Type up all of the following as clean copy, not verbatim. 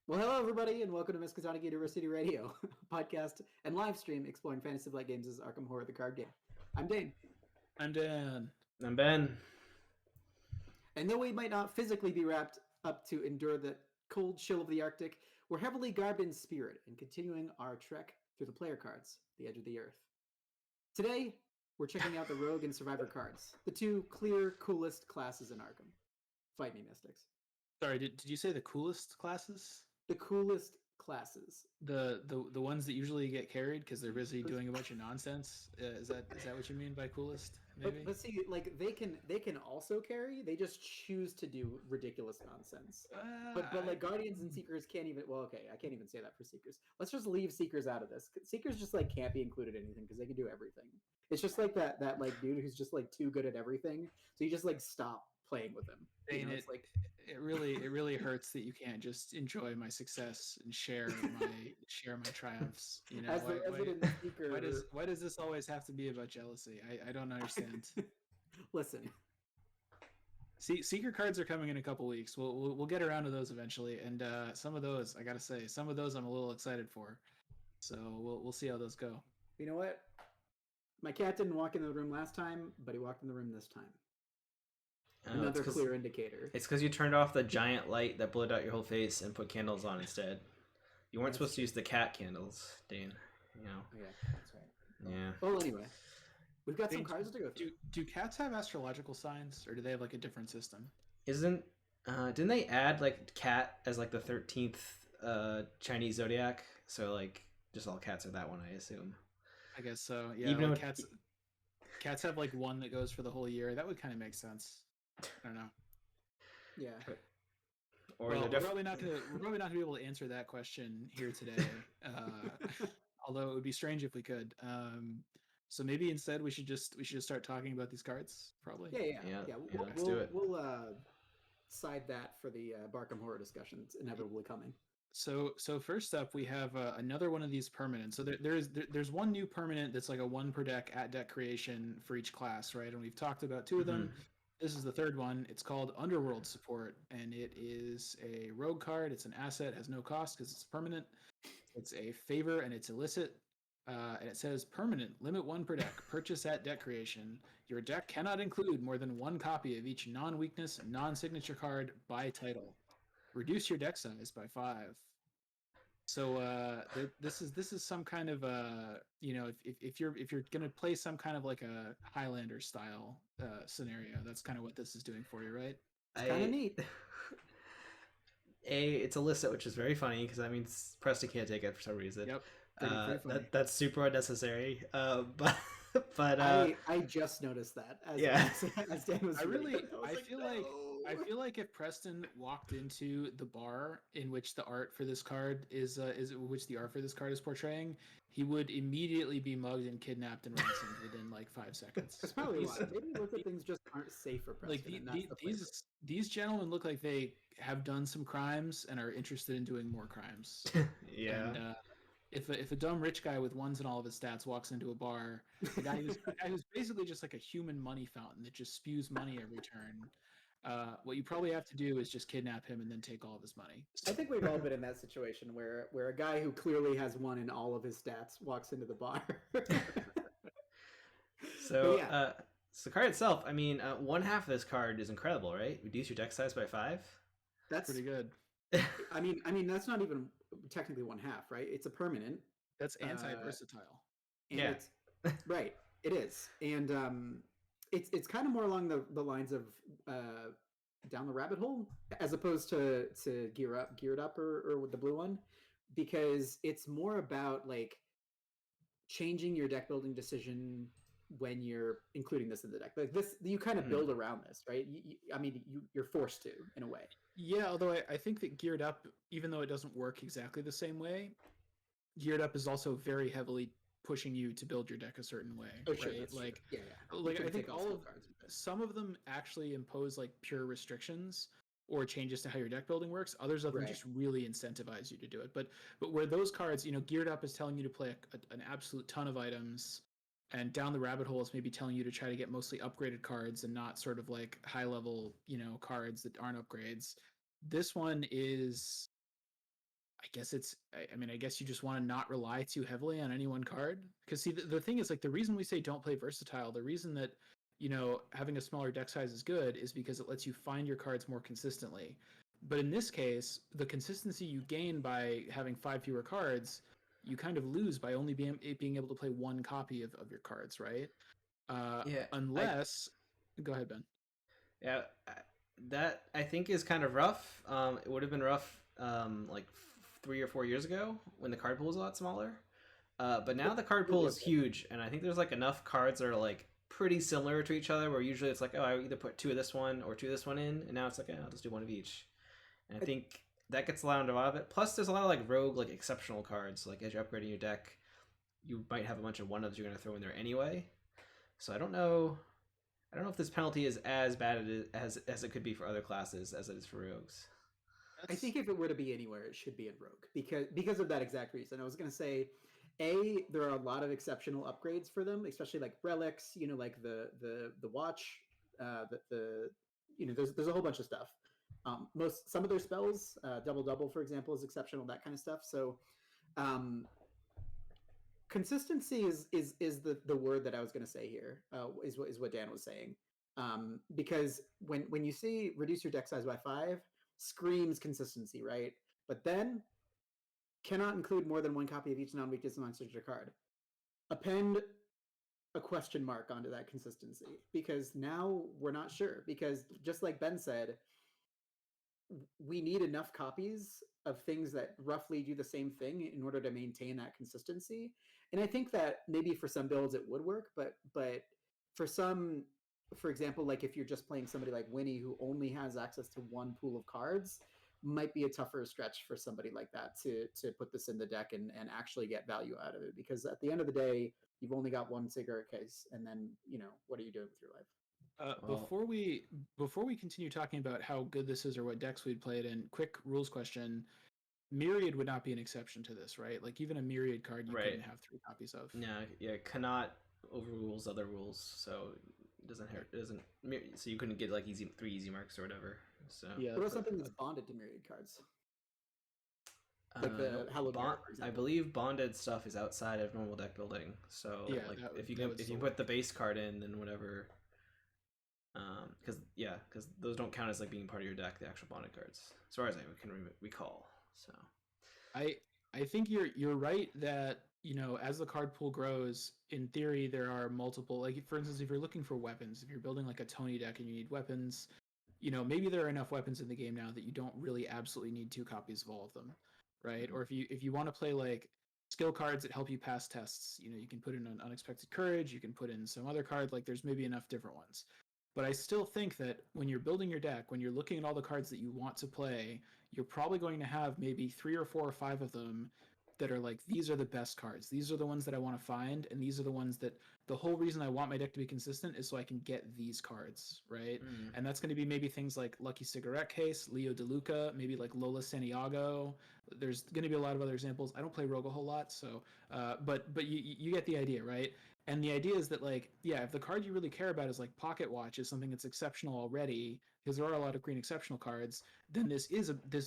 Well, hello everybody, and welcome to Miskatonic University Radio, a podcast and live stream exploring Fantasy Flight Games' Arkham Horror the card game. I'm Dane, I'm Dan. I'm Ben. and though we might not physically be wrapped up to endure the cold chill of the Arctic, we're heavily garbed in spirit and continuing our trek through the player cards, the edge of the earth. Today, we're checking out the Rogue and Survivor cards, the two clear, coolest classes in Arkham. Fight me, Mystics. Sorry, did you say the coolest classes? The coolest classes. The ones that usually get carried because they're busy doing a bunch of nonsense. Is that what you mean by coolest? Maybe. But see, like they can also carry. They just choose to do ridiculous nonsense. But like Guardians and Seekers can't even. Well, okay, I can't even say that for Seekers. Let's just leave Seekers out of this. Seekers just like can't be included in anything because they can do everything. It's just like that like dude who's just like too good at everything. So you just like stop playing with him. Dane, It's like it really hurts that you can't just enjoy my success and share my triumphs. You know, as the resident Seeker. why does this always have to be about jealousy? I don't understand. Listen. Seeker cards are coming in a couple weeks. We'll get around to those eventually, and some of those I gotta say, some of those I'm a little excited for. So we'll see how those go. You know what? My cat didn't walk into the room last time, but he walked in the room this time. Another clear indicator. It's because you turned off the giant light that blowed out your whole face and put candles on instead. You weren't supposed to use the cat candles, Dane. You know. Yeah, that's right. Yeah. Well, anyway, we've got some cards to go through. Do cats have astrological signs, or do they have like a different system? Didn't they add like cat as like the 13th Chinese zodiac? So like just all cats are that one, I assume. I guess so. Yeah. Even like cats have like one that goes for the whole year. That would kind of make sense. I don't know. Yeah. Or we're probably not gonna be able to answer that question here today. Although it would be strange if we could. So maybe instead we should just start talking about these cards. Probably. Yeah. Let's do it. We'll side that for the Arkham Horror discussion. It's inevitably coming. So first up, we have another one of these permanents. So there's one new permanent that's like a 1 per deck at deck creation for each class, right? And we've talked about two of them. This is the third one. It's called Underworld Support, and it is a rogue card. It's an asset, has no cost because it's permanent. It's a favor, and it's illicit. And it says permanent, limit 1 per deck, purchase at deck creation. Your deck cannot include more than 1 copy of each non-weakness, non-signature card by title. Reduce your deck size by 5. So this is some kind of if you're gonna play some kind of like a Highlander style scenario, that's kind of what this is doing for you, right? It's kind of neat. It's illicit, which is very funny because that means Preston can't take it for some reason. Yep. Pretty funny. That's super unnecessary. But I just noticed that. As Dan was I feel like if Preston walked into the bar in which the art for this card is portraying, he would immediately be mugged and kidnapped and ransomed within like 5 seconds. That's probably why. Maybe look at things just aren't safe for Preston. Like these gentlemen look like they have done some crimes and are interested in doing more crimes. Yeah. And, if a dumb rich guy with ones in all of his stats walks into a bar, a guy who's basically just like a human money fountain that just spews money every turn, what you probably have to do is just kidnap him and then take all of his money. I think we've all been in that situation where a guy who clearly has one in all of his stats walks into the bar. So the card itself, I mean, one half of this card is incredible, right? Reduce your deck size by 5. That's pretty good. I mean that's not even technically one half, right? It's a permanent. That's anti-versatile. Yeah, it's, right. It is, and it's kind of more along the lines of Down the Rabbit Hole as opposed to Geared Up or with the blue one, because it's more about like changing your deck building decision when you're including this in the deck. Like this, you kind of build around this, right? You're forced to in a way. Yeah, although I think that Geared Up, even though it doesn't work exactly the same way, Geared Up is also very heavily pushing you to build your deck a certain way. Oh, right? sure, like, yeah. Like I think some of them actually impose like pure restrictions or changes to how your deck building works. Others of them just really incentivize you to do it. But where those cards, Geared Up is telling you to play an absolute ton of items, and Down the Rabbit Hole is maybe telling you to try to get mostly upgraded cards and not sort of like high level, cards that aren't upgrades. This one is I guess you just want to not rely too heavily on any one card. Because see, the thing is, like, the reason we say don't play versatile, the reason that, having a smaller deck size is good is because it lets you find your cards more consistently. But in this case, the consistency you gain by having 5 fewer cards, you kind of lose by only being able to play one copy of your cards, right? Yeah, Unless, go ahead, Ben. Yeah, that I think is kind of rough. It would have been rough like 3 or 4 years ago when the card pool was a lot smaller. But now the card pool is huge, and I think there's like enough cards that are like pretty similar to each other. Where usually it's like, oh, I either put 2 of this one or 2 of this one in, and now it's like, I'll just do 1 of each. And I think that gets allowed a lot of it. Plus, there's a lot of like rogue, like exceptional cards. Like as you're upgrading your deck, you might have a bunch of one ofs you're going to throw in there anyway. So I don't know if this penalty is as bad as it could be for other classes as it is for rogues. I think if it were to be anywhere, it should be in rogue because of that exact reason. I was going to say, there are a lot of exceptional upgrades for them, especially like relics. Like the watch. There's a whole bunch of stuff. Some of their spells, double, for example, is exceptional. That kind of stuff. So, consistency is the word that I was going to say here. Is what Dan was saying. Because when you see reduce your deck size by 5, screams consistency, right? But then cannot include more than 1 copy of each non-weakness monster card. Append a question mark onto that consistency, because now we're not sure. Because just like Ben said, we need enough copies of things that roughly do the same thing in order to maintain that consistency. And I think that maybe for some builds it would work, but for some, for example, like if you're just playing somebody like Winnie who only has access to 1 pool of cards, might be a tougher stretch for somebody like that to put this in the deck and actually get value out of it. Because at the end of the day, you've only got 1 cigarette case, and then what are you doing with your life? Before we continue talking about how good this is or what decks we'd play it in, quick rules question: Myriad would not be an exception to this, right? Like even a Myriad card you couldn't have 3 copies of. Yeah, cannot overrules other rules, so it doesn't hurt. It doesn't. So you couldn't get like 3 easy marks or whatever. So yeah, what about something that's bonded to Myriad cards? Like the Hallowed Mirror, for example. I believe bonded stuff is outside of normal deck building. So yeah, like if you put the base card in, then whatever. Because those don't count as like being part of your deck, the actual bonded cards, as far as I can recall. So I think you're right that as the card pool grows, in theory there are multiple, like for instance, if you're looking for weapons, if you're building like a Tony deck and you need weapons, maybe there are enough weapons in the game now that you don't really absolutely need 2 copies of all of them, right? Or if you want to play like skill cards that help you pass tests, you can put in an Unexpected Courage, you can put in some other card, like there's maybe enough different ones. But I still think that when you're building your deck, when you're looking at all the cards that you want to play, you're probably going to have maybe 3 or 4 or 5 of them that are like, these are the best cards. These are the ones that I want to find, and these are the ones that the whole reason I want my deck to be consistent is so I can get these cards, right? And that's going to be maybe things like Lucky Cigarette Case, Leo DeLuca, maybe like Lola Santiago. There's going to be a lot of other examples. I don't play Rogue a whole lot, so but you get the idea, right? And the idea is that, like, yeah, if the card you really care about is like Pocket Watch, is something that's exceptional already, because there are a lot of green exceptional cards, then this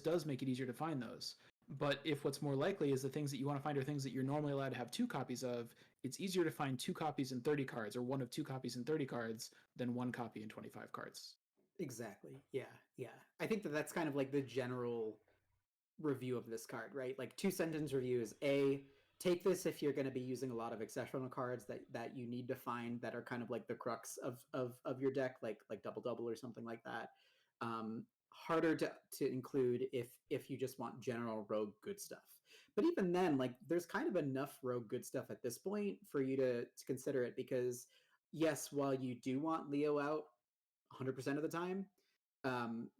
does make it easier to find those. But if what's more likely is the things that you want to find are things that you're normally allowed to have 2 copies of, it's easier to find 2 copies in 30 cards, or 1 of 2 copies in 30 cards, than 1 copy in 25 cards. Exactly. Yeah. I think that's kind of like the general review of this card, right? Like 2-sentence review is take this if you're going to be using a lot of exceptional cards that you need to find that are kind of like the crux of your deck, like double or something like that. Harder to include if you just want general rogue good stuff. But even then, like there's kind of enough rogue good stuff at this point for you to consider it, because yes, while you do want Leo out 100% of the time,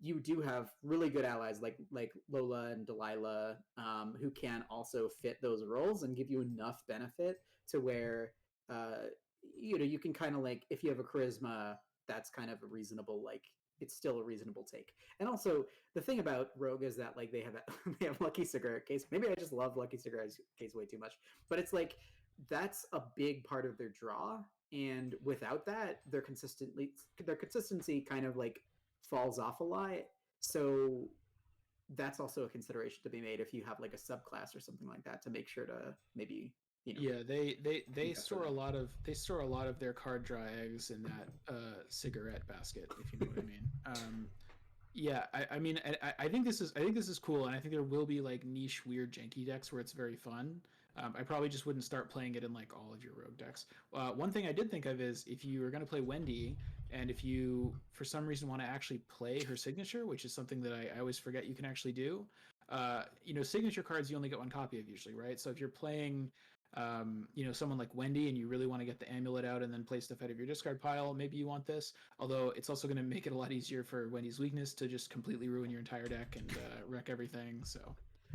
you do have really good allies like Lola and Delilah, who can also fit those roles and give you enough benefit to where you can kind of like, if you have a charisma, that's kind of a reasonable, like it's still a reasonable take. And also the thing about Rogue is that like they have Lucky Cigarette Case. Maybe I just love Lucky Cigarette Case way too much, but it's like that's a big part of their draw, and without that, their consistency kind of like falls off a lot. So that's also a consideration to be made if you have like a subclass or something like that, to make sure to maybe, Yeah, they That's store right. a lot of their card draw eggs in that cigarette basket, if you know what I mean. Yeah, I mean, I think this is cool, and I think there will be like niche, weird, janky decks where it's very fun. I probably just wouldn't start playing it in like all of your rogue decks. One thing I did think of is if you are going to play Wendy, and if you for some reason want to actually play her signature, which is something that I always forget you can actually do. Signature cards you only get one copy of usually, right? So if you're playing someone like Wendy and you really want to get the amulet out and then play stuff out of your discard pile, maybe you want this. Although it's also going to make it a lot easier for Wendy's weakness to just completely ruin your entire deck and wreck everything. So,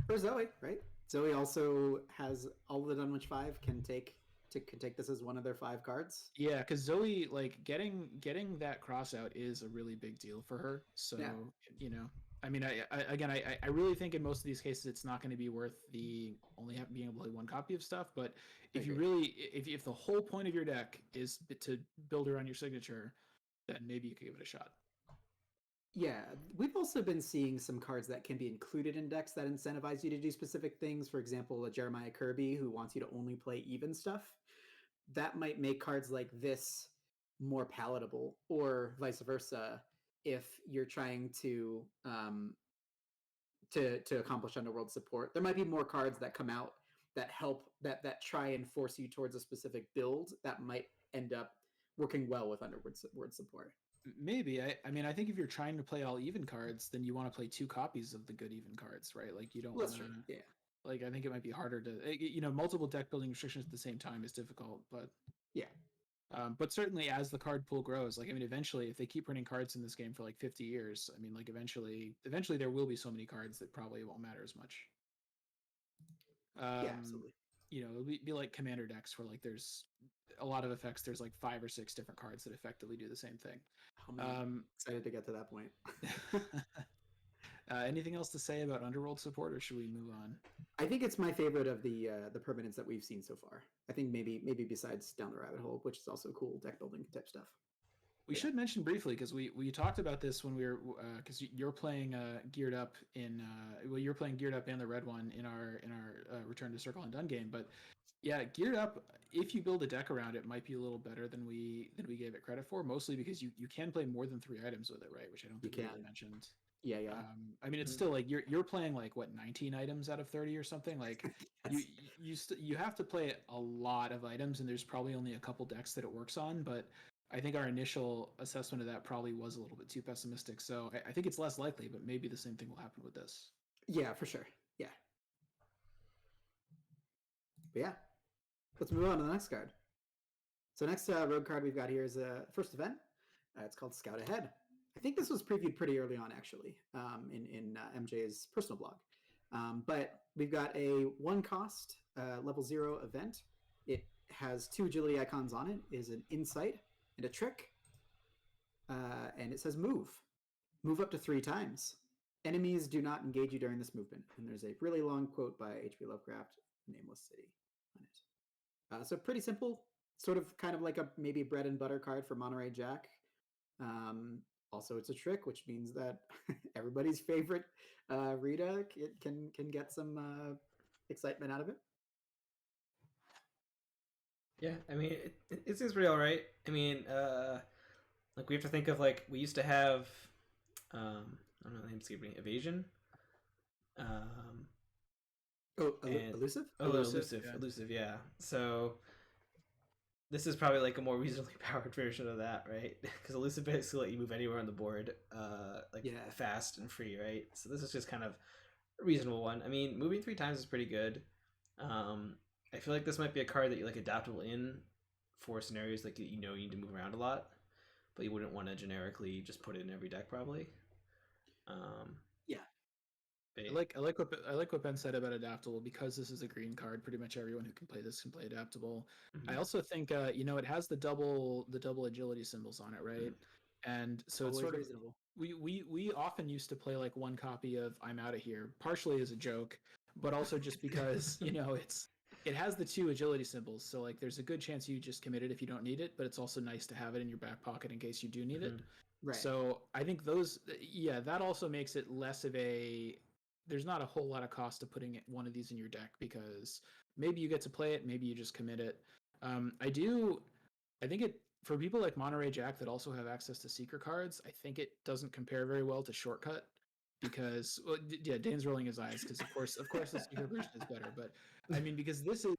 or Zoe, right? Zoe also has all of the Dunwich 5 can take this as one of their 5 cards. yeah, because Zoe, like getting that cross out is a really big deal for her. So Yeah. I mean, I really think in most of these cases it's not going to be worth the only being able to play one copy of stuff. But if you really, if the whole point of your deck is to build around your signature, then maybe you could give it a shot. Yeah, we've also been seeing some cards that can be included in decks that incentivize you to do specific things. For example, a Jeremiah Kirby who wants you to only play even stuff. That might make cards like this more palatable, or vice versa, if you're trying to accomplish underworld support. There might be more cards that come out that help that try and force you towards a specific build that might end up working well with underworld support. Maybe. I mean, I think if you're trying to play all even cards, then you want to play 2 copies of the good even cards, right? Like you don't want to. Yeah. Like I think it might be harder to, multiple deck building restrictions at the same time is difficult, but yeah. But certainly as the card pool grows, like I mean, eventually if they keep printing cards in this game for like 50 years, I mean, like eventually there will be so many cards that probably won't matter as much. Yeah, absolutely. It'll be like commander decks where like there's a lot of effects. There's like 5 or 6 different cards that effectively do the same thing. Oh, man. Excited to get to that point. Anything else to say about Underworld support, or should we move on? I think it's my favorite of the permanents that we've seen so far. I think maybe besides Down the Rabbit Hole, which is also cool deck building type stuff. We should mention briefly, because we talked about this when we were, because you're playing geared up in you're playing geared up and the red one in our Return to Circle and Done game. But yeah, geared up, if you build a deck around it, might be a little better than we gave it credit for. Mostly because you can play more than 3 items with it, right? Which I don't think we really mentioned. Yeah. I mean, it's still like you're playing like what 19 items out of 30 or something. Like yes. you have to play a lot of items, and there's probably only a couple decks that it works on. But I think our initial assessment of that probably was a little bit too pessimistic. So I think it's less likely, but maybe the same thing will happen with this. Yeah, for sure. Yeah. But yeah, let's move on to the next card. So next rogue card we've got here is a first event. It's called Scout Ahead. I think this was previewed pretty early on, actually, in MJ's personal blog. But we've got a 1-cost level 0 event. It has 2 agility icons on it. It is an insight and a trick. And it says move. Move up to 3 times. Enemies do not engage you during this movement. And there's a really long quote by H.P. Lovecraft, Nameless City, on it. So pretty simple. Sort of kind of like a maybe bread and butter card for Monterey Jack. Also, it's a trick, which means that everybody's favorite Rita can get some excitement out of it. Yeah, I mean, it seems pretty all right. I mean, like we have to think of like we used to have, I don't know the name, escaping Evasion. Elusive. Elusive. Yeah. So this is probably like a more reasonably powered version of that, right? Because Elusive basically let you move anywhere on the board, fast and free, right? So this is just kind of a reasonable one. I mean, moving 3 times is pretty good. I feel like this might be a card that you like adaptable in for scenarios like you need to move around a lot, but you wouldn't want to generically just put it in every deck probably. Yeah. I like what Ben said about adaptable, because this is a green card. Pretty much everyone who can play this can play adaptable. Mm-hmm. I also think it has the double agility symbols on it, right? Mm-hmm. And so it's sort of reasonable. We often used to play like 1 copy of I'm Out of Here, partially as a joke, but also just because it has the 2 agility symbols, so like there's a good chance you just commit it if you don't need it, but it's also nice to have it in your back pocket in case you do need it. Right. So I think that also makes it less of a there's not a whole lot of cost to putting one of these in your deck, because maybe you get to play it, maybe you just commit it. I think it, for people like Monterey Jack that also have access to secret cards, I think it doesn't compare very well to Shortcut, because well, yeah, Dane's rolling his eyes because of course the secret version is better. But I mean, because this is,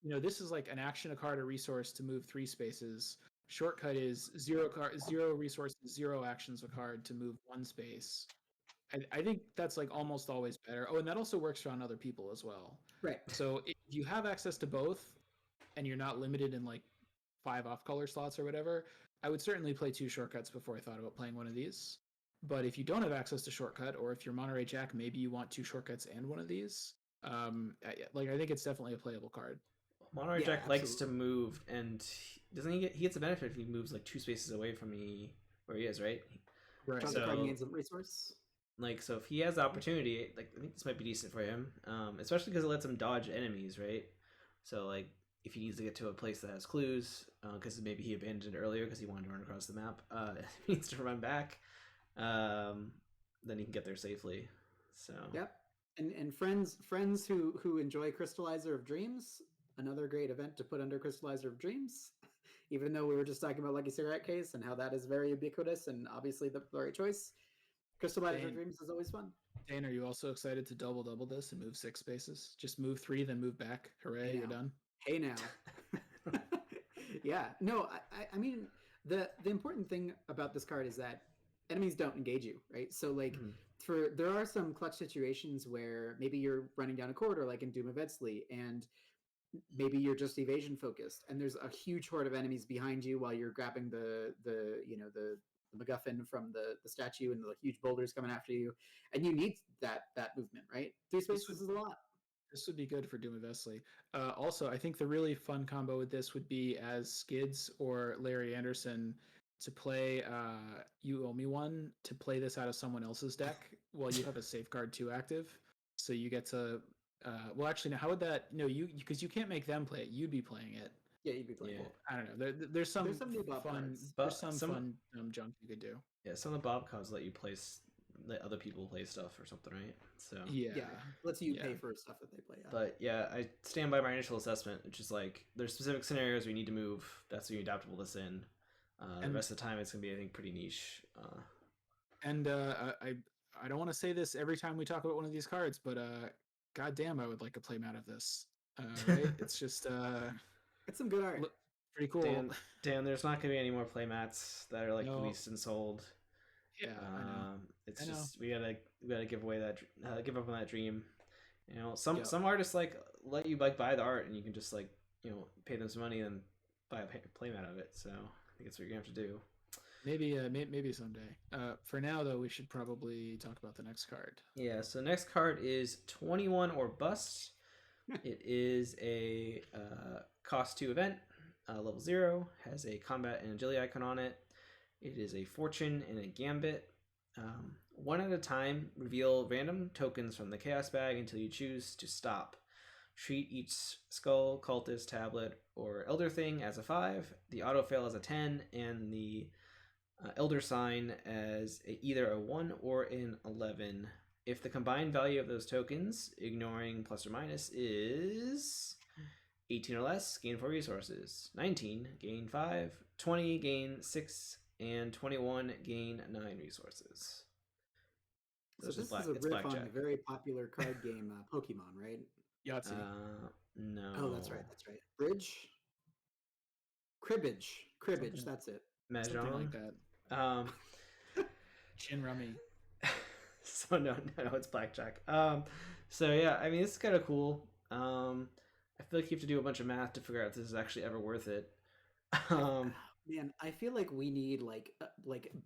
this is like an action, a card, a resource to move 3 spaces. Shortcut is 0 resources, 0 actions, a card to move 1 space. I think that's like almost always better. Oh, and that also works on other people as well. Right. So if you have access to both, and you're not limited in like 5 off-color slots or whatever, I would certainly play 2 shortcuts before I thought about playing one of these. But if you don't have access to shortcut, or if you're Monterey Jack, maybe you want 2 shortcuts and one of these. I think it's definitely a playable card. Monterey Jack likes to move, and he gets a benefit if he moves like 2 spaces away from where he is, right? Right. So card gains a resource. Like, so if he has the opportunity, like, I think this might be decent for him, especially because it lets him dodge enemies, right? So like, if he needs to get to a place that has clues, because maybe he abandoned it earlier because he wanted to run across the map, if he needs to run back, then he can get there safely. So yep. And friends who enjoy Crystallizer of Dreams, another great event to put under Crystallizer of Dreams. Even though we were just talking about Lucky Cigarette Case and how that is very ubiquitous and obviously the right choice, Crystallizer of Dreams is always fun. Dane, are you also excited to double this and move 6 spaces? Just move 3, then move back. Hooray, you're done. Hey now. Yeah. No, I mean, the important thing about this card is that enemies don't engage you, right? So like there are some clutch situations where maybe you're running down a corridor like in Doom of Edsley, and maybe you're just evasion focused, and there's a huge horde of enemies behind you while you're grabbing the MacGuffin from the statue, and the huge boulders coming after you, and you need that movement, right? 3 spaces is a lot. This would be good for Doom of Vesely. Also, I think the really fun combo with this would be as Skids or Larry Anderson to play You Owe Me One, to play this out of someone else's deck while you have a Safeguard 2 active. So you get to... well, actually, now, how would that... No, because you can't make them play it. You'd be playing it. Yeah, you'd be playing it. I don't know. There's some fun junk you could do. Yeah, some of the Bob cards let you let other people play stuff or something, right? So yeah, lets you pay for stuff that they play. But yeah, I stand by my initial assessment, which is like there's specific scenarios where you need to move. That's where you adaptable this in. The rest of the time, it's gonna be, I think, pretty niche. I don't want to say this every time we talk about one of these cards, but goddamn, I would like a playmat of this. Right? It's just it's some good art. Pretty cool. Dan, there's not gonna be any more playmats that are like released and sold. Yeah, I know. It's just we gotta give up on that dream. Some artists like let you like buy the art, and you can just like pay them some money and buy a playmat of it. So I think that's what you're gonna have to do. Maybe someday. For now, though, we should probably talk about the next card. Yeah. So next card is 21 or Bust. It is a cost 2 event, level 0, has a combat and agility icon on it. It is a fortune and a gambit. 1 at a time, reveal random tokens from the chaos bag until you choose to stop. Treat each skull, cultist, tablet, or elder thing as a 5, the autofail as a 10, and the elder sign as either a 1 or an 11. If the combined value of those tokens, ignoring plus or minus, is 18 or less, gain 4 resources. 19, gain 5. 20, gain 6. And 21, gain 9 resources. So this is a riff on the very popular card game Pokemon, right? Yahtzee. No. Oh, that's right. Cribbage. That's it. Something like that. Chin Rummy. So no, it's blackjack. So yeah, I mean, this is kind of cool. I feel like you have to do a bunch of math to figure out if this is actually ever worth it. Man, I feel like we need like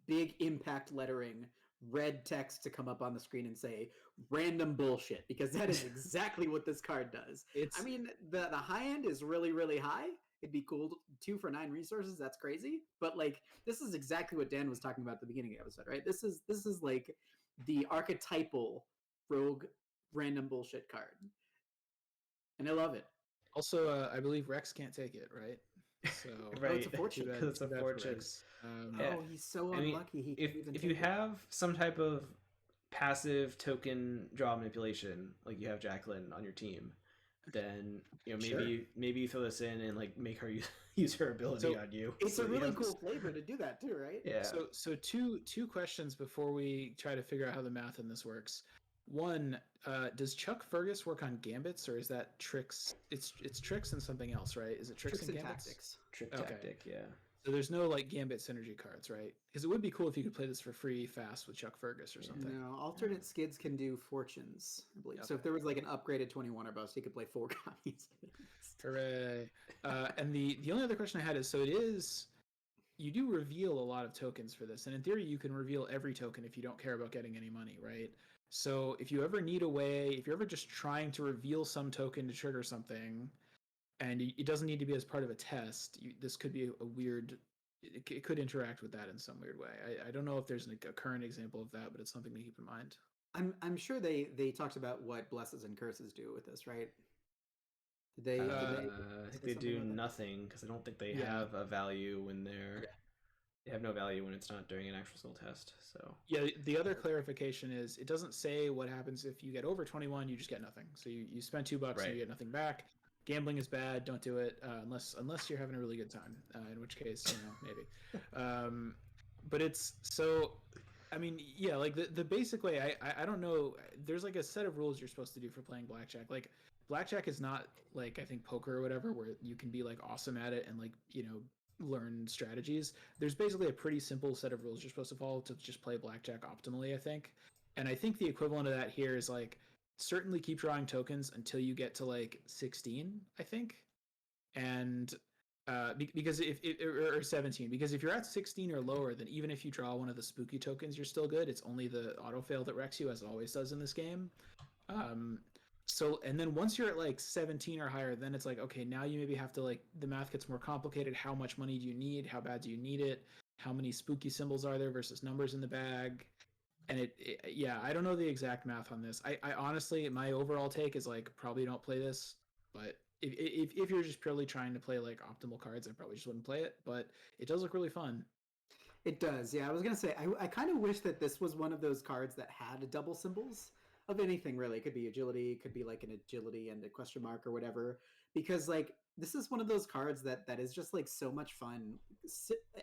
big impact lettering, red text to come up on the screen and say random bullshit, because that is exactly what this card does. I mean, the high end is really, really high. It'd be cool. 2 for 9 resources. That's crazy. But like, this is exactly what Dan was talking about at the beginning of the episode, right? This is like the archetypal rogue random bullshit card, and I love it. Also, I believe Rex can't take it, right? So right, it's a fortune. It's a fortune. He's so unlucky. If you have some type of passive token draw manipulation, like you have Jacqueline on your team, then maybe you throw this in and like make her use her ability on you. It's a really cool flavor to do that too, right? Yeah. So two questions before we try to figure out how the math in this works. One, does Chuck Fergus work on gambits, or is that tricks? It's tricks and something else, right? Is it tricks and gambits? Tactics? Tactic, yeah. So there's no like gambit synergy cards, right? Because it would be cool if you could play this for free fast with Chuck Fergus or something. No, alternate skids can do fortunes, I believe. Okay. So if there was like an upgraded 21 or bust, you could play 4 copies. Hooray! And the only other question I had is, so it is, you do reveal a lot of tokens for this, and in theory you can reveal every token if you don't care about getting any money, right? So if you ever need a way, if you're ever just trying to reveal some token to trigger something, and it doesn't need to be as part of a test, this could be a weird, it could interact with that in some weird way. I don't know if there's a current example of that, but it's something to keep in mind. I'm sure they talked about what blesses and curses do with this, right? I think they do nothing, because I don't think they have a value when they're... They have no value when it's not during an actual skill test. So yeah, the other clarification is it doesn't say what happens if you get over 21. You just get nothing. So you spend $2 and you get nothing back. Gambling is bad. Don't do it unless you're having a really good time. In which case, maybe. But it's so. I mean, yeah, like the basic way. I don't know. There's like a set of rules you're supposed to do for playing blackjack. Like blackjack is not like I think poker or whatever, where you can be like awesome at it and like learn strategies. There's basically a pretty simple set of rules you're supposed to follow to just play blackjack optimally, I think. And I think the equivalent of that here is like certainly keep drawing tokens until you get to like 16, I think. And because or 17, because if you're at 16 or lower, then even if you draw one of the spooky tokens, you're still good. It's only the auto fail that wrecks you, as it always does in this game. So, and then once you're at like 17 or higher, then it's like, okay, now you maybe have to like, the math gets more complicated. How much money do you need? How bad do you need it? How many spooky symbols are there versus numbers in the bag? And yeah, I don't know the exact math on this. I honestly, my overall take is like, probably don't play this, but if you're just purely trying to play like optimal cards, I probably just wouldn't play it, but it does look really fun. It does. Yeah. I was going to say, I kind of wish that this was one of those cards that had double symbols. Of anything really. It could be agility, it could be like an agility and a question mark or whatever, because like this is one of those cards that is just like so much fun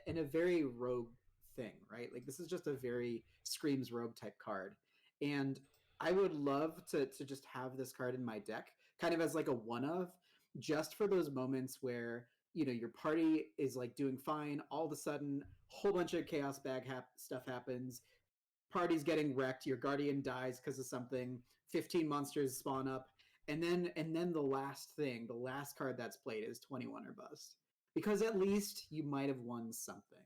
in a very rogue thing, right? Like this is just a very screams rogue type card, and I would love to just have this card in my deck kind of as like a one of, just for those moments where your party is like doing fine, all of a sudden whole bunch of chaos bag stuff happens, party's getting wrecked, your guardian dies because of something, 15 monsters spawn up, and then the last card that's played is 21 or bust, because at least you might have won something.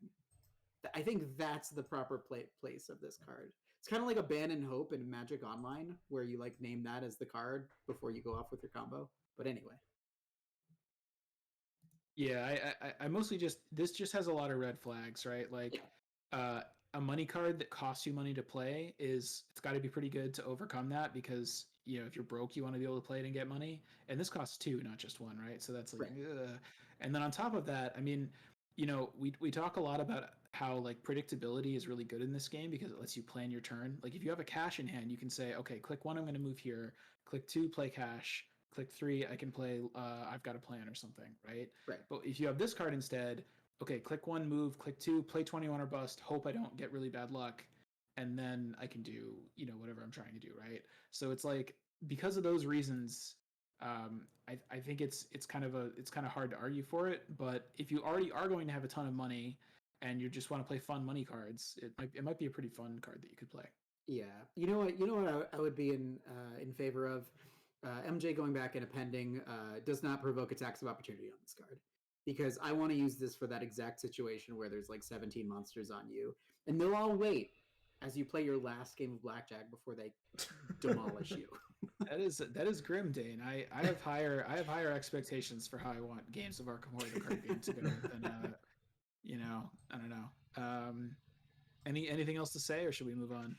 I think that's the proper place of this card. It's kind of like a Ban and Hope in Magic Online, where you like name that as the card before you go off with your combo. But anyway. Yeah, I mostly this just has a lot of red flags, right? Like a money card that costs you money to play it's got to be pretty good to overcome that, because if you're broke, you want to be able to play it and get money, and this costs 2, not just 1, right? So that's like and then on top of that, I mean, we talk a lot about how like predictability is really good in this game because it lets you plan your turn. Like if you have a cash in hand, you can say, okay, click 1, I'm going to move here, click 2, play cash, click 3, I can play I've got a plan or something, right? But if you have this card instead, okay, click 1, move, click 2, play 21 or bust, hope I don't get really bad luck, and then I can do, whatever I'm trying to do, right? So it's like, because of those reasons, I think it's kind of hard to argue for it. But if you already are going to have a ton of money and you just want to play fun money cards, it might be a pretty fun card that you could play. Yeah, you know what I would be in favor of. MJ going back and appending does not provoke attacks of opportunity on this card, because I want to use this for that exact situation where there's like 17 monsters on you, and they'll all wait as you play your last game of blackjack before they demolish you. That is grim, Dane. I have higher expectations for how I want games of Arkham Horror the card game to go than I don't know. Anything else to say, or should we move on?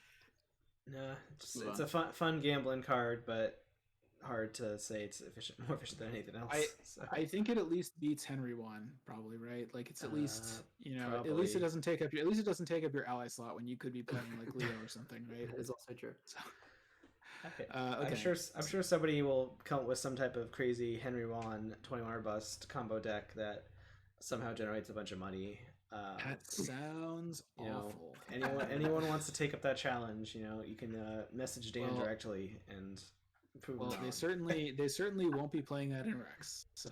No, it's a fun gambling card, but hard to say it's more efficient than anything else. I think it at least beats Henry 1, probably, right? Like it's at least probably. at least it doesn't take up your ally slot when you could be playing like Leo or something, right? That is also true. So, okay. I'm sure somebody will come up with some type of crazy Henry 1 21 bust combo deck that somehow generates a bunch of money. That sounds awful. Anyone wants to take up that challenge, you can message Dan directly and prove them wrong. They certainly won't be playing that in Rex. So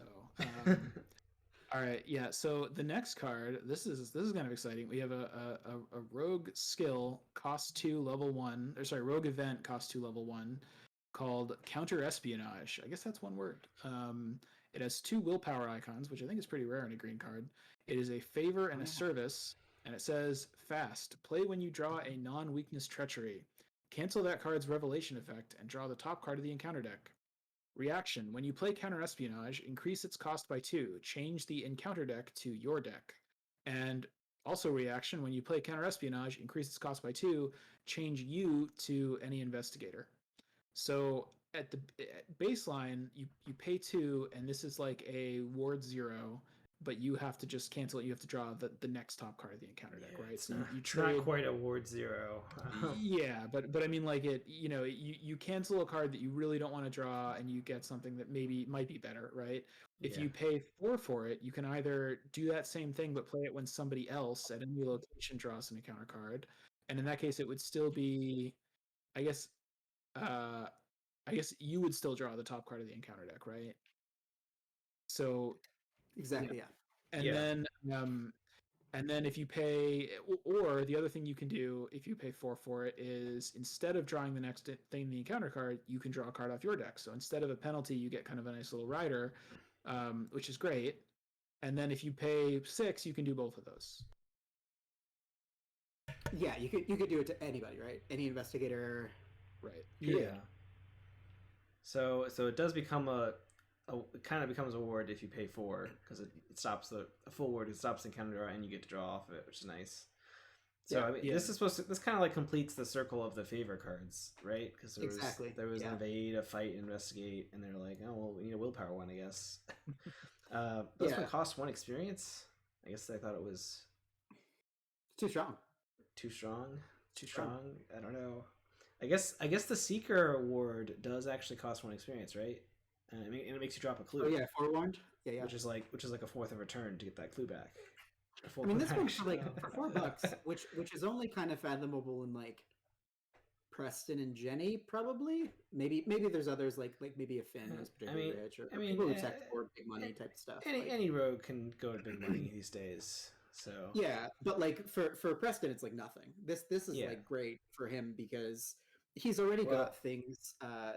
all right, yeah. So the next card, this is kind of exciting. We have a rogue skill cost 2 level 1, or sorry, rogue event cost 2 level 1 called Counter Espionage. I guess that's one word. It has 2 willpower icons, which I think is pretty rare in a green card. It is a favor and a service, and it says fast. Play when you draw a non-weakness treachery. Cancel that card's revelation effect and draw the top card of the encounter deck. Reaction. When you play Counter Espionage, increase its cost by 2. Change the encounter deck to your deck. And also reaction. When you play Counter Espionage, increase its cost by 2. Change you to any investigator. So at the baseline, you pay 2, and this is like a ward 0, but you have to just cancel it. You have to draw the next top card of the encounter deck, right? So you trade. Not quite a ward 0. Yeah, but I mean, like you cancel a card that you really don't want to draw, and you get something that maybe might be better, right? If you pay 4 for it, you can either do that same thing but play it when somebody else at any location draws an encounter card, and in that case, it would still be, I guess you would still draw the top card of the encounter deck, right? So exactly, yeah. And then if you pay, or the other thing you can do if you pay 4 for it is instead of drawing the next thing in the encounter card, you can draw a card off your deck. So instead of a penalty, you get kind of a nice little rider, which is great. And then if you pay 6, you can do both of those. Yeah, you could do it to anybody, right? Any investigator. Right. Yeah. So it does become it kind of becomes a ward if you pay 4, because it stops a full ward. It stops the encounter draw, and you get to draw off of it, which is nice. So this kind of like completes the circle of the favor cards, right? Because there was invade, a fight, investigate, and they're like, oh well, we need a willpower one, I guess. Those would cost 1 experience. I guess I thought it was too strong. Too strong. I don't know. I guess the Seeker ward does actually cost 1 experience, right? And it makes you drop a clue. Oh yeah, forewarned. Yeah. Which is like a fourth of a turn to get that clue back. I mean, this one's for $4, which is only kind of fathomable in like Preston and Jenny, probably. Maybe there's others like maybe a Finn who's particularly rich, or people who tech for big money type stuff. Any rogue can go to big money these days. So yeah, but like for Preston, it's like nothing. This is like great for him because he's already got things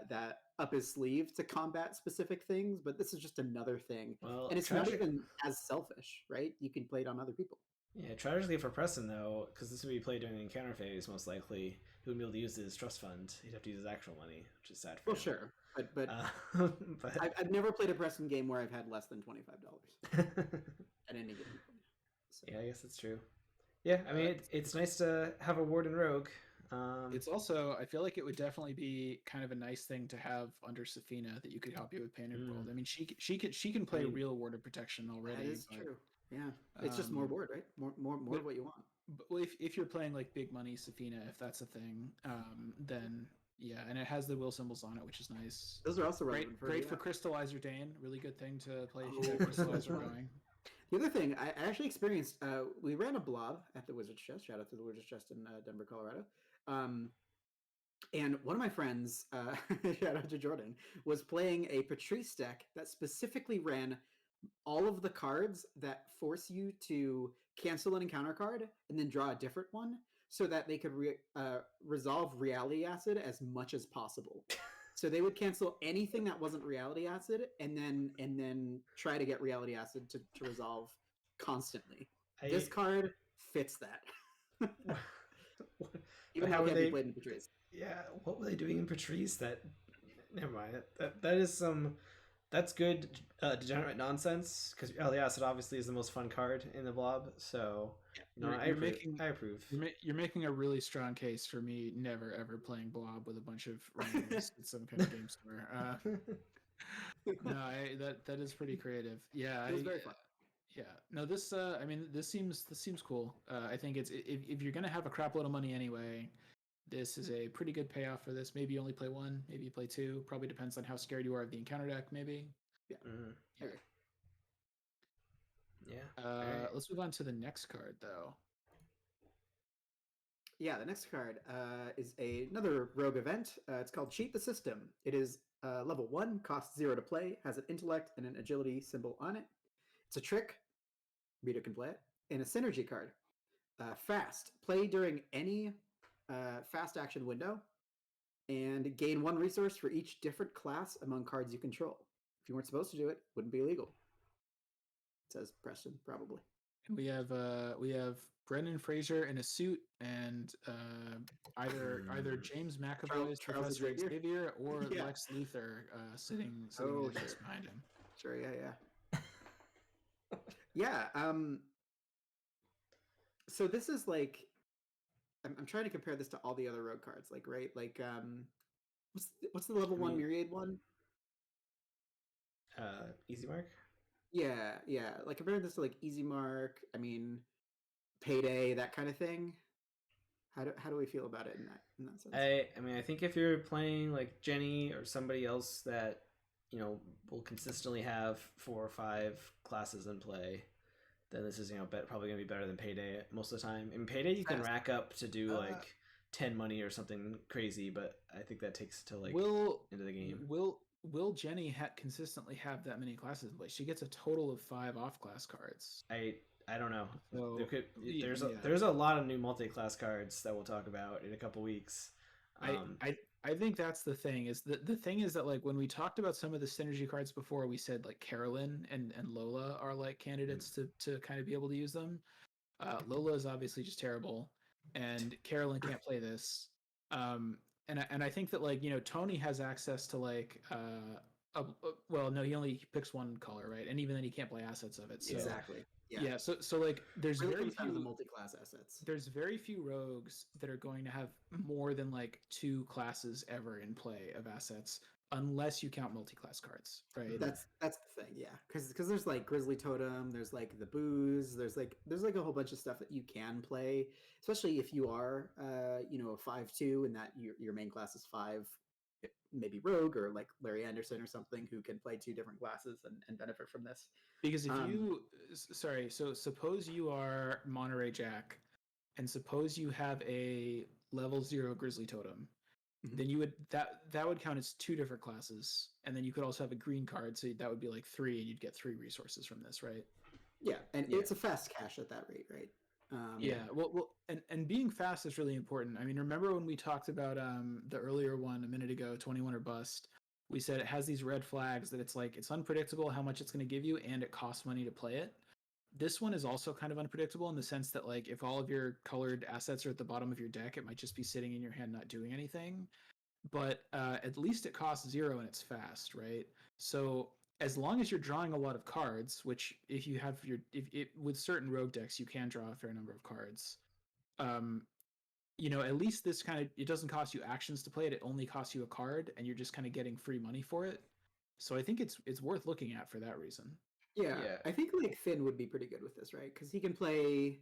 that up his sleeve to combat specific things, but this is just another thing. Well, and it's not even as selfish, right? You can play it on other people. Yeah, tragically for Preston though, because this would be played during the encounter phase, most likely he wouldn't be able to use his trust fund. He'd have to use his actual money, which is sad for him. Sure, but I've never played a Preston game where I've had less than $25 at any given point. So. Yeah, I guess that's true. Yeah, I mean it's nice to have a ward and rogue. It's also, I feel like it would definitely be kind of a nice thing to have under Safina that you could help you with Pain and World. I mean, she can play real ward of protection already. That is true. Yeah, it's just more ward, right? More what you want. But if you're playing like big money Safina, if that's a thing, then yeah, and it has the will symbols on it, which is nice. Those are also great for Crystallizer Dane. Really good thing to play if you have Crystallizer going. The other thing, I actually experienced, we ran a blob at the Wizard's Chest. Shout out to the Wizard's Chest in Denver, Colorado. And one of my friends, shout out to Jordan, was playing a Patrice deck that specifically ran all of the cards that force you to cancel an encounter card and then draw a different one so that they could resolve Reality Acid as much as possible. So they would cancel anything that wasn't Reality Acid and then try to get Reality Acid to resolve constantly. This card fits that. Even how they played in Patrice. Yeah, what were they doing in Patrice? Never mind. That is some That's good degenerate nonsense because Acid obviously is the most fun card in the blob. So I approve. I approve. You're making a really strong case for me never ever playing blob with a bunch of randoms at some kind of game store. No, that is pretty creative. Yeah, It was very fun. Yeah, no, this I mean this seems cool. I think it's if you're gonna have a crap load of money anyway, this is a pretty good payoff for this. Maybe you only play one, maybe you play two. Probably depends on how scared you are of the encounter deck. Maybe. Yeah. Mm-hmm. Yeah. Yeah. Right. Let's move on to the next card though. Yeah, the next card is another rogue event. It's called Cheat the System. It is level 1, costs 0 to play, has an intellect and an agility symbol on it. It's a trick. Reader can play it. And a synergy card. Fast. Play during any fast action window and gain 1 resource for each different class among cards you control. If you weren't supposed to do it, wouldn't be illegal. It says Preston, probably. We have Brendan Fraser in a suit and either James McAvoy as Professor Xavier or Lex Luthor sitting just behind him. Sure, yeah. Yeah. So this is like, I'm trying to compare this to all the other rogue cards, like, right? Like, what's the level 1 Myriad one? Easy Mark. Yeah. Like comparing this to like Easy Mark, I mean, Payday, that kind of thing. How do we feel about it in that sense? I think if you're playing like Jenny or somebody else that will consistently have 4 or 5 classes in play, then this is probably gonna be better than Payday most of the time. In Payday, you can rack up to do like 10 money or something crazy, but I think that takes to like into the game. Will Jenny consistently have that many classes in play? She gets a total of 5 off-class cards. I don't know. So, there's a lot of new multi-class cards that we'll talk about in a couple weeks. I think that's the thing. Is the thing is that like when we talked about some of the synergy cards before, we said like Carolyn and Lola are like candidates to kind of be able to use them. Lola is obviously just terrible, and Carolyn can't play this. And I think that like Tony has access to like well, no, he only picks one color, right? And even then he can't play assets of it. So, exactly. Yeah. So like there's really very few the multi-class assets. There's very few rogues that are going to have more than like 2 classes ever in play of assets, unless you count multi-class cards, right? That's the thing, yeah. Because there's like Grizzly Totem, there's like the booze, there's like a whole bunch of stuff that you can play, especially if you are a 5/2 and that your main class is 5, maybe Rogue or like Larry Anderson or something who can play 2 different classes and benefit from this. Because if so suppose you are Monterey Jack, and suppose you have a level 0 Grizzly Totem, then you would that would count as 2 different classes, and then you could also have a green card, so that would be like 3, and you'd get 3 resources from this, right? Yeah, and it's a fast cash at that rate, right? Well, and being fast is really important. I mean, remember when we talked about the earlier one a minute ago, 21 or Bust? We said it has these red flags that it's like it's unpredictable how much it's going to give you, and it costs money to play it. This one is also kind of unpredictable in the sense that like if all of your colored assets are at the bottom of your deck, it might just be sitting in your hand not doing anything. But at least it costs 0 and it's fast, right? So as long as you're drawing a lot of cards, which if you have with certain rogue decks you can draw a fair number of cards. At least this it doesn't cost you actions to play it. It only costs you a card, and you're just kind of getting free money for it. So I think it's worth looking at for that reason. Yeah. I think like Finn would be pretty good with this, right? Because he can play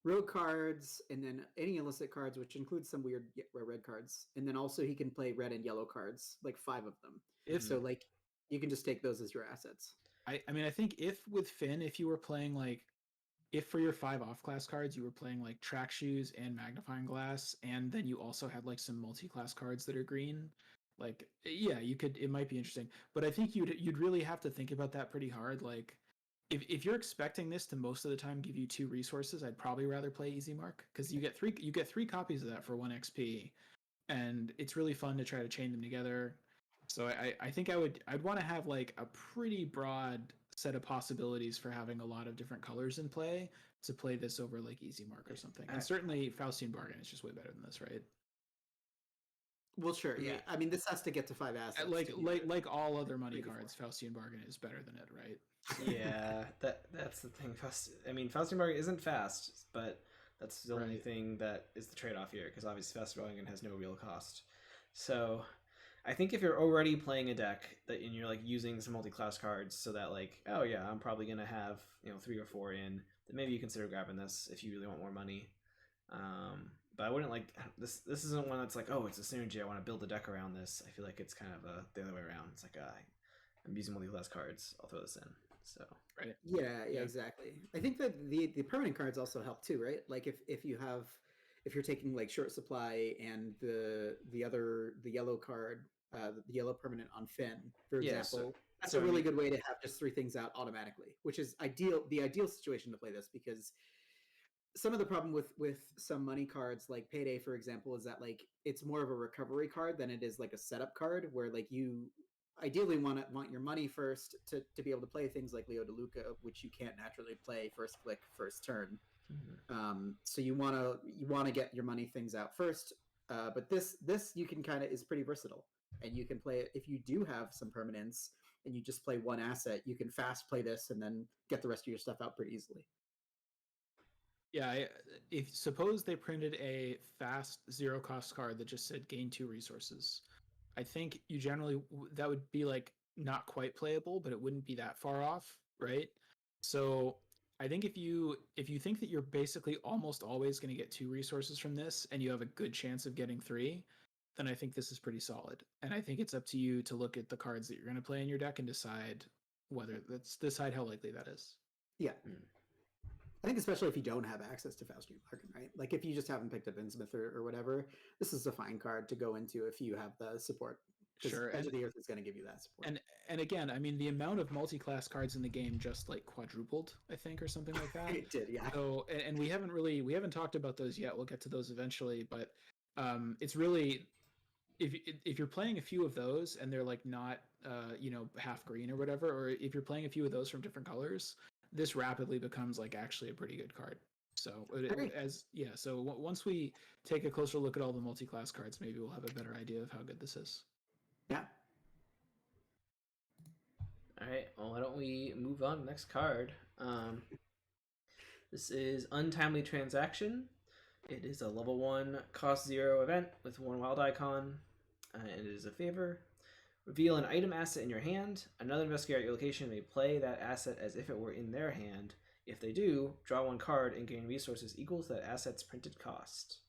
rogue cards and then any illicit cards, which includes some weird red cards, and then also he can play red and yellow cards, like 5 of them. So like you can just take those as your assets. I mean, I think if with Finn, if you were playing like, if for your 5 off-class cards you were playing like Track Shoes and Magnifying Glass, and then you also had like some multi-class cards that are green, like you could, it might be interesting. But I think you'd really have to think about that pretty hard. Like if you're expecting this to most of the time give you 2 resources, I'd probably rather play Easy Mark, because you get 3 copies of that for 1 XP, and it's really fun to try to chain them together. So I think I'd want to have like a pretty broad set of possibilities for having a lot of different colors in play to play this over like Easy Mark or something. And certainly Faustian Bargain is just way better than this, right? Well, sure, I yeah. mean, I mean, this has to get to 5 assets. Like to be like all other money 3 to 4. cards, Faustian Bargain is better than it, right? yeah, that's the thing. I mean, Faustin Bargain isn't fast, but that's the only Right. thing that is the trade-off here, because obviously Faustin Bargain has no real cost. So I think if you're already playing a deck that and you're like using some multi-class cards, so that like, oh yeah, I'm probably gonna have 3 or 4 in, then maybe you consider grabbing this if you really want more money. But I wouldn't like this. This isn't one that's like, oh, it's a synergy. I want to build a deck around this. I feel like it's kind of the other way around. It's like, I'm using multi-class cards. I'll throw this in. So Right. Yeah, exactly. I think that the permanent cards also help too, right? Like if you're taking like short supply and the other the yellow card, the yellow permanent on Finn, for Yeah, example, that's so a I really mean, good way to have just 3 things out automatically, which is the ideal situation to play this, because some of the problem with some money cards like Payday, for example, is that like it's more of a recovery card than it is like a setup card, where like you ideally want your money first to be able to play things like Leo DeLuca, which you can't naturally play first click first turn. So you want to get your money things out first. But this you can kind of is pretty versatile, and you can play it if you do have some permanence and you just play one asset. You can fast play this and then get the rest of your stuff out pretty easily. Yeah, if suppose they printed a fast zero cost card that just said gain 2 resources, I think you generally that would be like not quite playable, but it wouldn't be that far off, right? So I think if you think that you're basically almost always going to get 2 resources from this, and you have a good chance of getting 3, then I think this is pretty solid. And I think it's up to you to look at the cards that you're going to play in your deck and decide decide how likely that is. Yeah. I think especially if you don't have access to Faustian Bargain, right? Like if you just haven't picked up Innsmouth or whatever, this is a fine card to go into if you have the support. Sure. Edge of the Earth is going to give you that support. And again, I mean, the amount of multi-class cards in the game just like quadrupled, I think, or something like that. It did, yeah. So, and we haven't talked about those yet. We'll get to those eventually, but it's really if you're playing a few of those and they're like not half green or whatever, or if you're playing a few of those from different colors, this rapidly becomes like actually a pretty good card. So once we take a closer look at all the multi-class cards, maybe we'll have a better idea of how good this is. Yeah. All right. Well, why don't we move on to the next card? This is Untimely Transaction. It is a level 1 cost 0 event with 1 wild icon. It is a favor. Reveal an item asset in your hand. Another investigator at your location may play that asset as if it were in their hand. If they do, draw 1 card and gain resources equal to that asset's printed cost.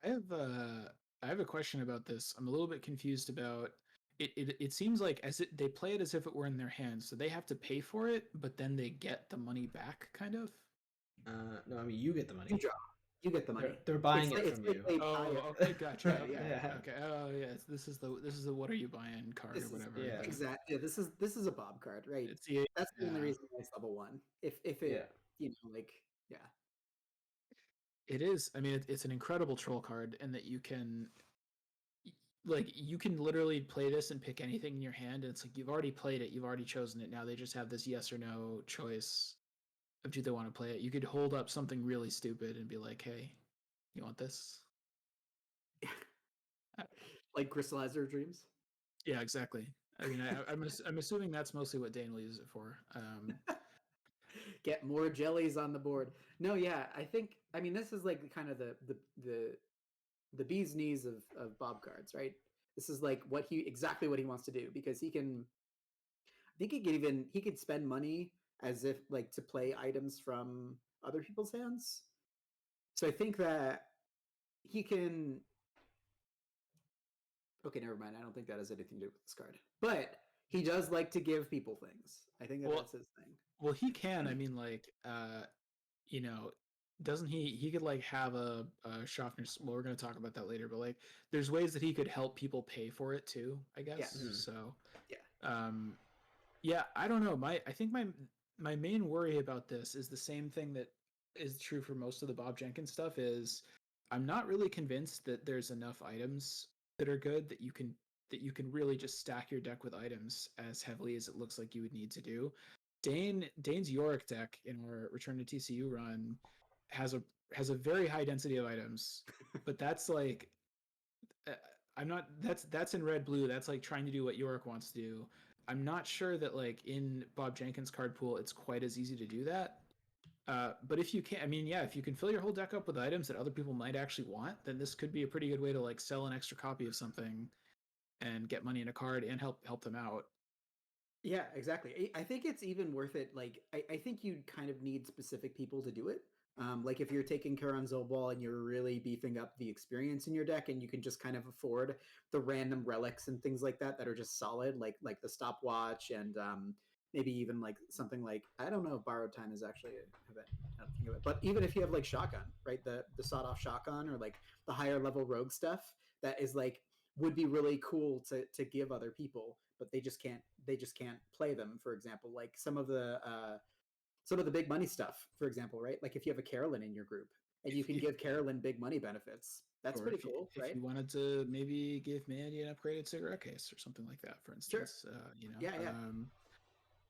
I have a question about this. I'm a little bit confused about it. It seems like they play it as if it were in their hands, so they have to pay for it, but then they get the money back, kind of. No, I mean you get the money. You get the money. They're buying it from you. Okay, gotcha. Okay, Yeah. okay. Oh, yeah. This is the what are you buying card or whatever. Yeah. Exactly. This is a Bob card, right? That's the only reason why it's level 1. If it yeah. It is. I mean, it's an incredible troll card, and that you can literally play this and pick anything in your hand, and it's like you've already played it, you've already chosen it. Now they just have this yes or no choice of do they want to play it. You could hold up something really stupid and be like, "Hey, you want this?" Like Crystallizer Dreams. Yeah, exactly. I mean, I'm assuming that's mostly what Dane will use it for. Get more jellies on the board. No, yeah, I mean this is like kind of the bee's knees of Bob cards, right? This is like exactly what he wants to do, because I think he could spend money as if like to play items from other people's hands. So I think that he can. Okay, never mind. I don't think that has anything to do with this card, but he does like to give people things. I think that's his thing. Well, he can. I mean, like, doesn't he could like have a Schaffner's. Well, we're going to talk about that later, but like, there's ways that he could help people pay for it too, I guess. Yeah. So, yeah. I don't know. I think my main worry about this is the same thing that is true for most of the Bob Jenkins stuff. Is I'm not really convinced that there's enough items that are good that you can really just stack your deck with items as heavily as it looks like you would need to do. Dane's Yorick deck in our Return to TCU run has a very high density of items, but that's like I'm not. That's in red blue. That's like trying to do what Yorick wants to do. I'm not sure that like in Bob Jenkins' card pool, it's quite as easy to do that. But if you can, I mean, yeah, if you can fill your whole deck up with items that other people might actually want, then this could be a pretty good way to like sell an extra copy of something and get money in a card and help them out. Yeah, exactly. I think it's even worth it. Like, I think you kind of need specific people to do it. Like if you're taking Karan Zolbal and you're really beefing up the experience in your deck, and you can just kind of afford the random relics and things like that that are just solid, like the stopwatch and maybe even like something like, I don't know if Borrowed Time is actually a event. I don't think of it, but even if you have like shotgun, right, the sawed off shotgun or like the higher level rogue stuff that is like would be really cool to give other people, but they just can't play them. For example, like some of the big money stuff, for example, right? Like if you have a Carolyn in your group and you can give Carolyn big money benefits, that's pretty cool, right? If you wanted to maybe give Mandy an upgraded cigarette case or something like that, for instance, Sure. you know, Yeah.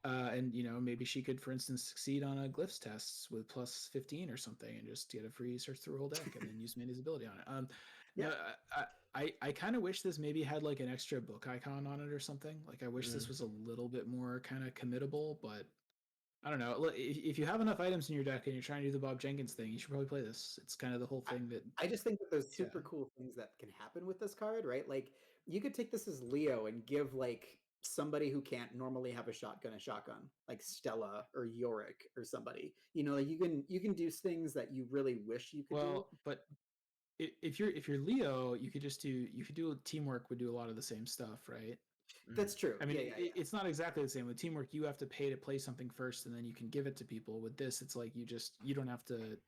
and you know, maybe she could, for instance, succeed on a glyphs tests with plus 15 or something, and just get a free search through her whole deck, and then use Mandy's ability on it. Yeah. No, I kind of wish this maybe had like an extra book icon on it or something. Like I wish this was a little bit more kind of committable, but I don't know. If you have enough items in your deck and you're trying to do the Bob Jenkins thing, you should probably play this. It's kind of the whole thing that I just think that there's super cool things that can happen with this card, right? Like you could take this as Leo and give like somebody who can't normally have a shotgun, like Stella or Yorick or somebody. You know, like you can do things that you really wish you could do. but if you're Leo, you could do teamwork would do a lot of the same stuff, right? That's true. I mean, Yeah. it's not exactly the same with teamwork. You have to pay to play something first, and then you can give it to people. With this, it's like you don't have to,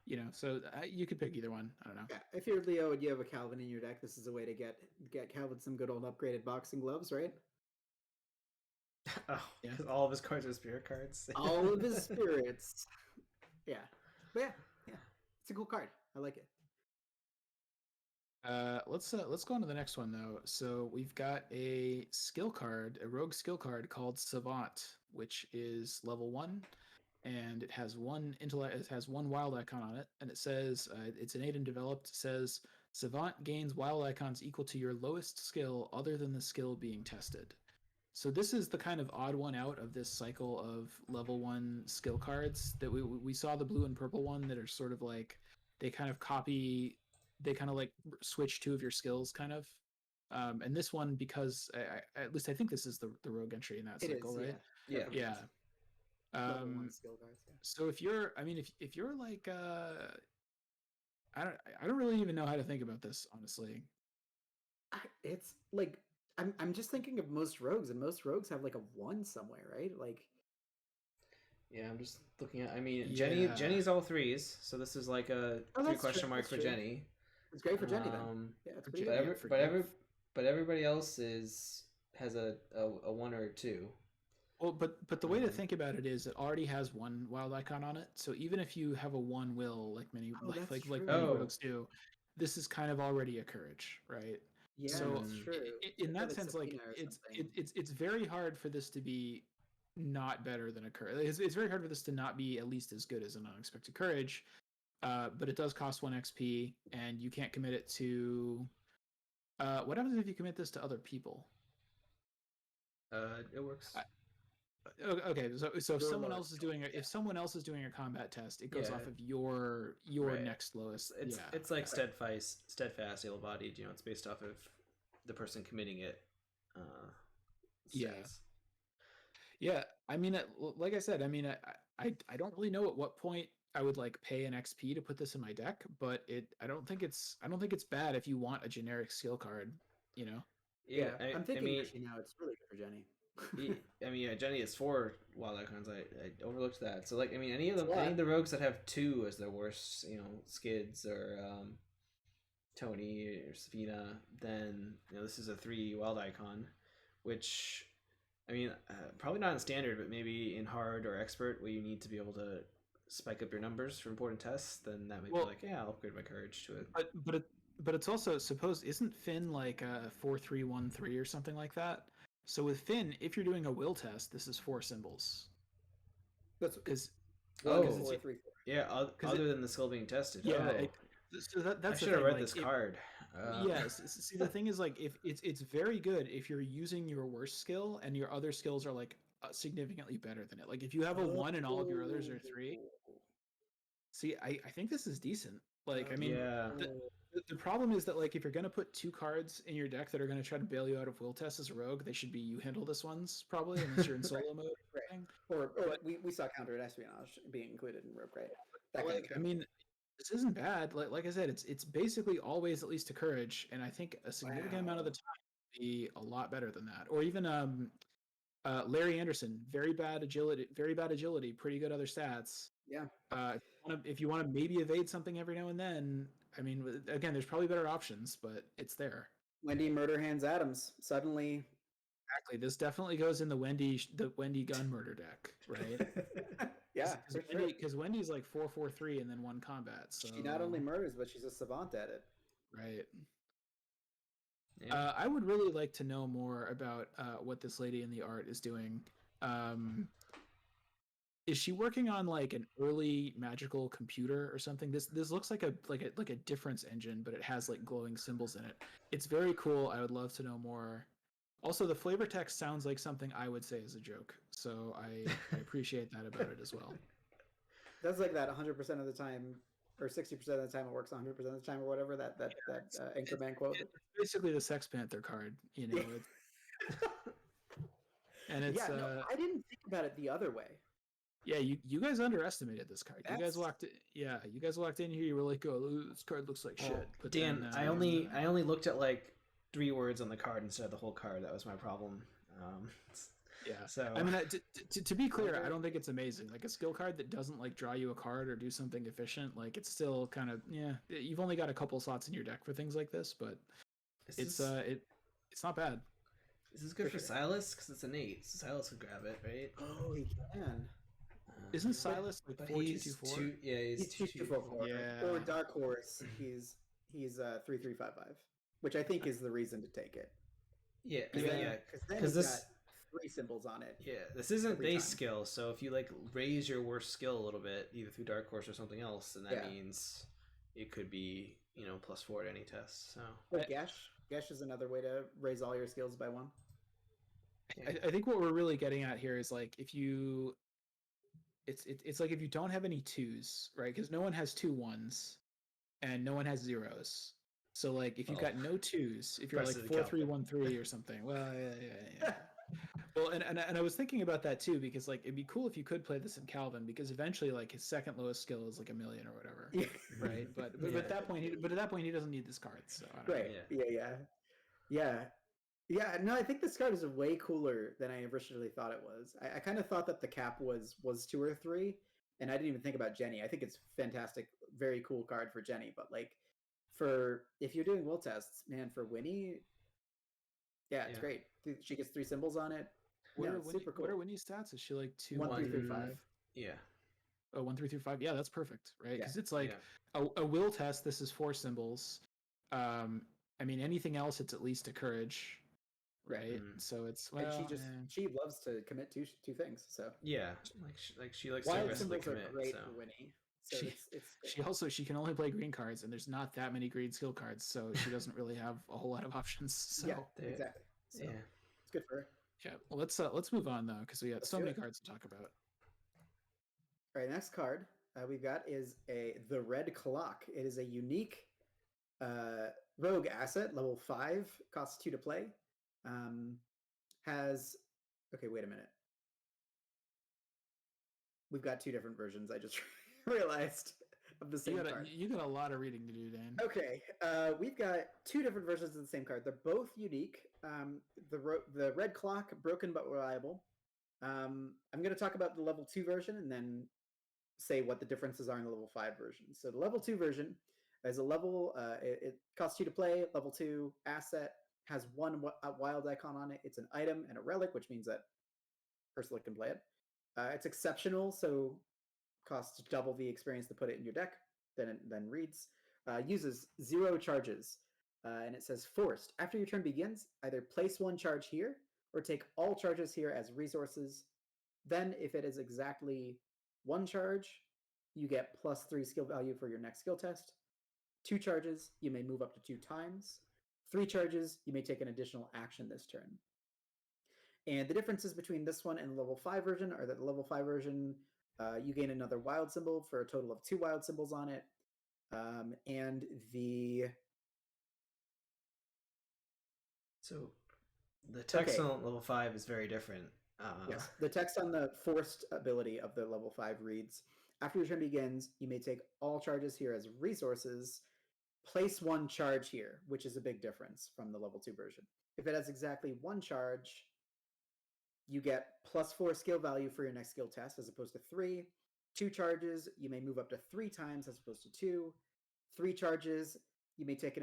you know. So you could pick either one. I don't know. Yeah, if you're Leo and you have a Calvin in your deck, this is a way to get Calvin some good old upgraded boxing gloves, right? Oh, Yeah. because all of his cards are spirit cards. All of his spirits. Yeah, but yeah, it's a cool card. I like it. Let's go on to the next one though. So we've got a skill card, a rogue skill card called Savant, which is level 1, and it has one intellect. It has one wild icon on it, and it says it's innate and developed. It says Savant gains wild icons equal to your lowest skill, other than the skill being tested. So this is the kind of odd one out of this cycle of level 1 skill cards that we saw the blue and purple one that are sort of like they kind of copy, they kind of like switch 2 of your skills kind of. And this one, because at least I think this is the rogue entry in that cycle, right? Yeah. Level 1 skill cards. Yeah. So if you're, I mean, if you're like, I don't really even know how to think about this, honestly. It's like I'm just thinking of most rogues, and most rogues have like a 1 somewhere, right? Like, yeah, I'm just looking at. I mean, Jenny's all 3s, so this is like a 3 question mark for Jenny. It's great for Jenny then. Yeah, it's pretty good. But everybody else has a 1 or a 2. Well, but the way to think about it is it already has 1 wild icon on it. So even if you have a 1 will, like many many rogues do, this is kind of already a courage, right? Yeah, so that's true. In that sense, like it's very hard for this to be not better than a courage. It's very hard for this to not be at least as good as an unexpected courage. But it does cost 1 XP, and you can't commit it to. What happens if you commit this to other people? It works. Okay, so if someone else is doing if someone else is doing a combat test, it goes off of your next lowest. It's like steadfast, able-bodied. You know, it's based off of the person committing it. Yeah. I mean, like I said, I mean, I don't really know at what point I would like pay an XP to put this in my deck, but I don't think it's bad if you want a generic skill card, you know. Yeah, I'm thinking actually now it's really good for Jenny. I mean, Jenny has 4 wild icons. I overlooked that. So, like, I mean, any of the rogues that have 2 as their worst, you know, Skids or Tony or Savina, then you know this is a 3 wild icon, which, I mean, probably not in standard, but maybe in hard or expert, where you need to be able to spike up your numbers for important tests. Then that might be like, yeah, I'll upgrade my courage to it. But it's also isn't Finn like a 4-3-1-3 or something like that? So with Finn, if you're doing a will test, this is 4 symbols. That's because other than the skill being tested. Yeah. I should have read this card. Yes. See, the thing is, like, if it's very good if you're using your worst skill and your other skills are like significantly better than it. Like, if you have a 1 and all of your others are 3. See, I think this is decent. Like, I mean, Yeah. the problem is that, like, if you're gonna put 2 cards in your deck that are gonna try to bail you out of will test as a rogue, they should be you handle this ones probably, unless you're in solo mode. Right. Or we saw counter espionage being included in rogue, right? That kind of Like, I mean, this isn't bad. Like I said, it's basically always at least a courage, and I think a significant amount of the time would be a lot better than that. Or even Larry Anderson, very bad agility, pretty good other stats. Yeah. If you want to maybe evade something every now and then, I mean, again, there's probably better options, but it's there. Wendy Murder Hands Adams suddenly. Exactly. This definitely goes in the Wendy gun murder deck, right? Yeah, because Wendy's like 4/4/3 and then 1 combat. So she not only murders, but she's a savant at it. Right. Yeah. I would really like to know more about what this lady in the art is doing. Is she working on like an early magical computer or something? This looks like a difference engine, but it has like glowing symbols in it. It's very cool. I would love to know more. Also, the flavor text sounds like something I would say is a joke, so I appreciate that about it as well. That's like that 100% of the time, or 60% of the time it works 100% of the time, or whatever that Anchorman quote. It's basically the Sex Panther card, you know. And it's I didn't think about it the other way. Yeah, you guys underestimated this card. You guys walked in here. You were like, "Oh, this card looks like shit." But Dan, I only looked at like 3 words on the card instead of the whole card. That was my problem. Yeah. So I mean, to be clear, I don't think it's amazing. Like a skill card that doesn't like draw you a card or do something efficient, like it's still kind of You've only got a couple slots in your deck for things like this, but it's not bad. Is this good for Silas? Because it's innate. So Silas could grab it, right? Oh, he can. Isn't Silas like 4/2/4? Yeah, he's 2/2/4. Yeah. Or Dark Horse, he's 3/3/5/5, which I think is the reason to take it. Yeah, because this got 3 symbols on it. Yeah, this isn't base skill, so if you like raise your worst skill a little bit, either through Dark Horse or something else, then that means it could be +4 at any test. So or Gesh is another way to raise all your skills by 1. I think what we're really getting at here is like if you. It's like if you don't have any 2s, right? Because no one has 2 1s, and no one has 0s. So like if you've got no 2s, if you're like 4-3-1-3 or something, well, yeah. Well, and I was thinking about that too, because like it'd be cool if you could play this in Calvin, because eventually like his second lowest skill is like 1 million or whatever, right? But at that point, he doesn't need this card. So I don't know. Yeah, no, I think this card is way cooler than I originally thought it was. I kind of thought that the cap was 2 or 3, and I didn't even think about Jenny. I think it's fantastic, very cool card for Jenny, but like if you're doing will tests, man, for Winnie, it's great. She gets 3 symbols on it. Super cool. What are Winnie's stats? Is she like 2, 1, 3 through 5? Yeah. Oh, 1, 3 through 5. Yeah, that's perfect, right? Because it's like a will test. This is 4 symbols. I mean, anything else, it's at least a courage. Right, so it's and she loves to commit two things. So she likes to aggressively commit. Are great for Winnie. So she can only play green cards, and there's not that many green skill cards, so she doesn't really have a whole lot of options. So exactly. So it's good for her. Yeah, well, let's move on though, because we got so many cards to talk about. All right, next card we've got is the Red Clock. It is a unique rogue asset, level 5, costs 2 to play. Wait a minute. We've got 2 different versions. I just realized of the same card. You got a lot of reading to do, Dan. Okay, we've got 2 different versions of the same card. They're both unique. The Red Clock, broken but reliable. I'm going to talk about the level 2 version and then say what the differences are in the level 5 version. So the level 2 version is a level. It costs 2 to play. Level 2 asset. Has 1 wild icon on it. It's an item and a relic, which means that Ursula can play it. It's exceptional, so costs double the experience to put it in your deck. Then reads. Uses 0 charges, and it says forced. After your turn begins, either place 1 charge here or take all charges here as resources. Then, if it is exactly 1 charge, you get +3 skill value for your next skill test. 2 charges, you may move up to 2 times. 3 charges, you may take an additional action this turn. And the differences between this one and the level 5 version are that the level 5 version, you gain another wild symbol for a total of 2 wild symbols on it. And the... So the text Okay. on level 5 is very different. Yes, the text on the forced ability of the level 5 reads, after your turn begins, you may take all charges here as resources. Place 1 charge here, which is a big difference from the level 2 version. If it has exactly 1 charge, you get +4 skill value for your next skill test as opposed to 3. 2 charges, you may move up to 3 times as opposed to 2. 3 charges, you may take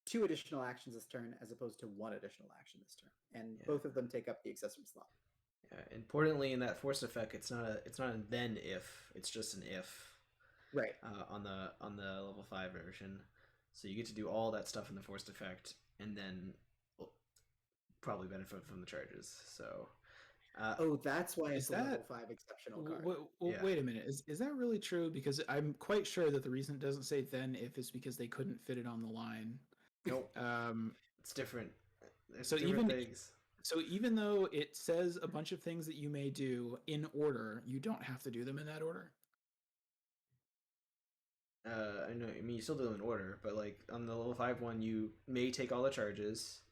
2 additional actions this turn as opposed to 1 additional action this turn. And both of them take up the accessory slot. Importantly, in that force effect, it's not a then if, it's just an if. Right. On the level 5 version, so you get to do all that stuff in the forced effect, and then probably benefit from the charges. So. That's why it's a level 5 exceptional card. Wait a minute. Is that really true? Because I'm quite sure that the reason it doesn't say then if is because they couldn't fit it on the line. Nope. It's different. There's so different things. So even though it says a bunch of things that you may do in order, you don't have to do them in that order. I know. I mean, you still do them in order, but like on the level 5 one, you may take all the charges.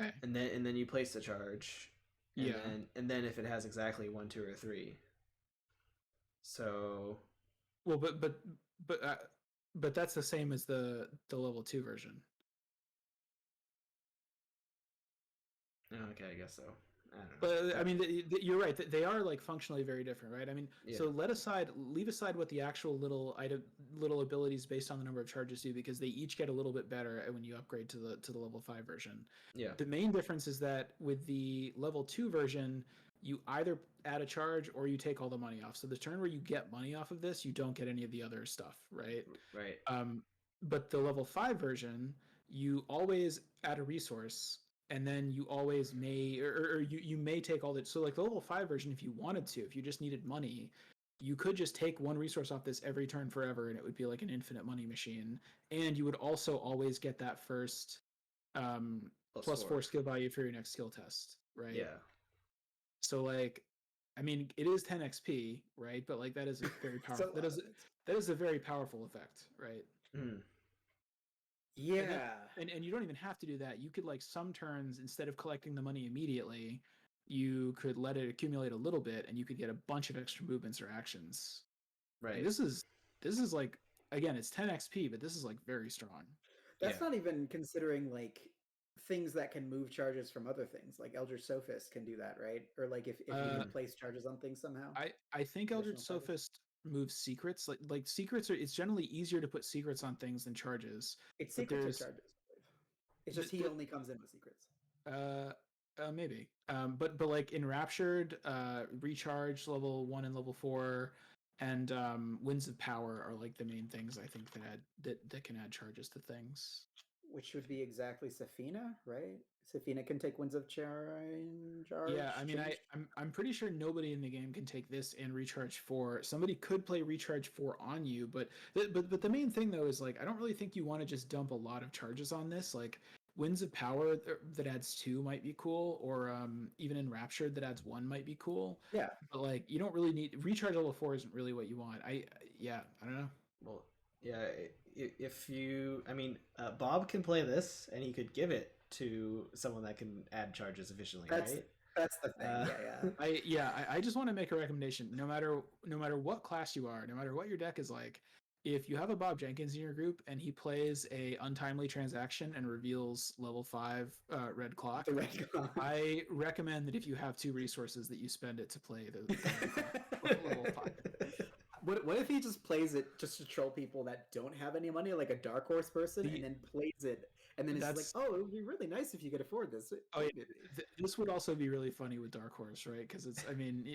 Okay. And then you place the charge. And then if it has exactly 1, 2, or 3. So. Well, but that's the same as the level 2 version. Okay, I guess so. I don't know. But I mean, you're right. They are like functionally very different, right? I mean, so leave aside what the actual little abilities based on the number of charges do, because they each get a little bit better when you upgrade to the level 5 version. Yeah. The main difference is that with the level 2 version, you either add a charge or you take all the money off. So the turn where you get money off of this, you don't get any of the other stuff, right? Right. But the level 5 version, you always add a resource. And then you always may, or you may take all that. So like the level 5 version, if you wanted to, if you just needed money, you could just take 1 resource off this every turn forever, and it would be like an infinite money machine. And you would also always get that first +4 skill value for your next skill test, right? Yeah. So like, I mean, it is 10 XP, right? But like that is a very powerful. that is a very powerful effect, right? Mm. Yeah. And you don't even have to do that. You could, like, some turns, instead of collecting the money immediately, you could let it accumulate a little bit, and you could get a bunch of extra movements or actions. Right. And this is like, again, it's 10 XP, but this is like very strong. That's not even considering like things that can move charges from other things. Like Eldritch Sophist can do that, right? Or like if you can place charges on things somehow. I think Eldritch Sophist moves secrets. Like secrets it's generally easier to put secrets on things than charges. It's secrets or charges. It's just he only comes in with secrets. Maybe. But like Enraptured, Recharge level 1 and level 4, and Winds of Power are like the main things I think that can add charges to things. Which would be exactly Safina, right? Safina can take Winds of Change. Yeah, I mean, I'm pretty sure nobody in the game can take this and Recharge 4. Somebody could play Recharge 4 on you, but the main thing though is like I don't really think you want to just dump a lot of charges on this. Like Winds of Power that adds 2 might be cool, or even Enraptured that adds 1 might be cool. Yeah, but like you don't really need Recharge level 4 isn't really what you want. I don't know. Well, yeah, if you, I mean, Bob can play this and he could give it to someone that can add charges efficiently, right? That's the thing. I just want to make a recommendation. No matter what class you are, no matter what your deck is like, if you have a Bob Jenkins in your group and he plays a Untimely Transaction and reveals level 5 Red Clock, I recommend that if you have 2 resources that you spend it to play the level 5. What if he just plays it just to troll people that don't have any money, like a Dark Horse person, and then plays it, and then it's like, oh, it would be really nice if you could afford this. Oh, yeah. This would also be really funny with Dark Horse, right? Because it's, I mean,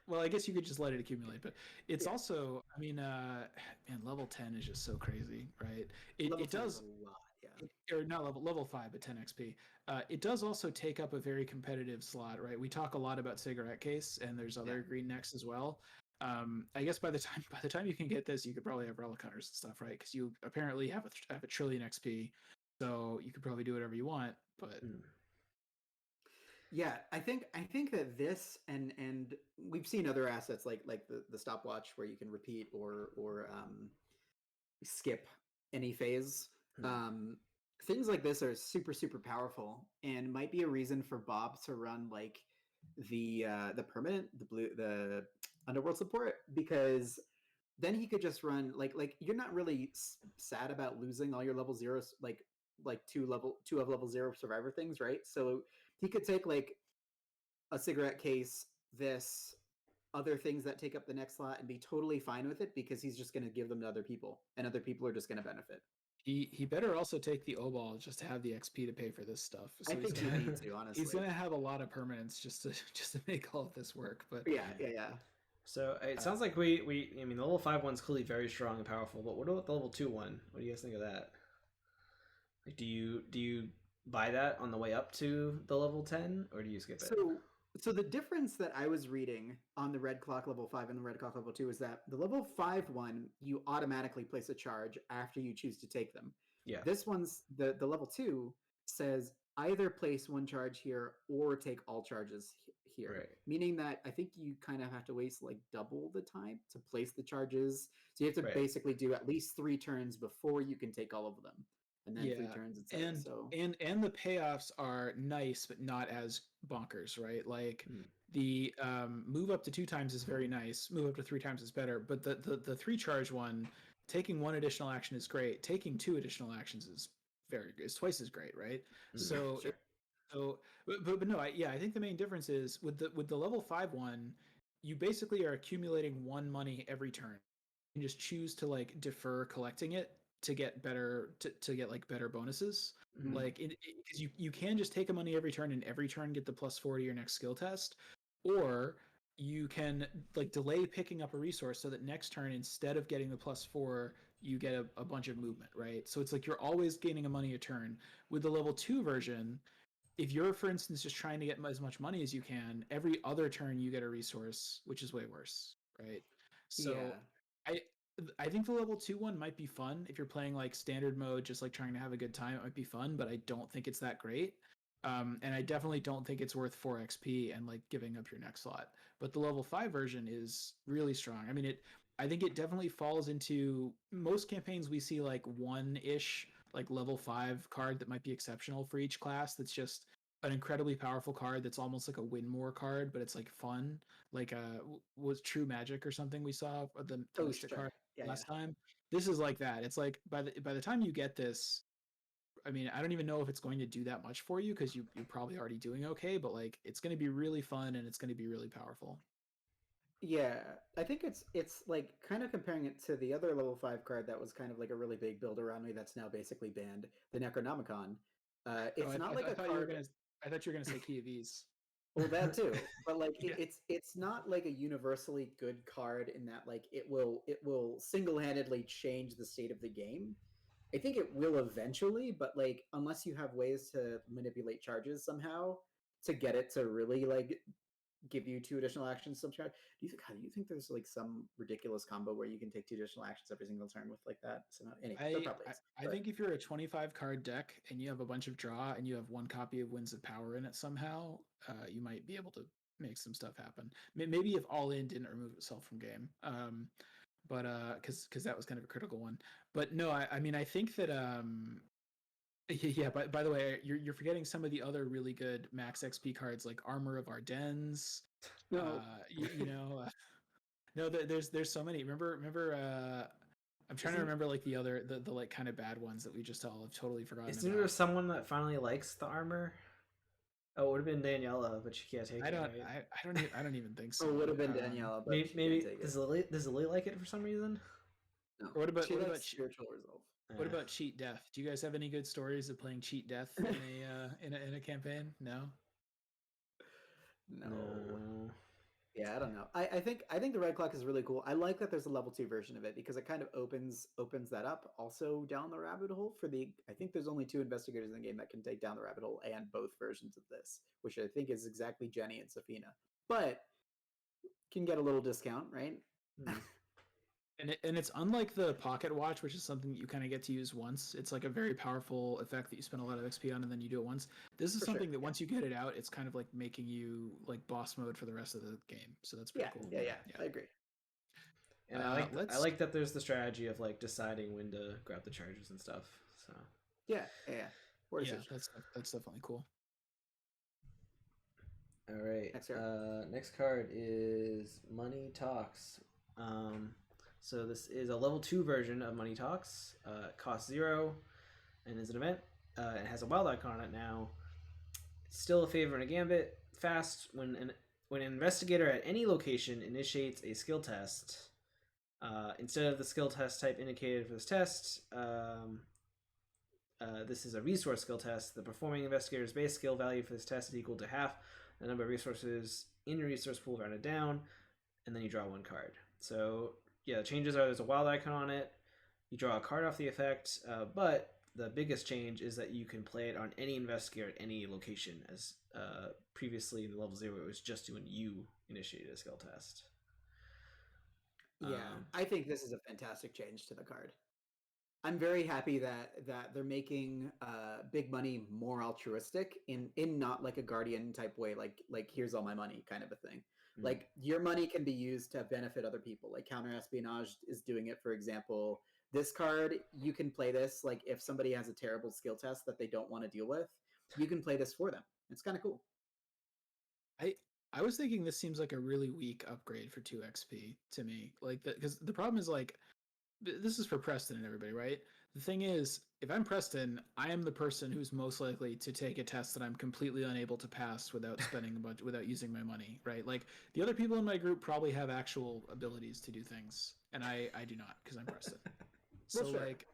well, I guess you could just let it accumulate, but it's also, I mean, man, level 10 is just so crazy, right? It does a lot, yeah. Or not level 5, but 10 XP. It does also take up a very competitive slot, right? We talk a lot about Cigarette Case, and there's other green necks as well. I guess by the time you can get this, you could probably have relic hunters and stuff, right? Because you apparently have a trillion XP, so you could probably do whatever you want. But yeah, I think that this and we've seen other assets like the stopwatch where you can repeat or skip any phase. Things like this are super powerful and might be a reason for Bob to run like the permanent the underworld support, because then he could just run like you're not really sad about losing all your level zeros, like two of level zero survivor things, right? So he could take like a cigarette case, this other things that take up the next slot, and be totally fine with it because he's just going to give them to other people, and other people are just going to benefit. He better also take the O-ball just to have the XP to pay for this stuff. So I think he needs to, honestly. He's gonna have a lot of permanents just to make all of this work. But yeah. So it sounds like we I mean the level 5 one's clearly very strong and powerful, but what about the level 2 one? What do you guys think of that? Like, do you buy that on the way up to the level 10, or do you skip it? So the difference that I was reading on the Red Clock level 5 and the Red Clock level 2 is that the level 5 one, you automatically place a charge after you choose to take them. Yeah. This one's the level 2 says either place one charge here or take all charges here. Right. Meaning that I think you kind of have to waste like double the time to place the charges. So you have to basically do at least 3 turns before you can take all of them. And then 3 turns, etc. And the payoffs are nice, but not as bonkers, right? Like the move up to 2 times is very nice. Move up to 3 times is better. But the 3 charge one, taking 1 additional action is great. Taking 2 additional actions is twice as great, right? So but no, I think the main difference is with the level 5 one, you basically are accumulating 1 money every turn. You can just choose to like defer collecting it to get better to get like better bonuses. Like because you can just take a money every turn and every turn get the +4 to your next skill test, or you can like delay picking up a resource so that next turn, instead of getting the +4, you get a bunch of movement, right? So it's like you're always gaining a money a turn. With the level 2 version, if you're, for instance, just trying to get as much money as you can, every other turn you get a resource, which is way worse, right? So I think the level 2 one might be fun if you're playing like standard mode, just like trying to have a good time. It might be fun, but I don't think it's that great. And I definitely don't think it's worth 4 XP and like giving up your next slot. But the level 5 version is really strong. I mean, I think it definitely falls into most campaigns. We see like 1-ish like level 5 card that might be exceptional for each class. That's just an incredibly powerful card that's almost like a win more card, but it's like fun. Like was True Magic or something we saw the Mystic card last time. This is like that. It's like by the time you get this, I mean, I don't even know if it's going to do that much for you because you're probably already doing okay, but like it's going to be really fun and it's going to be really powerful. Yeah, I think it's like kind of comparing it to the other level 5 card that was kind of like a really big build around me that's now basically banned, the Necronomicon. It's not like a card. I thought you were gonna say Key of Ease. Well, that too, but like it's not like a universally good card in that like it will single-handedly change the state of the game. I think it will eventually, but like unless you have ways to manipulate charges somehow to get it to really like give you 2 additional actions subscribe. Do you think there's like some ridiculous combo where you can take 2 additional actions every single turn with like that? So anyway, I think if you're a 25 card deck and you have a bunch of draw and you have 1 copy of Winds of Power in it somehow, you might be able to make some stuff happen. Maybe if All In didn't remove itself from game, but because that was kind of a critical one. But no, I mean I think that yeah. By the way, you're forgetting some of the other really good max XP cards like Armor of Ardennes. No, no, there's so many. Remember. I'm trying to remember like the like kind of bad ones that we just all have totally forgotten. Isn't there someone that finally likes the armor? Oh, it would have been Daniela, but she can't take it. Right? I don't even think so. It would have been Daniela, but maybe does Lily like it for some reason? No. What about Spiritual Resolve? What about Cheat Death? Do you guys have any good stories of playing Cheat Death in a campaign? No. Yeah, I don't know. I think the Red Clock is really cool. I like that there's a level 2 version of it because it kind of opens that up also down the rabbit hole for the. I think there's only 2 investigators in the game that can take down the rabbit hole and both versions of this, which I think is exactly Jenny and Safina. But can get a little discount, right? Mhm. And it's unlike the pocket watch, which is something that you kind of get to use once. It's like a very powerful effect that you spend a lot of XP on and then you do it once. This is For something sure, that yeah. once you get it out, it's kind of like making you like boss mode for the rest of the game. So that's pretty cool. Yeah. I agree. And I like that there's the strategy of like deciding when to grab the charges and stuff. So Yeah. Word yeah, usage. that's definitely cool. all right. Next card. Next card is Money Talks. So this is a level 2 version of Money Talks. It costs 0 and is an event. It has a wild icon on it now. It's still a favor and a gambit. Fast when an investigator at any location initiates a skill test. Instead of the skill test type indicated for this test, this is a resource skill test. The performing investigator's base skill value for this test is equal to half the number of resources in your resource pool rounded down, and then you draw 1 card. So yeah, the changes are there's a wild icon on it. You draw a card off the effect, but the biggest change is that you can play it on any investigator at any location, as previously in level 0 it was just when you initiated a skill test. Yeah, I think this is a fantastic change to the card. I'm very happy that they're making big money more altruistic in not like a guardian type way, like here's all my money kind of a thing. Mm. Like your money can be used to benefit other people. Like Counter Espionage is doing it, for example. This card, you can play this like if somebody has a terrible skill test that they don't want to deal with, you can play this for them. It's kind of cool. I was thinking this seems like a really weak upgrade for 2 XP to me. Like because the problem is like this is for Preston and everybody, right? The thing is, if I'm Preston, I am the person who's most likely to take a test that I'm completely unable to pass without spending a bunch, without using my money, right? Like the other people in my group probably have actual abilities to do things, and I do not because I'm Preston. So Sure. like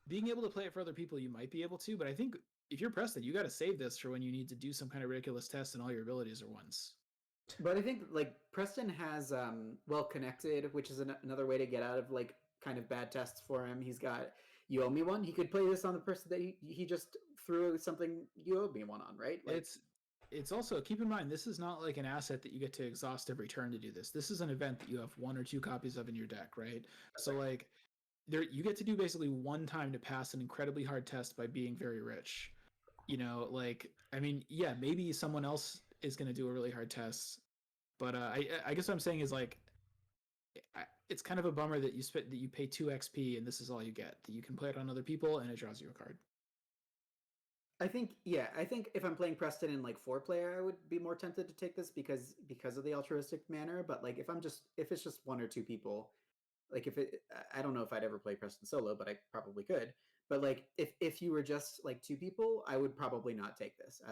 being able to play it for other people, you might be able to, but I think if you're Preston, you got to save this for when you need to do some kind of ridiculous test and all your abilities are ones. But I think like Preston has well connected, which is another way to get out of like kind of bad tests for him. He's got you owe me one. He could play this on the person that he just threw something you owed me one on, right? Like it's also keep in mind this is not like an asset that you get to exhaust every turn to do this. This is an event that you have 1 or 2 copies of in your deck, right? So like there you get to do basically 1 time to pass an incredibly hard test by being very rich. You know, like I mean, yeah, maybe someone else is going to do a really hard test, but I guess what I'm saying is like it's kind of a bummer that you pay 2 XP and this is all you get. That you can play it on other people and it draws you a card. I think if I'm playing Preston in like 4-player, I would be more tempted to take this because of the altruistic manner. But like if it's just 1 or 2 people, like I don't know if I'd ever play Preston solo, but I probably could. But like if you were just like 2 people, I would probably not take this.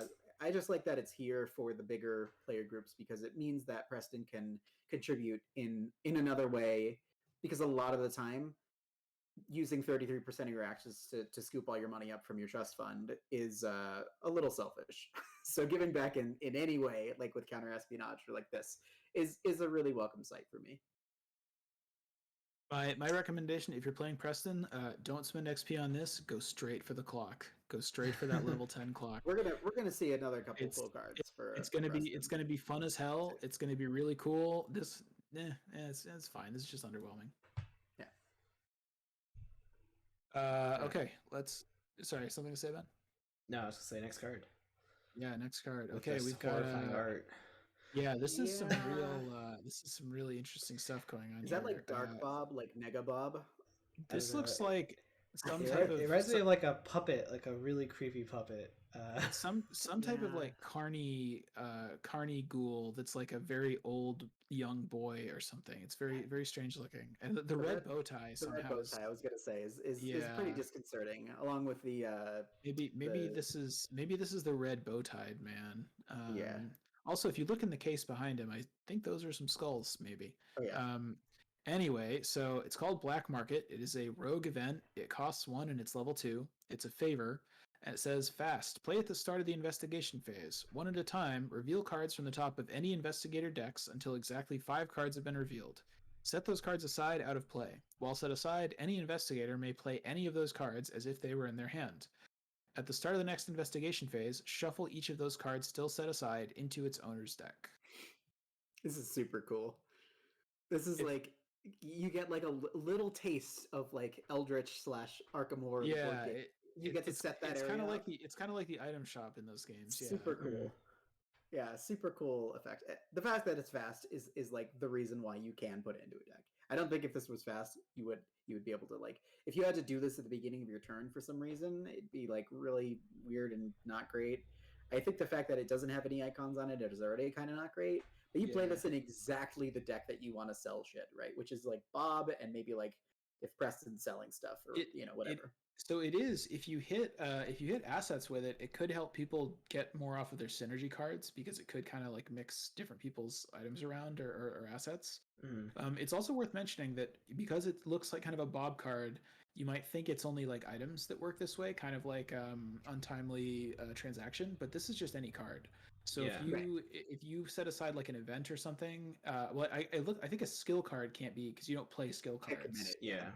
I just like that it's here for the bigger player groups because it means that Preston can contribute in another way. Because a lot of the time, using 33% of your actions to scoop all your money up from your trust fund is a little selfish. So giving back in any way, like with Counter Espionage or like this, is a really welcome sight for me. My recommendation, if you're playing Preston, don't spend XP on this. Go straight for the clock. Go straight for that level 10 clock. We're gonna see another couple full cards for. It's gonna be fun as hell. It's gonna be really cool. This, it's fine. This is just underwhelming. Yeah. Okay. Sorry, something to say, Ben? No, I was gonna say next card. Yeah, next card. With Okay, we've got art. Yeah, this is some really interesting stuff going on. Is that like Dark Bob, like Nega Bob? This looks like some type of. It reminds me of like a puppet, like a really creepy puppet. Some type of like carny ghoul that's like a very old young boy or something. It's very very strange looking, and the red bow tie somehow. The red bow tie, I was gonna say, is pretty disconcerting, along with the maybe this is the red bow tied man. Yeah. Also, if you look in the case behind him, I think those are some skulls, maybe. Oh yeah. Anyway, so it's called Black Market. It is a rogue event. It costs 1 and it's level 2. It's a favor. And it says, fast. Play at the start of the investigation phase. 1 at a time, reveal cards from the top of any investigator decks until exactly 5 cards have been revealed. Set those cards aside out of play. While set aside, any investigator may play any of those cards as if they were in their hand. At the start of the next investigation phase, shuffle each of those cards still set aside into its owner's deck. This is super cool. This is you get like a little taste of like Eldritch / Arkham Horror. Yeah, you get to set that it's area kind of like up. it's kind of like the item shop in those games. Yeah. Super cool. Yeah, super cool effect. The fact that it's fast is like the reason why you can put it into a deck. I don't think if this was fast, you would be able to like if you had to do this at the beginning of your turn for some reason, it'd be like really weird and not great. I think the fact that it doesn't have any icons on it is already kind of not great. But you play this in exactly the deck that you want to sell shit, right? Which is like Bob and maybe like if Preston's selling stuff or whatever. So it is if you hit assets with it, it could help people get more off of their synergy cards because it could kind of like mix different people's items around or assets. It's also worth mentioning that because it looks like kind of a Bob card, you might think it's only like items that work this way, kind of like Untimely Transaction, but this is just any card. So if you set aside like an event or something, I think a skill card can't be because you don't play skill cards. Yeah.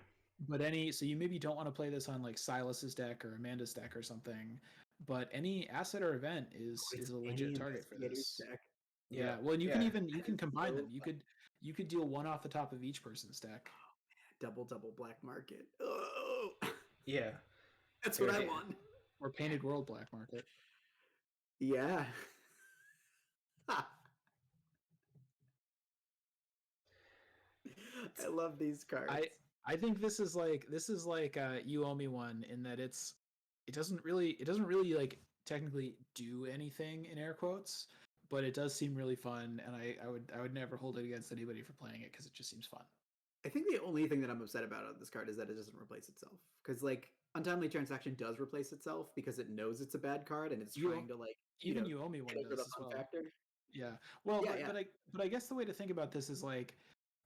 But so you maybe don't want to play this on like Silas's deck or Amanda's deck or something. But any asset or event is a legit target for this. Deck. Yeah. Well, and you can combine them. You could deal one off the top of each person's deck. Double black market. Oh. Yeah. That's what I want. Or Painted World black market. Yeah. I love these cards. I think this is like you owe me one in that it doesn't really like technically do anything in air quotes, but it does seem really fun, and I would never hold it against anybody for playing it because it just seems fun. I think the only thing that I'm upset about on this card is that it doesn't replace itself, because like Untimely Transaction does replace itself because it knows it's a bad card and it's trying to like you owe me one does as well. Factor. Yeah. Well, but I guess the way to think about this is like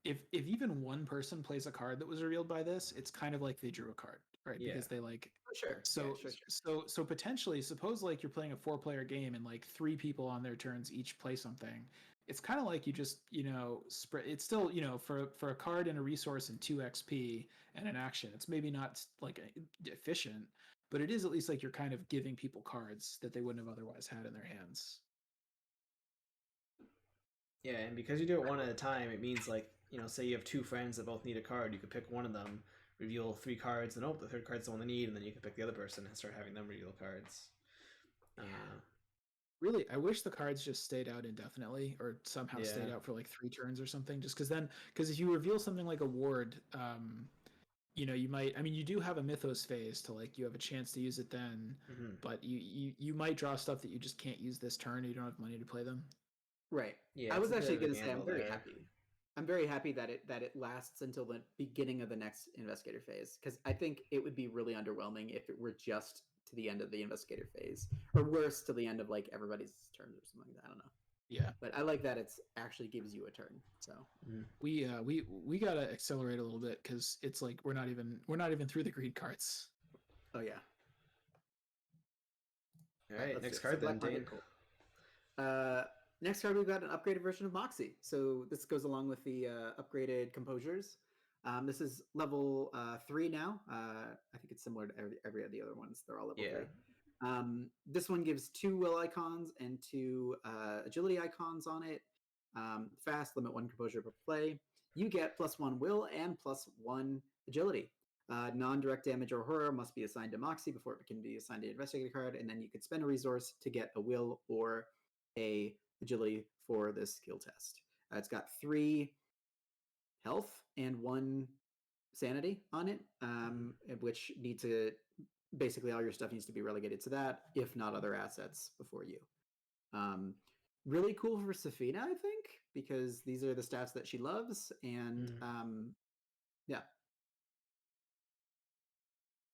if even one person plays a card that was revealed by this, it's kind of like they drew a card, right? Yeah. Because they like sure. So potentially, suppose like you're playing a 4-player game and like 3 people on their turns each play something. It's kind of like you just spread. It's still for a card and a resource and 2 XP and an action. It's maybe not like efficient, but it is at least like you're kind of giving people cards that they wouldn't have otherwise had in their hands. Yeah, and because you do it one at a time, it means like, say you have 2 friends that both need a card, you could pick one of them, reveal 3 cards, and the third card's the one they need, and then you can pick the other person and start having them reveal cards. Really, I wish the cards just stayed out indefinitely or somehow stayed out for like 3 turns or something, just because if you reveal something like a ward, you might, you do have a Mythos phase to like, you have a chance to use it then, but you might draw stuff that you just can't use this turn, or you don't have money to play them. Right. Yeah. I was actually going to say I'm very happy. I'm very happy that it lasts until the beginning of the next investigator phase, because I think it would be really underwhelming if it were just to the end of the investigator phase, or worse, to the end of like everybody's turns or something like that. I don't know. Yeah. But I like that it's actually gives you a turn. So we gotta accelerate a little bit because it's like we're not even through the green cards. Oh yeah. All right, next card then, Dane. Cool. Next card, we've got an upgraded version of Moxie. So this goes along with the upgraded Composures. This is level 3 now. I think it's similar to every of the other ones. They're all level 3. This one gives 2 will icons and 2 agility icons on it. Fast, limit 1 Composure per play. You get +1 will and +1 agility. Non-direct damage or horror must be assigned to Moxie before it can be assigned to an investigator card, and then you could spend a resource to get a will or a agility for this skill test. It's got 3 health and 1 sanity on it, which need to basically all your stuff needs to be relegated to that, if not other assets before you. Really cool for Safina, I think, because these are the stats that she loves, and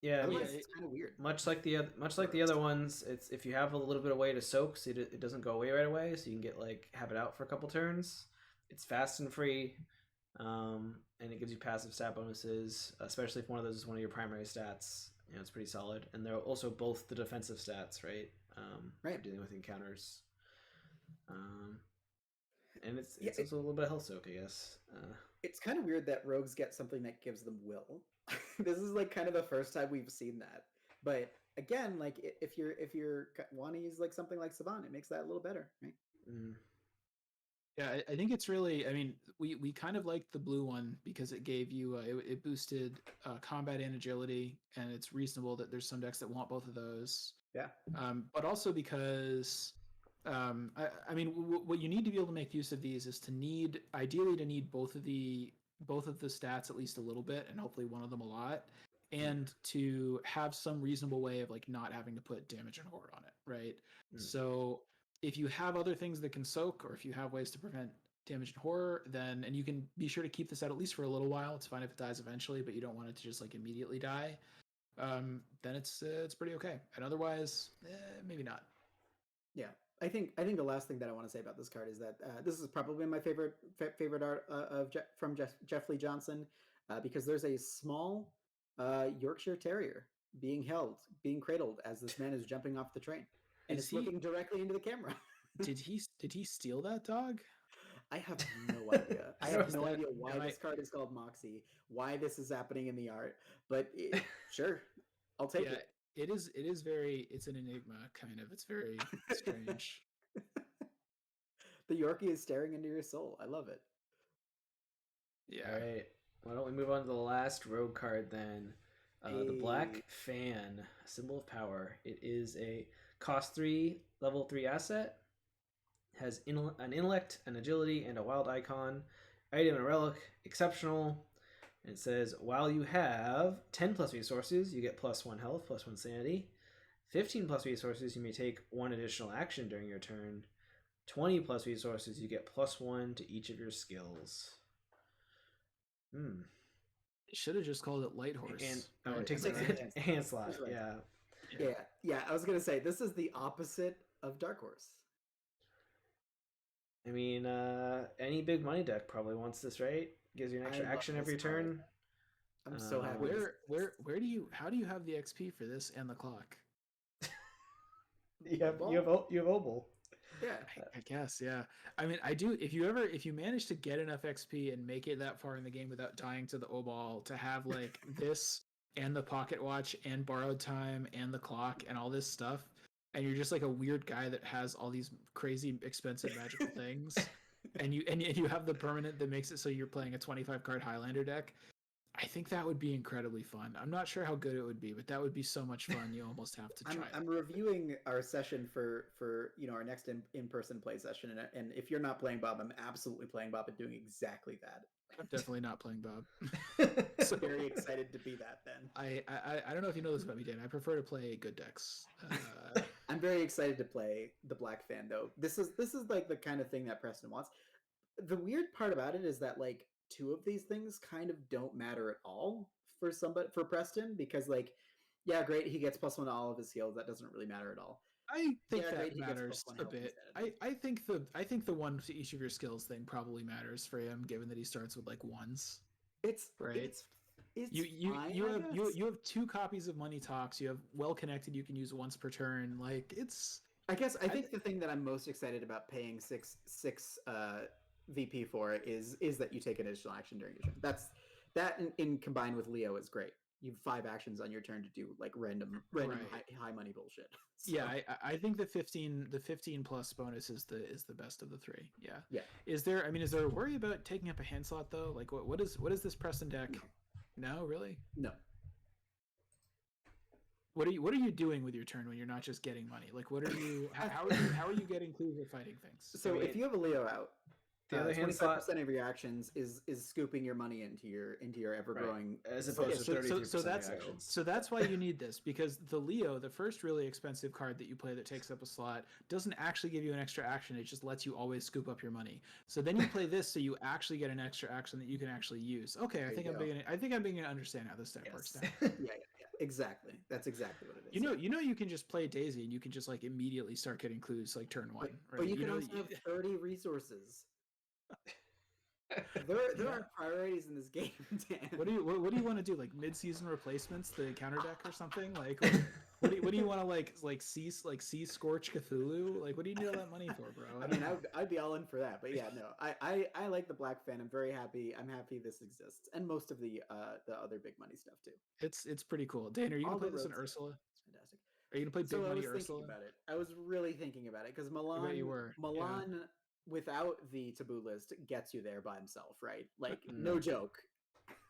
it's kind of weird. Much like the other ones, it's if you have a little bit of way to soak, so it doesn't go away right away, so you can have it out for a couple turns. It's fast and free, and it gives you passive stat bonuses, especially if one of those is one of your primary stats. It's pretty solid, and they're also both the defensive stats, right? For dealing with encounters. And it's also a little bit of health soak, I guess. It's kind of weird that rogues get something that gives them will. This is like kind of the first time we've seen that. But again, like if you're want to use like something like Savant, it makes that a little better, right? Yeah, I think it's really. I mean, we kind of liked the blue one because it gave you it boosted combat and agility, and it's reasonable that there's some decks that want both of those. Yeah. But also because, I mean, what you need to be able to make use of these is ideally to need both of the stats at least a little bit, and hopefully one of them a lot, and to have some reasonable way of like not having to put damage and horde on it, right? So if you have other things that can soak, or if you have ways to prevent damage and horror, then and you can be sure to keep this out at least for a little while. It's fine if it dies eventually, but you don't want it to just like immediately die. Then it's pretty okay. And otherwise, maybe not. Yeah, I think the last thing that I want to say about this card is that this is probably my favorite art of from Jeff Lee Johnson, because there's a small Yorkshire Terrier being cradled as this man is jumping off the train, and it's looking directly into the camera. Did he steal that dog? I have no idea. I have no idea why this card is called Moxie, why this is happening in the art, but sure, I'll take it. It's an enigma, kind of. It's very strange. The Yorkie is staring into your soul. I love it. Yeah. All right. Why don't we move on to the last rogue card then? The Black Fan, Symbol of Power. It is a cost 3, level 3 asset. Has an intellect, an agility, and a wild icon. Item and relic, exceptional. And it says, while you have 10 plus resources, you get +1 health, +1 sanity. 15 plus resources, you may take 1 additional action during your turn. 20 plus resources, you get +1 to each of your skills. Should have just called it Light Horse. And it takes a hand slot. Right. Yeah. I was gonna say this is the opposite of Dark Horse. I mean, any big money deck probably wants this, right? Gives you an extra action every turn. I'm so happy. How do you have the XP for this and the clock? You have Obol. Yeah, I guess. Yeah. I mean, I do. If you manage to get enough XP and make it that far in the game without dying to the Obol, to have like this and the pocket watch and borrowed time and the clock and all this stuff, and you're just like a weird guy that has all these crazy expensive magical things, and you have the permanent that makes it so you're playing a 25 card Highlander deck. I think that would be incredibly fun. I'm not sure how good it would be, but that would be so much fun. You almost have to try. I'm reviewing our session for our next in-person play session, and if you're not playing Bob, I'm absolutely playing Bob and doing exactly that. I'm definitely not playing Bob. So very excited to be that then. I don't know if you know this about me, Dan. I prefer to play good decks. I'm very excited to play the Black Fan though. This is like the kind of thing that Preston wants. The weird part about it is that like 2 of these things kind of don't matter at all for Preston, because like, yeah, great, he gets +1 to all of his skills. That doesn't really matter at all. I think that matters a bit. I think the 1 to each of your skills thing probably matters for him, given that he starts with like 1s. It's right. It's you have 2 copies of Money Talks. You have Well Connected. You can use once per turn. Like it's. I think the thing that I'm most excited about paying six VP for is that you take an additional action during your turn. That in combined with Leo is great. You have 5 actions on your turn to do like random high money bullshit. So. Yeah, I think the 15 plus bonus is the best of the 3. Yeah. Yeah. Is there a worry about taking up a hand slot though? Like what is this Preston deck? No, really? No. What are you doing with your turn when you're not just getting money? Like what are you how are you getting clues or fighting things? So if you have a Leo out, the other hand slot, 25% of your actions is scooping your money into your ever growing, as opposed to 33% actions. So that's why you need this, because the Leo, the first really expensive card that you play that takes up a slot, doesn't actually give you an extra action. It just lets you always scoop up your money. So then you play this, so you actually get an extra action that you can actually use. Okay, I think I'm beginning to understand how this deck works now. Yeah. Exactly. That's exactly what it is. You can just play Daisy and you can just like immediately start getting clues like turn 1. But you can also have 30 resources. There are priorities in this game, Dan. What do you want to do? Like mid-season replacements, the counter deck or something? Like what do you want to like see Scorch Cthulhu? Like what do you need all that money for, bro? I mean, I'd be all in for that. But yeah, no, I like the Black Fan. I'm very happy. I'm happy this exists, and most of the other big money stuff too. It's pretty cool. Dane, are you gonna play this in Ursula? It's fantastic. Are you gonna play Big Money Ursula? I was really thinking about it because Milan. I bet you were. Milan without the taboo list gets you there by himself, right? Like no joke.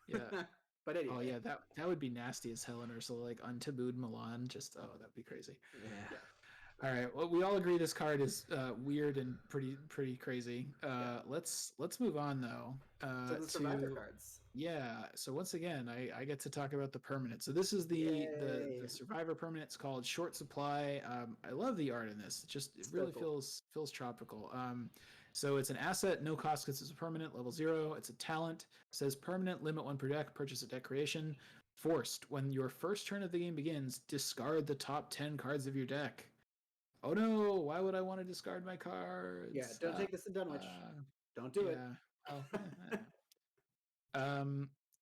Yeah. But anyway. Oh yeah, that would be nasty as hell in Ursula, like untabooed Milan. Just that'd be crazy. Yeah. All right. Well, we all agree this card is weird and pretty crazy. Let's move on though. To the survivor cards. Yeah. So once again, I get to talk about the permanent. So this is the survivor permanent. It's called Short Supply. I love the art in this. It really cool. feels tropical. So it's an asset, no cost because it's a permanent, level 0. It's a talent. It says permanent, limit 1 per deck, purchase a deck creation. Forced, when your first turn of the game begins, discard the top 10 cards of your deck. Oh no, why would I want to discard my cards? Yeah, don't take this in Dunwich. Don't do it.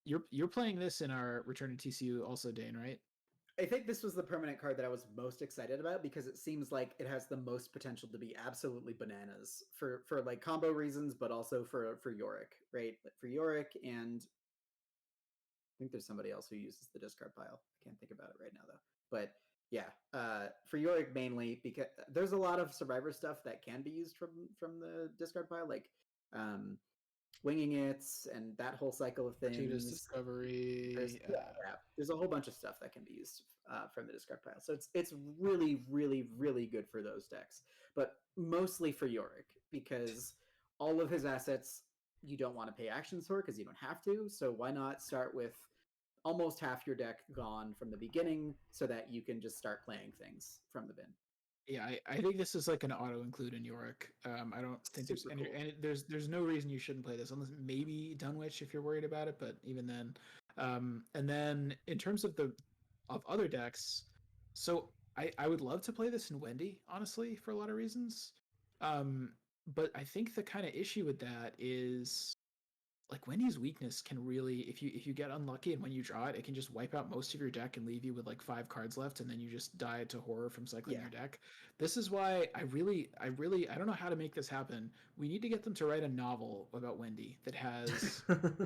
You're playing this in our Return to TCU also, Dane, right? I think this was the permanent card that I was most excited about because it seems like it has the most potential to be absolutely bananas for like combo reasons, but also for Yorick, right? For Yorick, and I think there's somebody else who uses the discard pile. I can't think about it right now though. But yeah, for Yorick mainly because there's a lot of survivor stuff that can be used from the discard pile, like winging it and that whole cycle of things. Fortuitous Discovery. There's a whole bunch of stuff that can be used from the discard pile. So it's really, really, really good for those decks, but mostly for Yorick because all of his assets you don't want to pay actions for because you don't have to. So why not start with almost half your deck gone from the beginning so that you can just start playing things from the bin. Yeah, I think this is like an auto include in Yorick. I don't think there's any, cool. And there's no reason you shouldn't play this unless maybe Dunwich if you're worried about it, but even then. And then in terms of other decks, so I would love to play this in Wendy, honestly, for a lot of reasons. But I think the kind of issue with that is like Wendy's weakness can really, if you get unlucky and when you draw it, it can just wipe out most of your deck and leave you with like 5 cards left, and then you just die to horror from cycling your deck. This is why I don't know how to make this happen. We need to get them to write a novel about Wendy that has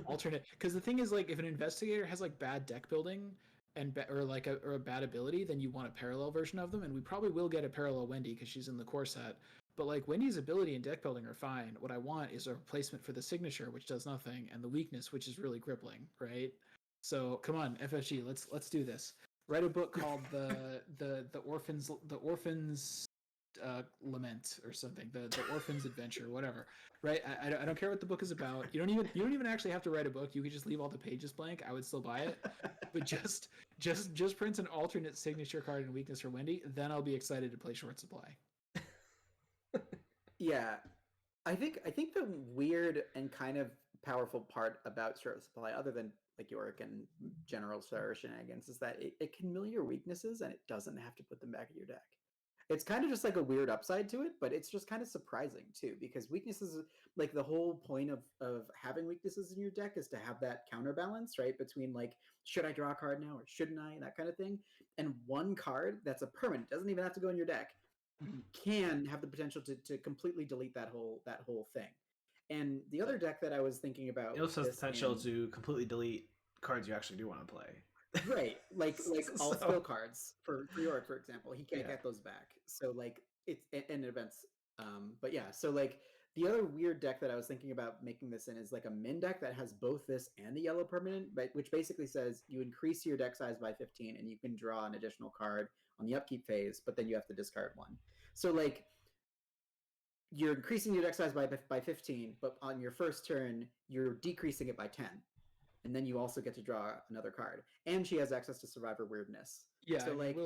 alternate. Because the thing is, like, if an investigator has like bad deck building or a bad ability, then you want a parallel version of them, and we probably will get a parallel Wendy because she's in the core set. But like Wendy's ability and deck building are fine. What I want is a replacement for the signature, which does nothing, and the weakness, which is really crippling, right? So come on, FFG, let's do this. Write a book called the Orphans Lament or something, the Orphan's Adventure, whatever. Right? I don't care what the book is about. You don't even actually have to write a book. You could just leave all the pages blank. I would still buy it, but just print an alternate signature card and weakness for Wendy. Then I'll be excited to play Short Supply. Yeah, I think the weird and kind of powerful part about Short Supply, other than like Yorick and general Star shenanigans, is that it can mill your weaknesses and it doesn't have to put them back in your deck. It's kind of just like a weird upside to it, but it's just kind of surprising too, because weaknesses, like the whole point of having weaknesses in your deck is to have that counterbalance, right? Between like, should I draw a card now or shouldn't I? That kind of thing. And one card that's a permanent, doesn't even have to go in your deck, can have the potential to completely delete that whole thing. And the other deck that I was thinking about, it also has the potential to completely delete cards you actually do want to play. Right, like all skill cards for Yorick, for example, he can't get those back. So like it's in events. But yeah, so like the other weird deck that I was thinking about making this in is like a min deck that has both this and the yellow permanent, which basically says you increase your deck size by 15 and you can draw an additional card on the upkeep phase, but then you have to discard one. So like you're increasing your deck size by 15, but on your first turn you're decreasing it by 10. And then you also get to draw another card, and she has access to survivor weirdness. Yeah, so like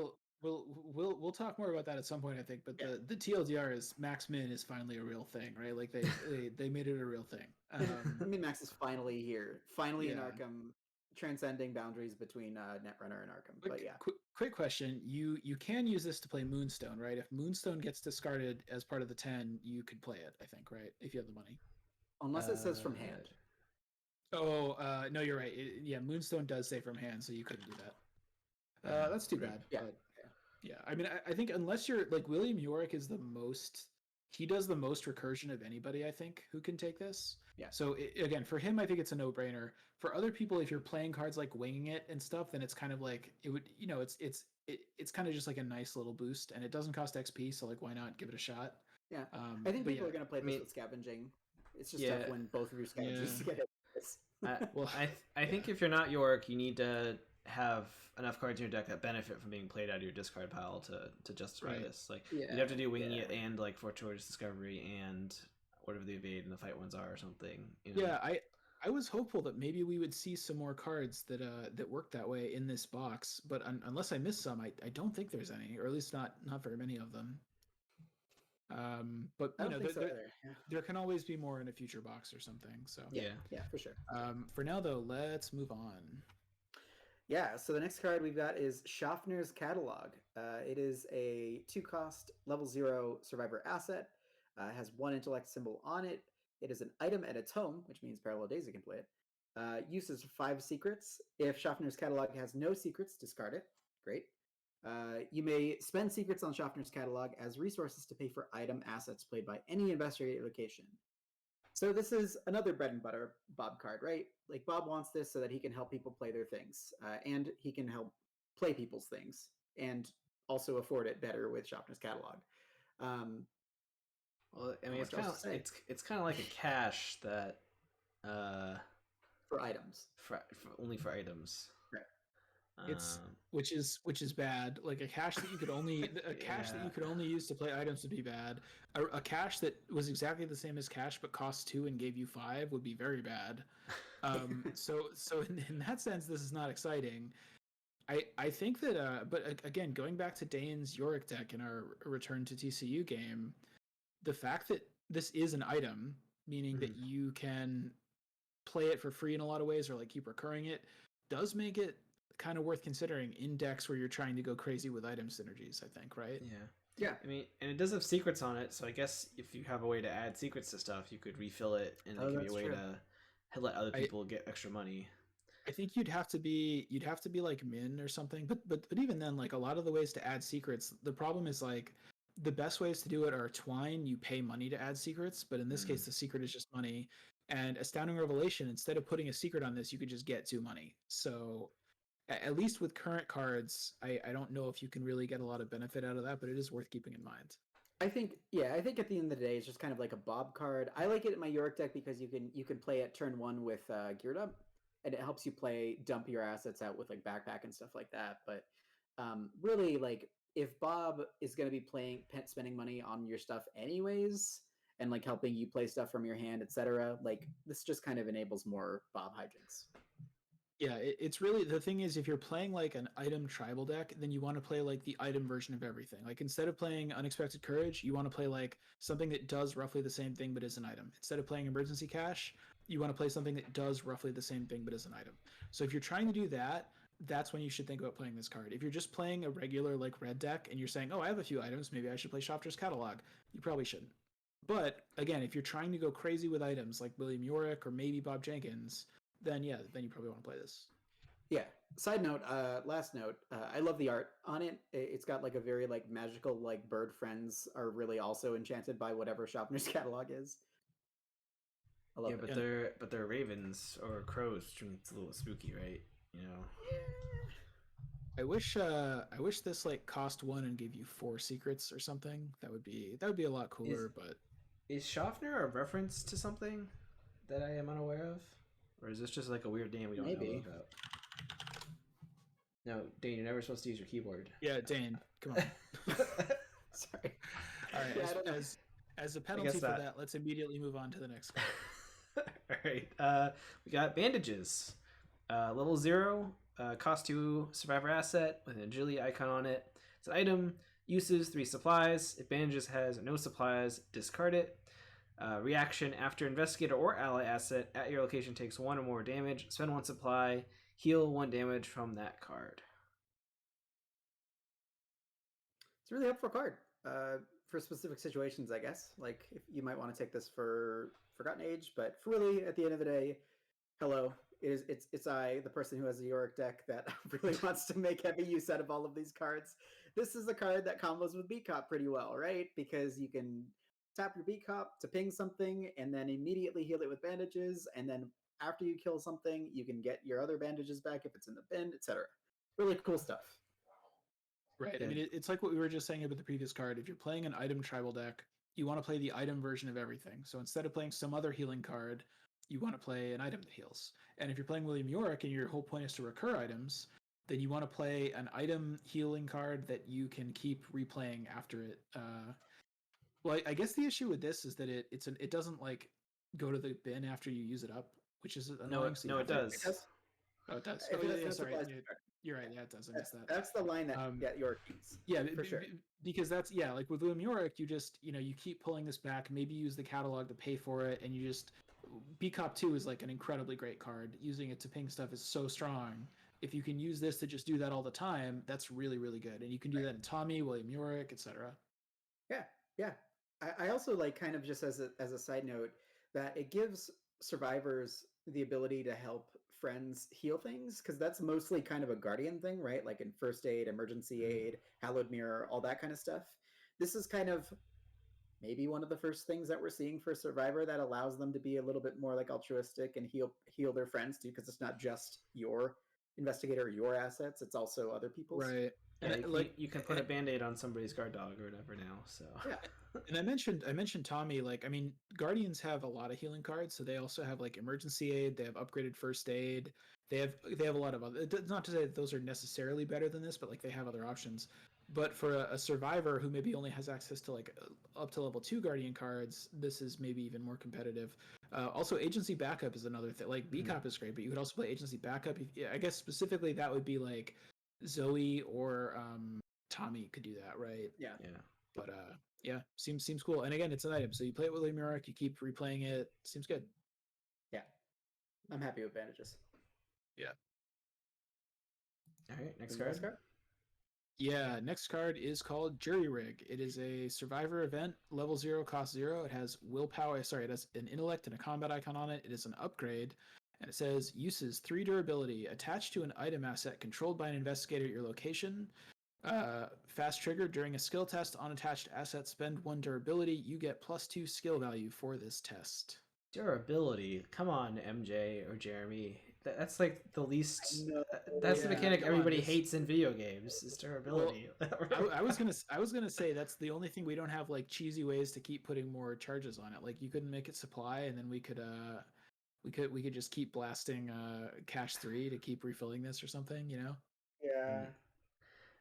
we'll talk more about that at some point, I think. But the TLDR is Max Min is finally a real thing, right? Like they made it a real thing. I mean, Max is finally here, finally in Arkham, transcending boundaries between Netrunner and Arkham. But yeah, quick question: you can use this to play Moonstone, right? If Moonstone gets discarded as part of the 10, you could play it, I think, right? If you have the money, unless it says from hand. Oh, no, you're right. Moonstone does say from hand, so you couldn't do that. That's too bad. Yeah. But, yeah. I mean, I think unless you're like William Yorick is he does the most recursion of anybody, I think, who can take this. Yeah. So again, for him, I think it's a no-brainer. For other people, if you're playing cards like Winging It and stuff, then it's kind of like it would, it's kind of just like a nice little boost, and it doesn't cost XP, so like why not give it a shot? Yeah, I think people are going to play I this mean, with scavenging. It's just yeah. tough when both of your scavengers get hit. Well, I think if you're not York, you need to have enough cards in your deck that benefit from being played out of your discard pile to justify this. Like you'd have to do winging it and like Fortuitous Discovery and whatever the evade and the fight ones are or something. You know? Yeah, I was hopeful that maybe we would see some more cards that that work that way in this box, but unless I missed some, I don't think there's any, or at least not very many of them. But you know, there can always be more in a future box or something. So yeah, for sure. For now, though, let's move on. Yeah, so the next card we've got is Schaffner's Catalog. It is a 2-cost level 0 survivor asset. Has 1 intellect symbol on it. It is an item and a tome, which means Parallel Daisy can play it. Uses 5 secrets. If Schaffner's Catalog has no secrets, discard it. Great. You may spend secrets on Schaffner's Catalog as resources to pay for item assets played by any investigator location. So this is another bread and butter Bob card, right? Like Bob wants this so that he can help people play their things, and he can help play people's things, and also afford it better with Schaffner's Catalog. Well, I mean, it's kind of like a cache that for items, only for items. It's which is bad. Like a cache that you could only cache that you could only use to play items would be bad. A cache that was exactly the same as cache but cost 2 and gave you 5 would be very bad. So in that sense, this is not exciting. I think that but again, going back to Dane's Yorick deck in our return to TCU game, the fact that this is an item, meaning that you can play it for free in a lot of ways or like keep recurring it, does make it kind of worth considering in decks where you're trying to go crazy with item synergies, I think, right? Yeah. I mean, and it does have secrets on it, so I guess if you have a way to add secrets to stuff, you could refill it, and it could be a way to let other people get extra money. I think you'd have to be like Min or something, but even then, like a lot of the ways to add secrets, the problem is like the best ways to do it are Twine. You pay money to add secrets, but in this case, the secret is just money. And Astounding Revelation, instead of putting a secret on this, you could just get 2 money. So at least with current cards, I don't know if you can really get a lot of benefit out of that, but it is worth keeping in mind. I think at the end of the day, it's just kind of like a Bob card. I like it in my Yorick deck because you can play it turn 1 with Geared Up, and it helps you dump your assets out with like Backpack and stuff like that. But really, like if Bob is going to be spending money on your stuff anyways, and like helping you play stuff from your hand, etc., like this just kind of enables more Bob hijinks. Yeah, it's really, the thing is, if you're playing like an item tribal deck, then you want to play like the item version of everything. Like instead of playing Unexpected Courage, you want to play like something that does roughly the same thing but is an item. Instead of playing Emergency Cash, you want to play something that does roughly the same thing but is an item. So if you're trying to do that, that's when you should think about playing this card. If you're just playing a regular like red deck and you're saying, oh, I have a few items, maybe I should play Shopper's Catalog, you probably shouldn't. But again, if you're trying to go crazy with items like William Yorick or maybe Bob Jenkins, then you probably want to play this. Yeah. Side note, last note, I love the art on it. It's got like a very like magical, like bird friends are really also enchanted by whatever Schaffner's Catalog is. I love it. But they're ravens or crows, which it's a little spooky, right? You know. I wish this like cost 1 and gave you 4 secrets or something. That would be a lot cooler. But is Schaffner a reference to something that I am unaware of, or is this just like a weird name we don't know about? No, Dane, you're never supposed to use your keyboard. Yeah, Dane, come on. Sorry. All right, as a penalty for that, let's immediately move on to the next card. All right, we got Bandages. Level 0, cost 2 survivor asset with an agility icon on it. It's an item, uses 3 supplies. If Bandages has no supplies, discard it. Reaction, after investigator or ally asset at your location takes 1 or more damage, spend 1 supply, heal 1 damage from that card. It's a really helpful card for specific situations, I guess. Like if you might want to take this for Forgotten Age, but for really at the end of the day, hello, it's I, the person who has a Yorick deck that really wants to make heavy use out of all of these cards. This is a card that combos with Beat Cop pretty well, right? Because you can tap your Beat Cop to ping something and then immediately heal it with Bandages, and then after you kill something, you can get your other Bandages back if it's in the bin, etc. Really cool stuff. Right. I mean, it's like what we were just saying about the previous card. If you're playing an item tribal deck, you want to play the item version of everything. So instead of playing some other healing card, you want to play an item that heals. And if you're playing William Yorick and your whole point is to recur items, then you want to play an item healing card that you can keep replaying after it. Well, I guess the issue with this is that it doesn't like go to the bin after you use it up, which is annoying. No, it does. It does. Oh, it does. If Oh, it yeah, does, yeah, no sorry. supplies. You're right. Yeah, it does. I missed that. That's the line that Yorick keeps. Yeah, for sure. Because that's like with William Yorick, you just you keep pulling this back. Maybe use the catalog to pay for it, and you just BCOP 2 is like an incredibly great card. Using it to ping stuff is so strong. If you can use this to just do that all the time, that's really, really good. And you can do that in Tommy, William Yorick, etc. Yeah. I also like, kind of just as a side note, that it gives survivors the ability to help friends heal things, because that's mostly kind of a guardian thing, right? Like in first aid, emergency aid, hallowed mirror, all that kind of stuff. This is kind of maybe one of the first things that we're seeing for survivor that allows them to be a little bit more like altruistic and heal their friends too, because it's not just your investigator or your assets, it's also other people's. Right. Yeah, you can put a Band-Aid on somebody's guard dog or whatever now. So yeah. And I mentioned Tommy. Like, I mean, Guardians have a lot of healing cards, so they also have like emergency aid. They have upgraded first aid. They have a lot of other. Not to say that those are necessarily better than this, but like they have other options. But for a survivor who maybe only has access to like up to level 2 Guardian cards, this is maybe even more competitive. Also, agency backup is another thing. Like BCOP is great, but you could also play agency backup. I guess specifically that would be like Zoe or Tommy could do that, right? Yeah. But yeah, seems cool. And again, it's an item, so you play it with William Yorick, you keep replaying it. Seems good. Yeah, I'm happy with Bandages. Yeah. All right, next card. Yeah, next card is called Jury Rig. It is a survivor event, level 0, cost 0. It has willpower. Sorry, it has an intellect and a combat icon on it. It is an upgrade, and it says uses 3 durability attached to an item asset controlled by an investigator at your location. Fast trigger during a skill test on attached asset. Spend 1 durability. You get +2 skill value for this test. Durability. Come on, MJ or Jeremy. That's like the least. That's the Yeah, mechanic everybody hates in video games. Is durability. Well, I was gonna say that's the only thing we don't have like cheesy ways to keep putting more charges on it. Like you couldn't make it supply, and then we could just keep blasting cash 3 to keep refilling this or something. You know? Yeah.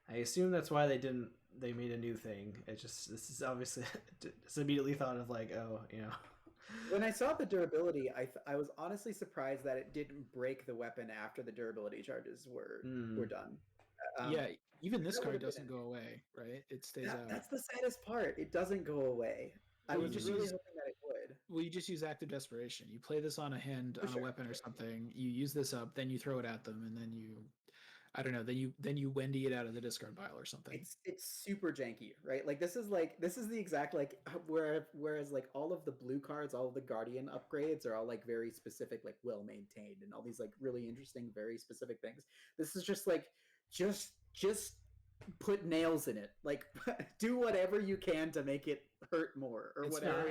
I assume that's why they made a new thing. This is obviously just immediately thought of like, oh, When I saw the durability, I was honestly surprised that it didn't break the weapon after the durability charges were done. Yeah, even this card doesn't go away, right? It stays out. That's the saddest part. It doesn't go away. I was just really hoping that it would. Well, you just use Active Desperation. You play this on a hand, on a weapon or something. You use this up, then you throw it at them, and then then you Wendy it out of the discard pile or something. It's super janky, right? Like this is the exact like whereas like all of the blue cards, all of the Guardian upgrades are all like very specific, like well maintained, and all these like really interesting, very specific things. This is just like just put nails in it. Like do whatever you can to make it hurt more or whatever.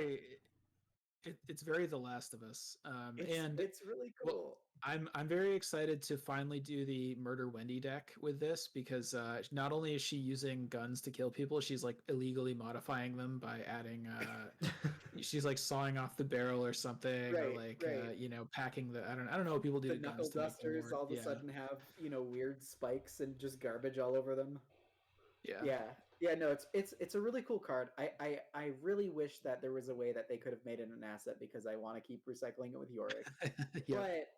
It's very The Last of Us, and it's really cool. Well, I'm very excited to finally do the Murder Wendy deck with this, because not only is she using guns to kill people, she's like illegally modifying them by adding she's like sawing off the barrel or something, or like packing the I don't know what people do to guns. Knuckle dusters all of a sudden have weird spikes and just garbage all over them. Yeah, no, it's a really cool card. I really wish that there was a way that they could have made it an asset, because I want to keep recycling it with Yorick. But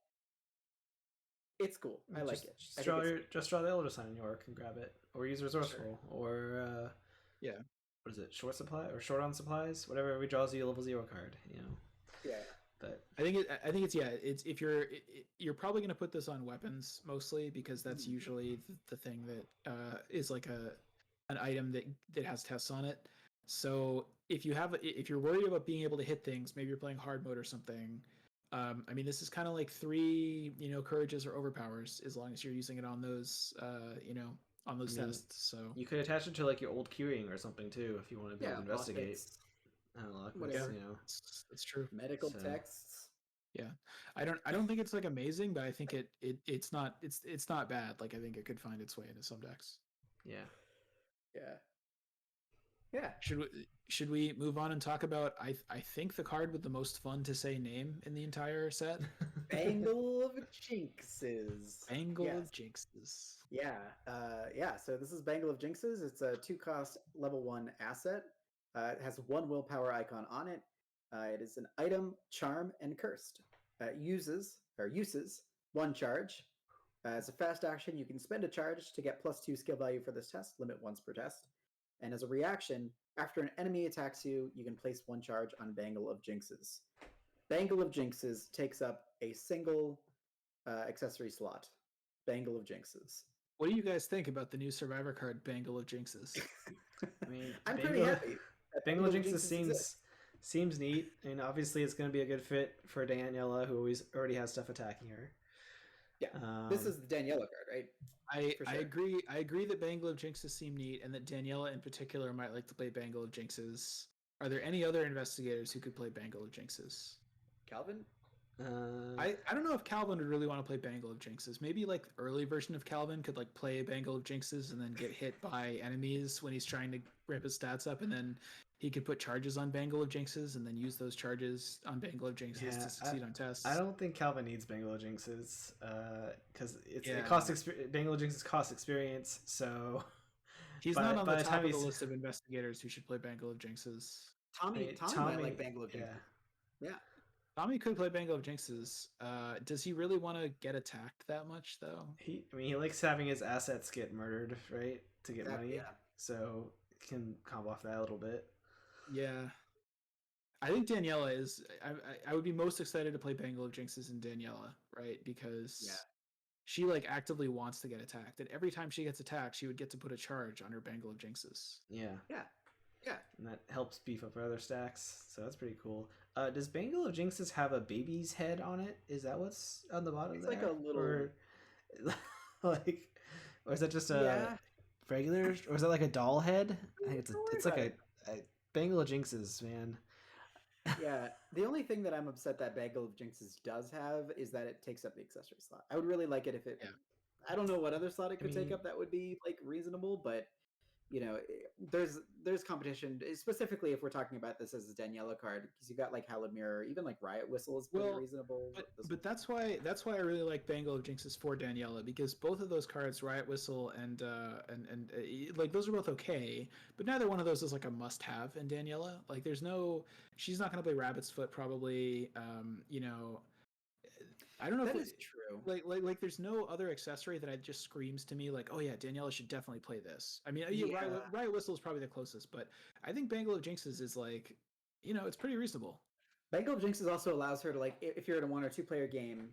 it's cool. I like it. Just draw the Elder Sign in Yorick and grab it, or use Resourceful, or what is it? Short supply or short on supplies? Whatever redraws you a level 0 card. Yeah. But I think it's if you're probably going to put this on weapons mostly, because that's usually the thing that is like an item that has tests on it. So if you're worried about being able to hit things, maybe you're playing hard mode or something. I mean, this is kind of like 3 courages or overpowers, as long as you're using it on those on those tests. So you could attach it to like your old queuing or something too, if you want to be able to investigate. Whatever. It's true. Medical texts. Yeah, I don't think it's like amazing, but I think it's not bad. Like I think it could find its way into some decks. Yeah. Yeah. should we move on and talk about I think the card with the most fun to say name in the entire set? Bangle of Jinxes. Bangle Yes. of Jinxes. Yeah. So this is Bangle of Jinxes. It's a 2-cost level 1 asset. It has 1 willpower icon on it. It is an item, charm, and cursed. Uses 1 charge. As a fast action, you can spend a charge to get +2 skill value for this test, limit once per test. And as a reaction, after an enemy attacks you, you can place 1 charge on Bangle of Jinxes. Bangle of Jinxes takes up a single accessory slot. Bangle of Jinxes. What do you guys think about the new Survivor card, Bangle of Jinxes? I mean, I'm pretty happy. Bangle of Jinxes seems neat. I mean, obviously it's going to be a good fit for Daniela, who already has stuff attacking her. Yeah, this is the Daniela card, right? I agree. I agree that Bangle of Jinxes seem neat, and that Daniela in particular might like to play Bangle of Jinxes. Are there any other investigators who could play Bangle of Jinxes? Calvin? I don't know if Calvin would really want to play Bangle of Jinxes. Maybe like the early version of Calvin could like play Bangle of Jinxes and then get hit by enemies when he's trying to ramp his stats up, and then he could put charges on Bangle of Jinxes and then use those charges on Bangle of Jinxes to succeed on tests. I don't think Calvin needs Bangle of Jinxes because it costs Bangle of Jinxes costs experience, so he's not on the top of the list of investigators who should play Bangle of Jinxes. Tommy might like Bangle of Jinxes. Yeah. Tommy could play Bangle of Jinxes. Does he really want to get attacked that much, though? He likes having his assets get murdered, right, to get money. Yeah. So he can combo off that a little bit. Yeah. I think Daniela is... I would be most excited to play Bangle of Jinxes in Daniela, right? Because she like actively wants to get attacked. And every time she gets attacked, she would get to put a charge on her Bangle of Jinxes. Yeah. Yeah. And that helps beef up her other stacks, so that's pretty cool. Does Bangle of Jinxes have a baby's head on it? Is that what's on the bottom? It's like a little, or is that just a regular, or is that like a doll head? I think it's like a Bangle of Jinxes, man. Yeah, the only thing that I'm upset that Bangle of Jinxes does have is that it takes up the accessory slot. I would really like it if it. Yeah. I don't know what other slot it could take up that would be like reasonable, but you know, there's competition, specifically if we're talking about this as a Daniela card, because you got like Hallowed Mirror, even like Riot Whistle is pretty reasonable. But that's why I really like Bangle of Jinxes for Daniela, because both of those cards, Riot Whistle and like those are both okay, but neither one of those is like a must-have in Daniela. Like she's not going to play Rabbit's Foot probably. You know, I don't know if that is true. Like there's no other accessory that just screams to me like, oh yeah, Daniela should definitely play this. I mean, Riot Whistle is probably the closest, but I think Bangle of Jinxes is like, you know, it's pretty reasonable. Bangle of Jinxes also allows her to like, if you're in a 1 or 2 player game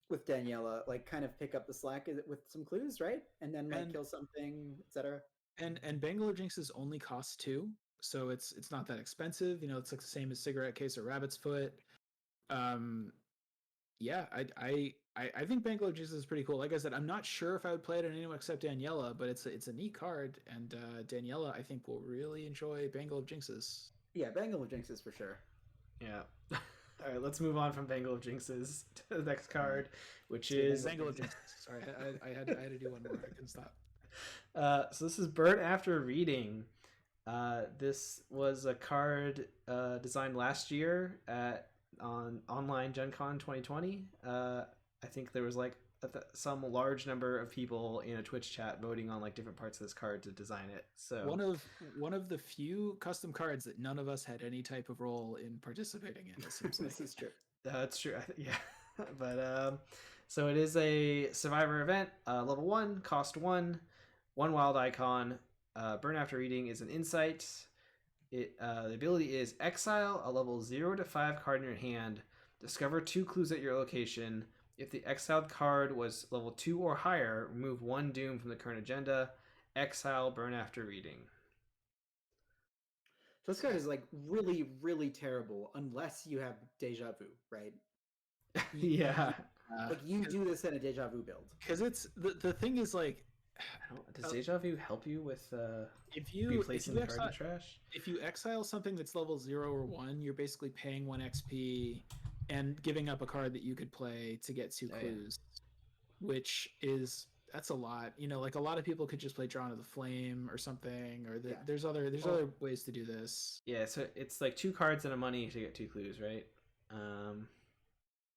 with Daniela, like kind of pick up the slack with some clues, right? And then like kill something, etc. And Bangle of Jinxes only costs 2, so it's not that expensive. You know, it's like the same as Cigarette Case or Rabbit's Foot. Yeah, I think Bangle of Jinxes is pretty cool. Like I said, I'm not sure if I would play it on anyone except Daniela, but it's a neat card, and Daniela I think will really enjoy Bangle of Jinxes. Yeah, Bangle of Jinxes for sure. Yeah. All right, let's move on from Bangle of Jinxes to the next card, which is Bangle of Jinxes. Sorry, I had to do one more. I couldn't stop. So this is Burn After Reading. This was a card designed last year on online Gen Con 2020. I think there was like some large number of people in a Twitch chat voting on like different parts of this card to design it. So one of the few custom cards that none of us had any type of role in participating in. It seems like. This is true. That's true. Yeah, but so it is a Survivor event. Level 1, cost 1, 1 wild icon. Burn After Reading is an insight. The ability is exile a level 0 to 5 card in your hand. Discover 2 clues at your location. If the exiled card was level 2 or higher, remove 1 doom from the current agenda. Exile Burn After Reading. So this card is like really, really terrible unless you have Deja Vu, right? Yeah. Like you do this in a Deja Vu build. Because it's the thing is like, does Deja Vu help you with replacing the card in trash? If you exile something that's level 0 or 1, you're basically paying 1 XP and giving up a card that you could play to get 2 clues, which is that's a lot. You know, like a lot of people could just play Drawn to the Flame or something, or Yeah. there's other ways to do this. Yeah, so it's like 2 cards and a money to get 2 clues, right?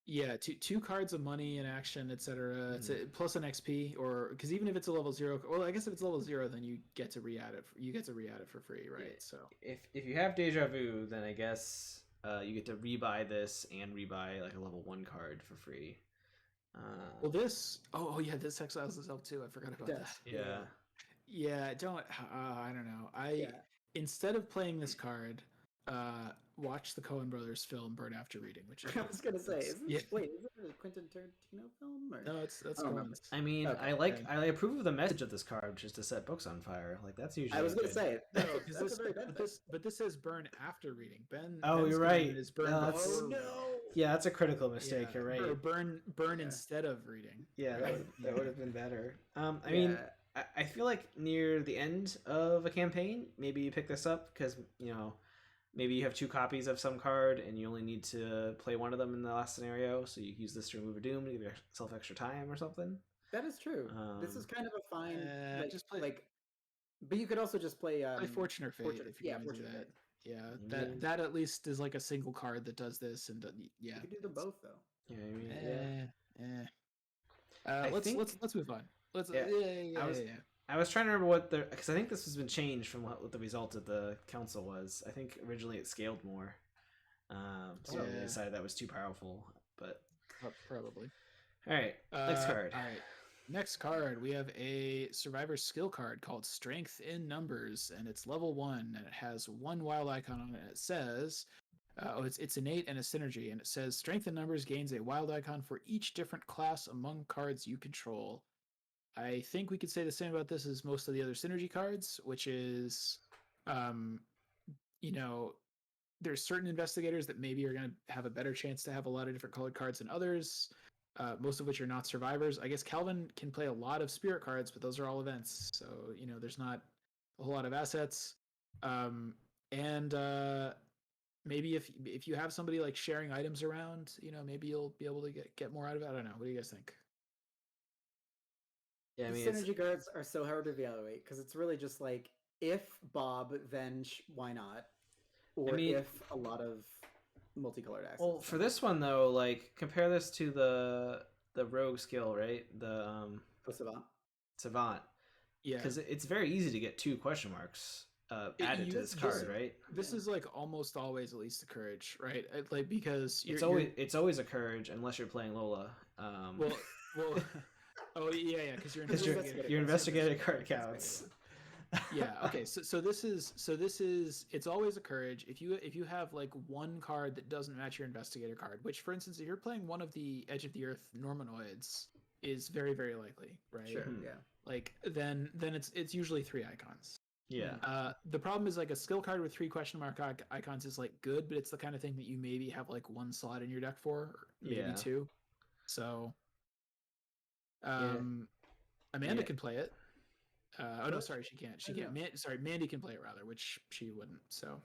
Yeah, two cards of money in action, etc. It's plus an XP, or because even if it's a level 0, well, I guess if it's level 0, then you get to re-add it. You get to re-add it for free, right? Yeah. So if you have Deja Vu, then I guess you get to rebuy this and rebuy like a level 1 card for free. Well, this yeah, this exiles itself too. I forgot about that. Yeah. Don't I don't know. Instead of playing this card, watch the Coen Brothers film Burn After Reading, which is I was gonna say, wait, is it a Quentin Tarantino film? Or? No, that's Coen's. I mean, okay. I approve of the message of this card, which is to set books on fire. Like that's usually. I was gonna say no, but this says Burn After Reading. You're right. Is burn before no. Yeah, that's a critical mistake. You're right. Or burn instead of reading. Yeah, that would have been better. I mean, I feel like near the end of a campaign, maybe you pick this up because maybe you have 2 copies of some card and you only need to play one of them in the last scenario, so you use this to remove a doom to give yourself extra time or something. That is true. This is kind of a fine just play but you could also just play Fortune or Fate if you want to do that. Yeah, that at least is like a single card that does this, and you could do them both though. Let's move on. I was trying to remember because I think this has been changed from what the result of the council was. I think originally it scaled more, so they decided that was too powerful. But probably. All right, next card. All right, next card. We have a survivor skill card called Strength in Numbers, and it's level 1, and it has 1 wild icon on it. And it says, it's innate and a synergy, and it says Strength in Numbers gains a wild icon for each different class among cards you control. I think we could say the same about this as most of the other synergy cards, which is, there's certain investigators that maybe are going to have a better chance to have a lot of different colored cards than others, most of which are not survivors. I guess Calvin can play a lot of spirit cards, but those are all events. So, there's not a whole lot of assets. Maybe if you have somebody like sharing items around, maybe you'll be able to get more out of it. I don't know. What do you guys think? Yeah, I mean, synergy cards are so hard to evaluate because it's really just like if Bob, then why not? Or if a lot of multicolored accents. Well, for this one though, like compare this to the rogue skill, right? The Savant. Yeah, because it's very easy to get 2 question marks added to this card, right? This is like almost always at least a courage, right? Like because it's always a courage unless you're playing Lola. Well. Oh yeah, because your investigative card counts. Yeah. Okay. So this is it's always a courage. If you have like 1 card that doesn't match your investigator card, which for instance, if you're playing one of the Edge of the Earth Normanoids, is very very likely, right? Sure. Yeah. Like then it's usually 3 icons. Yeah. The problem is like a skill card with 3 question mark icons is like good, but it's the kind of thing that you maybe have like 1 slot in your deck for, or maybe 2. So. Amanda can play it. No, sorry, she can't. She can't. Mandy can play it rather, which she wouldn't. So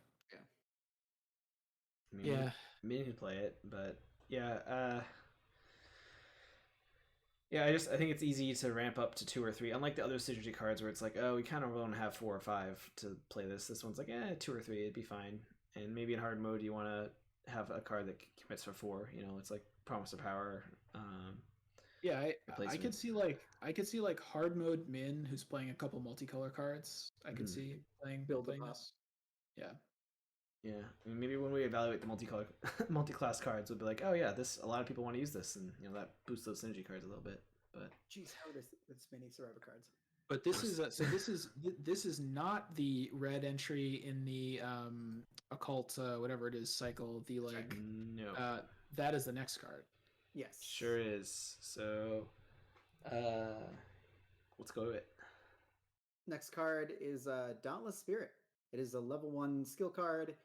Mandy can play it, but I think it's easy to ramp up to 2 or 3. Unlike the other synergy cards where it's like, oh, we kind of want to have 4 or 5 to play this. This one's like, 2 or 3, it'd be fine. And maybe in hard mode you want to have a card that commits for 4. It's like Promise of Power. Yeah, I could see like hard mode Min who's playing a couple multicolor cards. I could see playing this. Yeah. Yeah, I mean, maybe when we evaluate the multi-class cards, we'll be like, oh yeah, a lot of people want to use this, and that boosts those synergy cards a little bit. But geez, how are this many survivor cards? But this is not the red entry in the occult whatever it is cycle. The like no, that is the next card. Yes. Sure is. So, let's go to it. Next card is Dauntless Spirit. It is a level 1 skill card.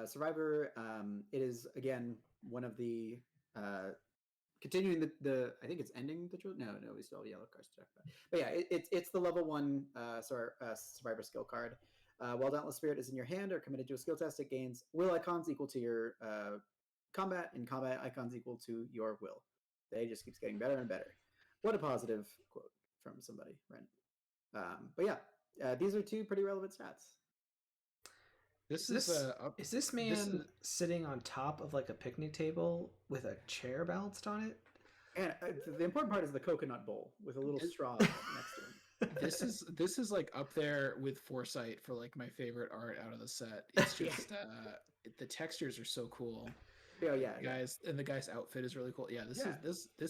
Survivor. It is, again, one of the... continuing the... I think it's ending the... No, we still have yellow cards to talk about. But yeah, it's the level 1 Survivor skill card. While Dauntless Spirit is in your hand or committed to a skill test, it gains will icons equal to your... combat, and combat icons equal to your will. They just keeps getting better and better. What a positive quote from somebody, right? But yeah, these are two pretty relevant stats. This Is is this man sitting on top of like a picnic table with a chair balanced on it? And the important part is the coconut bowl with a little straw next to him. This is like up there with Foresight for like my favorite art out of the set. It's just the textures are so cool. Oh yeah, guys, and the guy's outfit is really cool. Yeah, this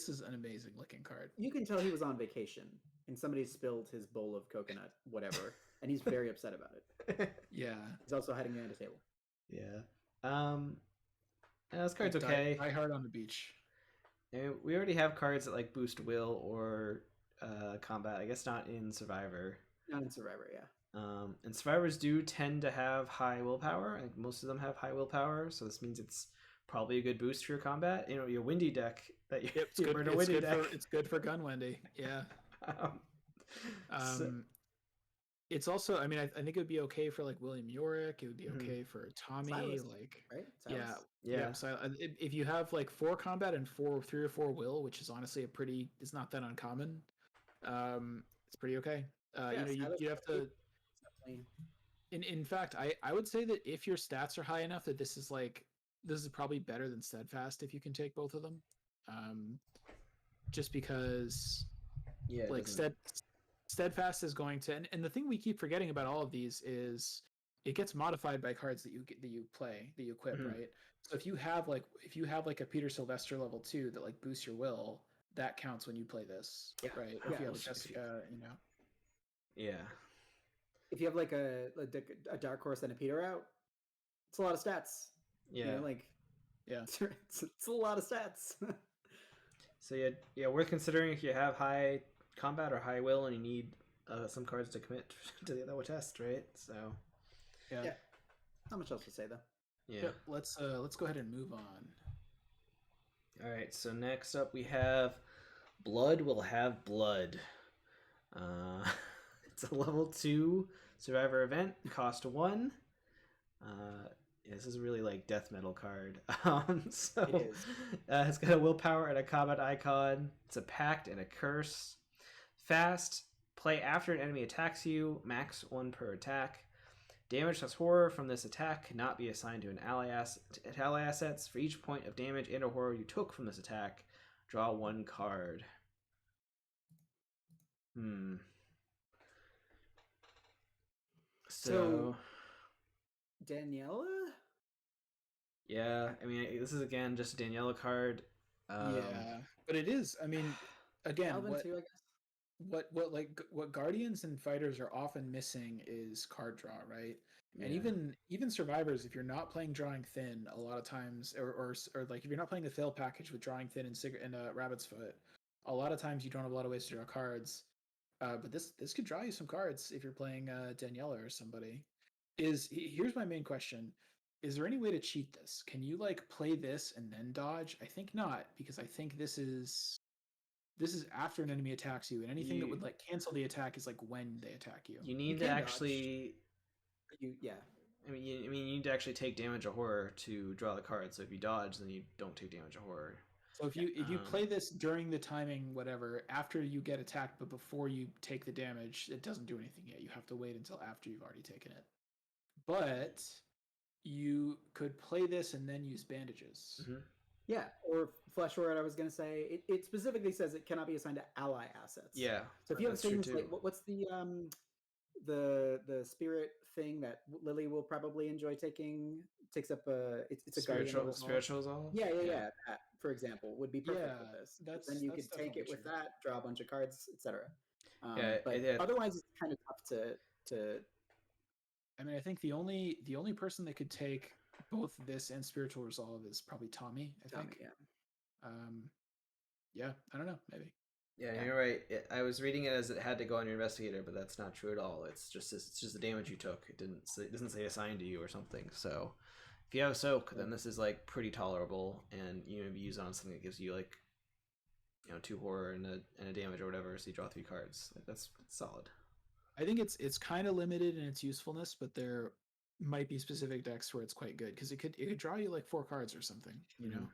is an amazing looking card. You can tell he was on vacation and somebody spilled his bowl of coconut, whatever, and he's very upset about it. Yeah, he's also hiding behind a table. Yeah. This card's okay. Die hard on the beach. And we already have cards that like boost will or combat. I guess not in Survivor. Not in Survivor, yeah. And Survivors do tend to have high willpower. I think most of them have high willpower, so this means it's probably a good boost for your combat. You know, your windy deck that you it's good for Gun Wendy. Yeah. It's also, I mean, I think it would be okay for like William Yorick. It would be okay for Tommy. Silas, like, right? Yeah. So if you have like 4 combat and 3 or 4 will, which is honestly it's not that uncommon. It's pretty okay. You have to. In fact, I would say that if your stats are high enough that this is probably better than Steadfast if you can take both of them. Just because, like Steadfast is going to, and the thing we keep forgetting about all of these is it gets modified by cards that you equip, right? So if you have like a Peter Sylvester level 2 that like boosts your will, that counts when you play this, right? If you have a Jessica, Yeah. If you have like a Dark Horse and a Peter out, it's a lot of stats. Yeah. It's a lot of stats. So yeah, worth considering if you have high combat or high will and you need some cards to commit to the other test, right? So yeah. Not much else to say though. Yeah. Let's go ahead and move on. All right. So next up we have Blood Will Have Blood. It's a level 2 Survivor event, cost 1. This is really like death metal card. So it is. It's got a willpower and a combat icon. It's a pact and a curse. Fast. Play after an enemy attacks you. Max 1 per attack. Damage plus horror from this attack cannot be assigned to an ally assets. For each point of damage and or horror you took from this attack, draw 1 card. So Daniela? Yeah, I mean, this is again just a Daniela card. Yeah, but it is. I mean, again, Alvin too, I guess. What Guardians and Fighters are often missing is card draw, right? Yeah. And even Survivors, if you're not playing Drawing Thin, a lot of times, or like if you're not playing the fail package with Drawing Thin and Rabbit's Foot, a lot of times you don't have a lot of ways to draw cards. But this could draw you some cards if you're playing Daniela or somebody. Here's my main question. Is there any way to cheat this? Can you like play this and then dodge? I think not, because I think this is after an enemy attacks you, and anything that would like cancel the attack is like when they attack you. You need to actually yeah. I mean you need to actually take damage or horror to draw the card. So if you dodge, then you don't take damage or horror. So if you play this during the timing, whatever, after you get attacked, but before you take the damage, it doesn't do anything yet. You have to wait until after you've already taken it. But you could play this and then use Bandages. Mm-hmm. Yeah, or Flesh Word, I was going to say. It specifically says it cannot be assigned to ally assets. Yeah. So if you have things like, what's the spirit thing that Lily will probably enjoy taking, takes up it's a spiritual resolve? Yeah. That, for example, would be perfect with this. Then you could take it with that, draw a bunch of cards, etc. Otherwise, it's kind of tough to. I mean, I think the only person that could take both this and Spiritual Resolve is probably Tommy. I think. Yeah, I don't know. Maybe. Yeah, you're right. I was reading it as it had to go on your investigator, but that's not true at all. It's just the damage you took. It doesn't say assigned to you or something. So if you have Soak, then this is like pretty tolerable, and you maybe use it on something that gives you like 2 horror and a damage or whatever, so you draw 3 cards. Like, that's solid. I think it's kind of limited in its usefulness, but there might be specific decks where it's quite good because it could draw you like 4 cards or something.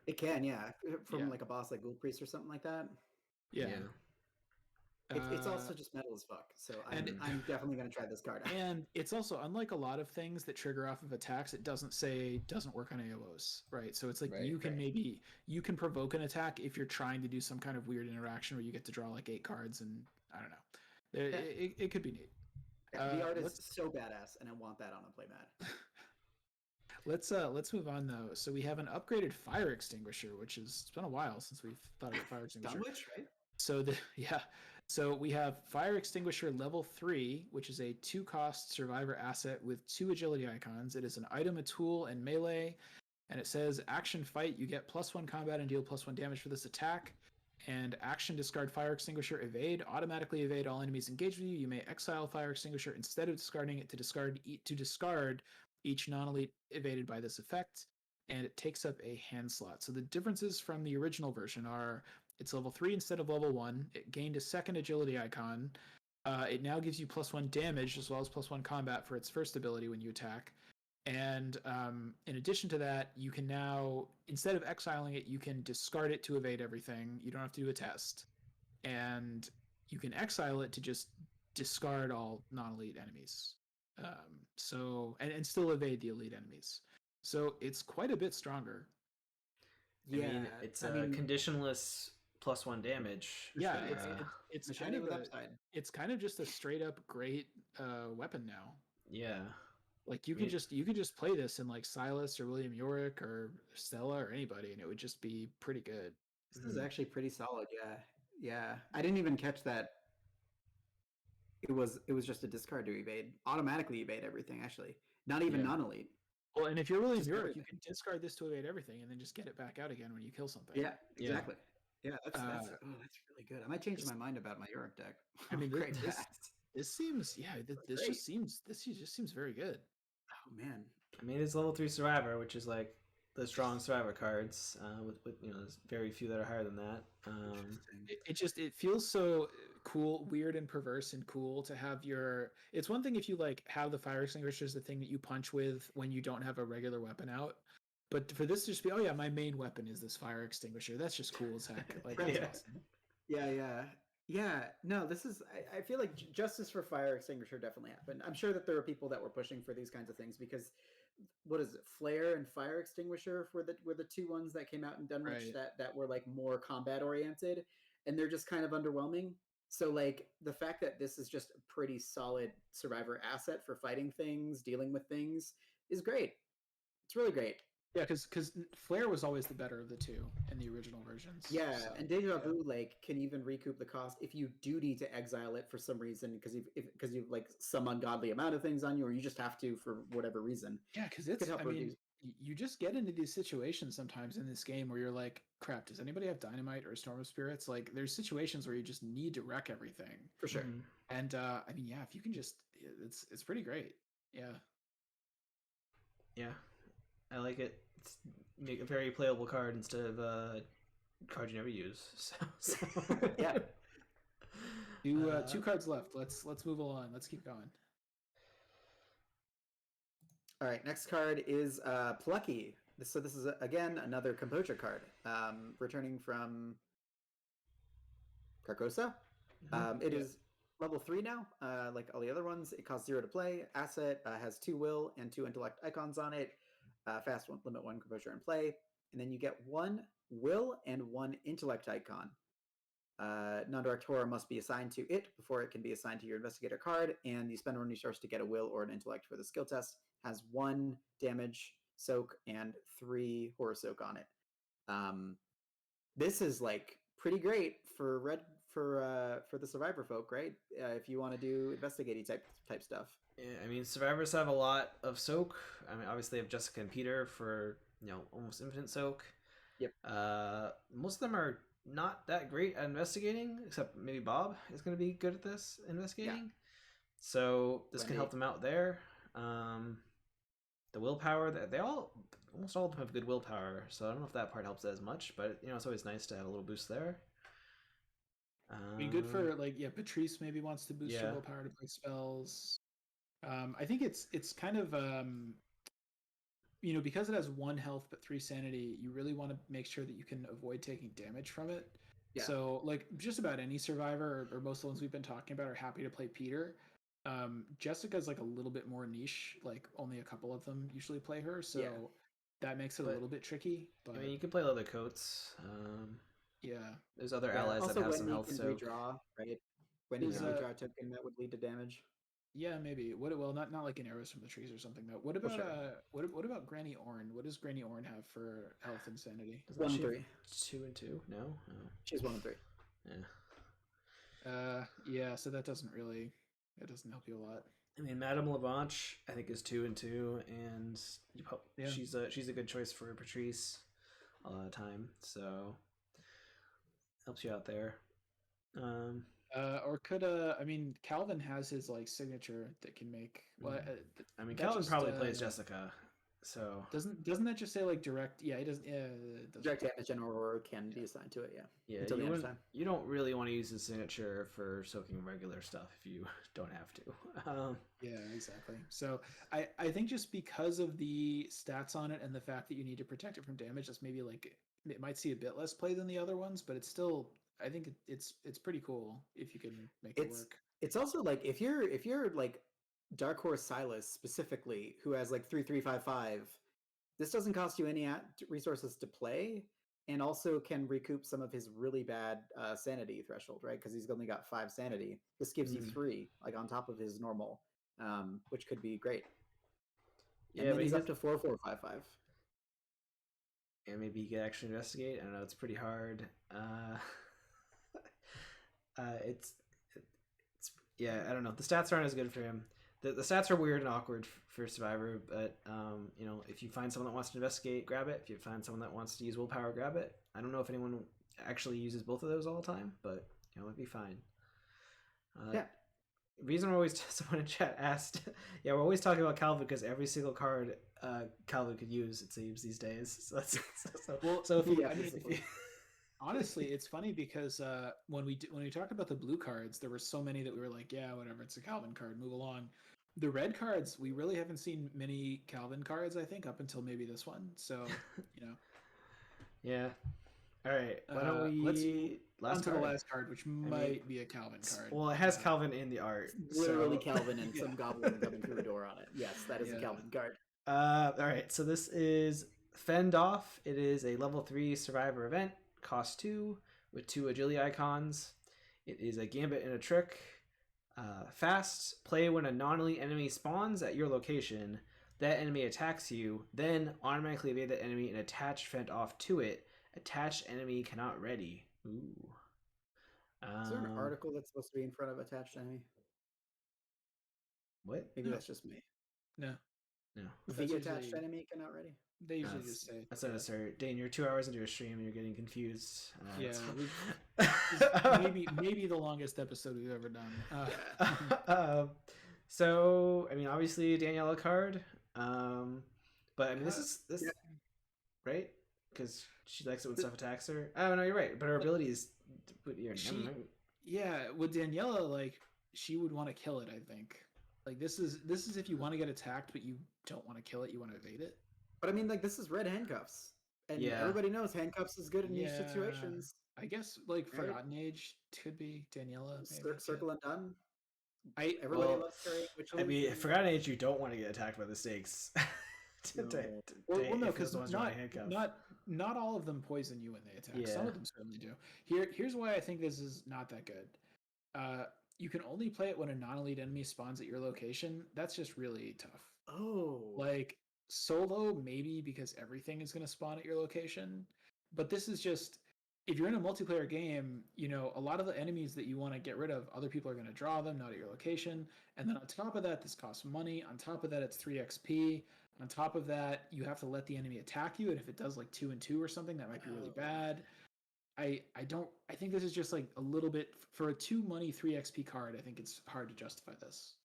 It can, yeah, from like a boss like Ghoul Priest or something like that. Yeah. It's also just metal as fuck. So and I'm definitely gonna try this card out. and it's also, unlike a lot of things that trigger off of attacks, it doesn't say doesn't work on AOs, right? So it's like Right, you can right. maybe you can provoke an attack if you're trying to do some kind of weird interaction where you get to draw like 8 cards, and I don't know. It could be neat. The art is let's so badass, and I want that on a playmat. let's move on though. So we have an upgraded fire extinguisher, which is, it's been a while since we've thought about fire extinguisher. Dunwich, right? So so we have fire extinguisher level 3, which is a 2-cost survivor asset with 2 agility icons. It is an item, a tool, and melee. And it says action fight, you get +1 combat and deal +1 damage for this attack. And action discard fire extinguisher, evade, automatically evade all enemies engaged with you. You may exile fire extinguisher instead of discarding it to discard each non-elite evaded by this effect. And it takes up a hand slot. So the differences from the original version are it's level 3 instead of level 1. It gained a 2nd agility icon. It now gives you +1 damage as well as +1 combat for its first ability when you attack. And in addition to that, you can now, instead of exiling it, you can discard it to evade everything. You don't have to do a test. And you can exile it to just discard all non-elite enemies. And still evade the elite enemies. So it's quite a bit stronger. Yeah, I mean, it's conditionless +1 damage. Yeah, sure. it's kind of upside. It's kind of just a straight up great weapon now. Yeah. Like you can just play this in like Silas or William Yorick or Stella or anybody, and it would just be pretty good. This is actually pretty solid. Yeah. I didn't even catch that. It was just a discard to evade, automatically evade everything. Actually, not even non-elite. Well, and if you're William Just Yorick, everything. you can discard this to evade everything, and then just get it back out again when you kill something. Yeah, exactly. Yeah, that's really good. I might change my mind about my Yorick deck. I mean, this seems this just seems very good. Oh man. I mean, it's level 3 survivor, which is like the strong survivor cards. With there's very few that are higher than that. It feels so cool, weird, and perverse, and cool to have your. It's one thing if you like have the fire extinguisher as the thing that you punch with when you don't have a regular weapon out, but for this to just be, oh yeah, my main weapon is this fire extinguisher. That's just cool as heck. Like that's awesome. Yeah. No, this is. I feel like justice for fire extinguisher definitely happened. I'm sure that there are people that were pushing for these kinds of things because, what is it? Flare and fire extinguisher were the 2 ones that came out in Dunwich that were like more combat oriented, and they're just kind of underwhelming. So like the fact that this is just a pretty solid survivor asset for fighting things, dealing with things, is great. It's really great. Yeah, because Flare was always the better of the 2 in the original versions. Yeah, so, and Deja Vu like can even recoup the cost if you do need to exile it for some reason because you've like some ungodly amount of things on you, or you just have to for whatever reason. Yeah, because you just get into these situations sometimes in this game where you're like, crap, does anybody have dynamite or storm of spirits? Like, there's situations where you just need to wreck everything for sure. And I mean, yeah, if you can just, it's pretty great. Yeah, I like it. It's make a very playable card instead of a card you never use. So. Yeah. 2 cards left. Let's move along. Let's keep going. All right, next card is Plucky. So this is again another composure card, returning from Carcosa. It is level 3 now, like all the other ones. It costs 0 to play. Asset has 2 will and 2 intellect icons on it. Fast one, limit 1 composure in play, and then you get 1 will and 1 intellect icon. Non-direct horror must be assigned to it before it can be assigned to your investigator card, and you spend 1 resource to get a will or an intellect for the skill test. Has 1 damage soak and 3 horror soak on it. This is like pretty great for the survivor folk, right? If you want to do investigating type stuff. Yeah, I mean, survivors have a lot of soak. I mean, obviously they have Jessica and Peter for almost infinite soak. Yep. Most of them are not that great at investigating, except maybe Bob is going to be good at this investigating. Yeah. So this can help them out there. The willpower, almost all of them have good willpower, so I don't know if that part helps as much, but it's always nice to have a little boost there. Be good for Patrice maybe wants to boost your willpower to play spells. I think it's kind of because it has 1 health but 3 sanity, you really want to make sure that you can avoid taking damage from it. Yeah. So like just about any survivor or most of the ones we've been talking about are happy to play Peter. Jessica's like a little bit more niche, like only a couple of them usually play her, so Yeah. that makes it a But, little bit tricky. But I mean, you can play leather coats. yeah, There's other Yeah. allies that Also, have some Wendy health can soak. redraw, right? Wendy Does can redraw a token that would lead to damage. yeah, maybe. What well not like an arrows from the trees or something though. What about sure. what about Granny Orn? What does Granny Orn have for health and sanity? Doesn't 1 she have 3. 2 and 2? No. Oh. She's 1 3. Yeah. Yeah, so that doesn't really it doesn't help you a lot. I mean, Madame Lavanche, I think, is 2 and 2, and Yeah. she's a good choice for Patrice a lot of time. So helps you out there. Or could I mean Calvin has his like signature that can make well I mean, that Calvin just, probably plays Jessica, so doesn't that just say like direct? Yeah, he doesn't. Yeah, it doesn't. Direct damage and Aurora can be assigned to it, yeah. yeah, Until the end of time. you don't really want to use his signature for soaking regular stuff if you don't have to. Yeah, exactly. So I think just because of the stats on it and the fact that you need to protect it from damage, that's maybe like it might see a bit less play than the other ones, but it's still I think it's pretty cool if you can make it work. It's also like if you're like Dark Horse Silas specifically, who has like 3/3/5/5, this doesn't cost you any resources to play, and also can recoup some of his really bad sanity threshold, right? Because he's only got 5 sanity. This gives you 3, like on top of his normal, which could be great. And Yeah, then but he's up to 4/4/5/5. And maybe he could actually investigate. I don't know, it's pretty hard. It's yeah, I don't know. The stats aren't as good for him. The stats are weird and awkward for Survivor, but you know, if you find someone that wants to investigate, grab it. If you find someone that wants to use willpower, grab it. I don't know if anyone actually uses both of those all the time, but you know, it'd be fine. Yeah. Reason we're always someone in chat asked, yeah, we're always talking about Calvin because every single card Calvin could use, it seems, these days. So that's so if you, I mean, honestly, it's funny because when we talked about the blue cards, there were so many that we were like, yeah, whatever, it's a Calvin card, move along. The red cards, we really haven't seen many Calvin cards, I think, up until maybe this one. So, you know. Yeah. All right. Why don't we let's on to the last card, which might be a Calvin card. Well, it has Calvin in the art. Literally Calvin and some goblin coming through a door on it. Yes, that is a Calvin card. All right. So this is Fend Off. It is a level 3 Survivor event. Cost 2 with 2 agility icons. It is a gambit and a trick. Fast. Play when a non-elite enemy spawns at your location. That enemy attacks you. Then automatically evade that enemy and attach Fend Off to it. Attached enemy cannot ready. Ooh. Is there an article that's supposed to be in front of attached enemy? What? Maybe that's just me. No. The attached enemy cannot ready. They usually just say that's unnecessary. Dane, you're 2 hours into a stream and you're getting confused. Yeah, maybe the longest episode we've ever done. So I mean, obviously Daniela card, but I mean this right because she likes it when stuff attacks her. Oh no, you're right. But her ability is with Daniela, like she would want to kill it. I think like this is if you want to get attacked but you don't want to kill it, you want to evade it. But I mean, like this is red handcuffs, and everybody knows handcuffs is good in these situations. I guess like Forgotten Age could be Daniela. Circle and done. Everybody loves carrying. I mean, Forgotten Age, you don't want to get attacked by the stakes. No, because not all of them poison you when they attack. Yeah. Some of them certainly do. Here's why I think this is not that good. You can only play it when a non-elite enemy spawns at your location. That's just really tough. Oh, like solo maybe because everything is going to spawn at your location, but this is just if you're in a multiplayer game, you know, a lot of the enemies that you want to get rid of, other people are going to draw them, not at your location. And then on top of that, this costs money. On top of that, it's 3 XP. On top of that, you have to let the enemy attack you. And if it does like 2 and 2 or something, that might be really bad. I think this is just like a little bit for a 2 money 3 XP card. I think it's hard to justify this.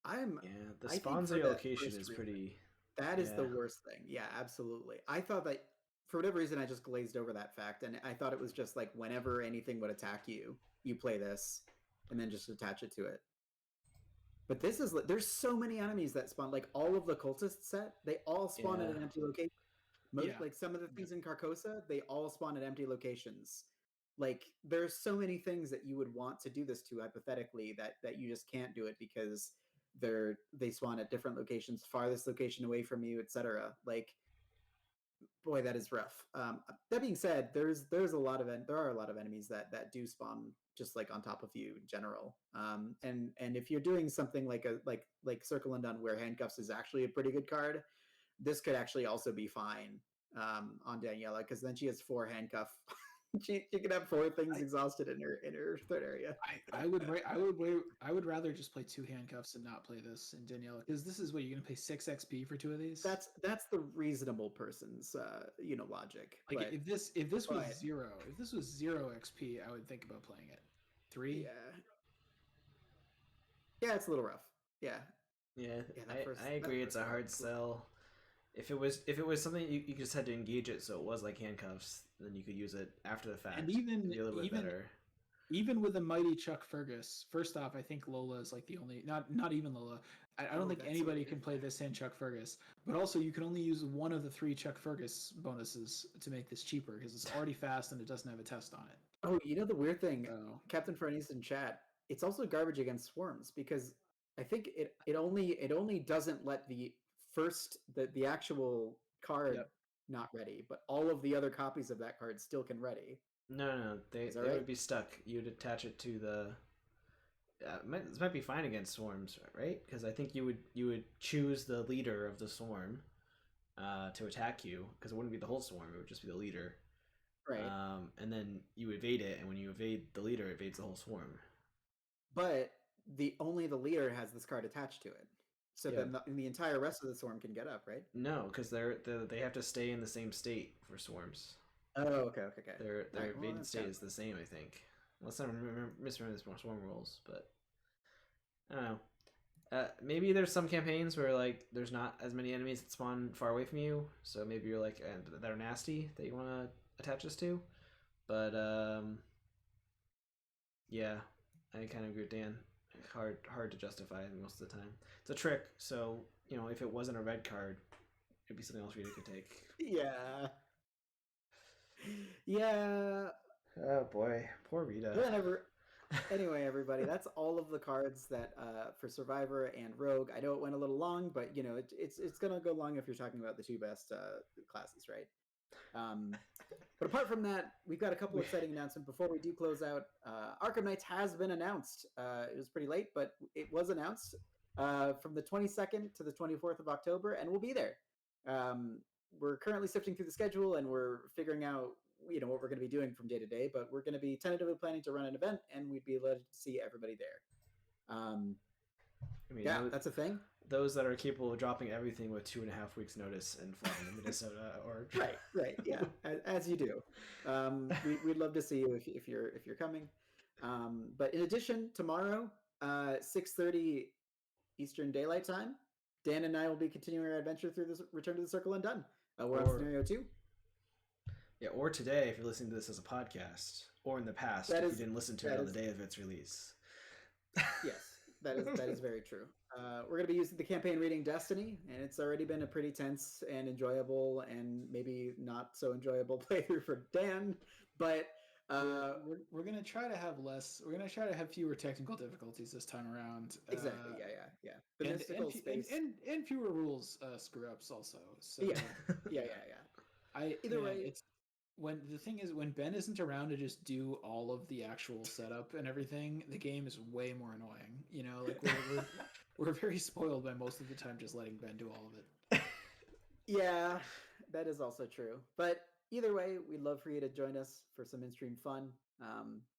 The spawns at your location is pretty. That is the worst thing. Yeah, absolutely. I thought that for whatever reason, I just glazed over that fact, and I thought it was just like whenever anything would attack you, you play this, and then just attach it to it. But this is there's so many enemies that spawn. Like all of the cultist set, they all spawn at an empty location. Like some of the things in Carcosa, they all spawn at empty locations. Like there's so many things that you would want to do this to hypothetically that you just can't do it because they spawn at different locations, farthest location away from you, etc. Like, boy, that is rough. That being said, there are a lot of enemies that do spawn just like on top of you in general. And if you're doing something like Circle Undone, where handcuffs is actually a pretty good card, this could actually also be fine on Daniela, because then she has 4 handcuff. she could have 4 things exhausted in her third area. I would rather just play 2 handcuffs and not play this in Daniela, because this is what you're gonna pay 6 XP for 2 of these. That's the reasonable person's logic. Like, but, if this was 0 XP, I would think about playing it. 3. Yeah, it's a little rough. Yeah, I agree. It's a hard sell. If it was something you just had to engage it, so it was like handcuffs, then you could use it after the fact. And even be a little bit better. Even with the mighty Chuck Fergus, first off, I think Lola is like the only, not even Lola. I don't think anybody can play this hand Chuck Fergus. But also, you can only use one of the 3 Chuck Fergus bonuses to make this cheaper, because it's already fast and it doesn't have a test on it. Oh, you know the weird thing, Captain Farnese in chat, it's also garbage against swarms, because I think it only doesn't let the actual card not ready, but all of the other copies of that card still can ready. No, they would be stuck. You'd attach it to the. This might be fine against swarms, right? Because I think you would choose the leader of the swarm to attack you, because it wouldn't be the whole swarm; it would just be the leader. Right. And then you evade it, and when you evade the leader, it evades the whole swarm. But only the leader has this card attached to it. So then the entire rest of the swarm can get up, right? No, because they have to stay in the same state for swarms. Oh, okay. Their evaded state is the same, I think. Unless I misremember the swarm rules, but I don't know. Maybe there's some campaigns where like there's not as many enemies that spawn far away from you, so maybe you're like that are nasty that you want to attach this to. But yeah, I kind of agree with Dan. Hard to justify most of the time. It's a trick, so if it wasn't a red card, it'd be something else Rita could take. Yeah. Oh boy, poor Rita. Anyway, everybody, that's all of the cards that for Survivor and Rogue. I know it went a little long, but it's gonna go long if you're talking about the 2 best classes, right? But apart from that, we've got a couple exciting announcements before we do close out. Arkham Knights has been announced. It was pretty late, but it was announced from the 22nd to the 24th of October, and we'll be there. We're currently sifting through the schedule, and we're figuring out what we're going to be doing from day to day, but we're going to be tentatively planning to run an event, and we'd be glad to see everybody there. That's a thing. Those that are capable of dropping everything with 2.5 weeks notice and flying to Minnesota or right, yeah, as you do. We'd love to see you if you're coming. But in addition, tomorrow, 6:30 Eastern Daylight Time, Dan and I will be continuing our adventure through this Return to the Circle Undone. We're on scenario 2. Yeah, or today if you're listening to this as a podcast, or in the past if you didn't listen to it on the day of its release. Yes, that is very true. We're going to be using the campaign reading Destiny, and it's already been a pretty tense and enjoyable and maybe not so enjoyable playthrough for Dan, but we're going to try to have fewer technical difficulties this time around. Exactly. Yeah. The mystical space and fewer rules screw ups also. So yeah. Either way, it's when Ben isn't around to just do all of the actual setup and everything, the game is way more annoying. Like we're very spoiled by most of the time just letting Ben do all of it. Yeah, that is also true. But either way, we'd love for you to join us for some in-stream fun.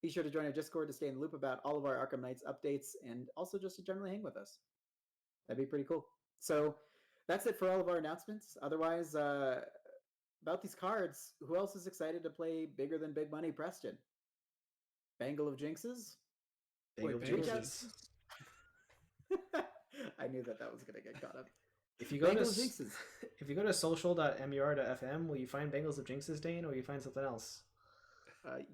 Be sure to join our Discord to stay in the loop about all of our Arkham Knights updates, and also just to generally hang with us. That'd be pretty cool. So that's it for all of our announcements. Otherwise, about these cards, who else is excited to play Bigger Than Big Money Preston? Bangle of Jinxes? Bangle of Jinxes. I knew that was going to get caught up. If you go to social.mur.fm, will you find Bangles of Jinxes, Dane, or will you find something else?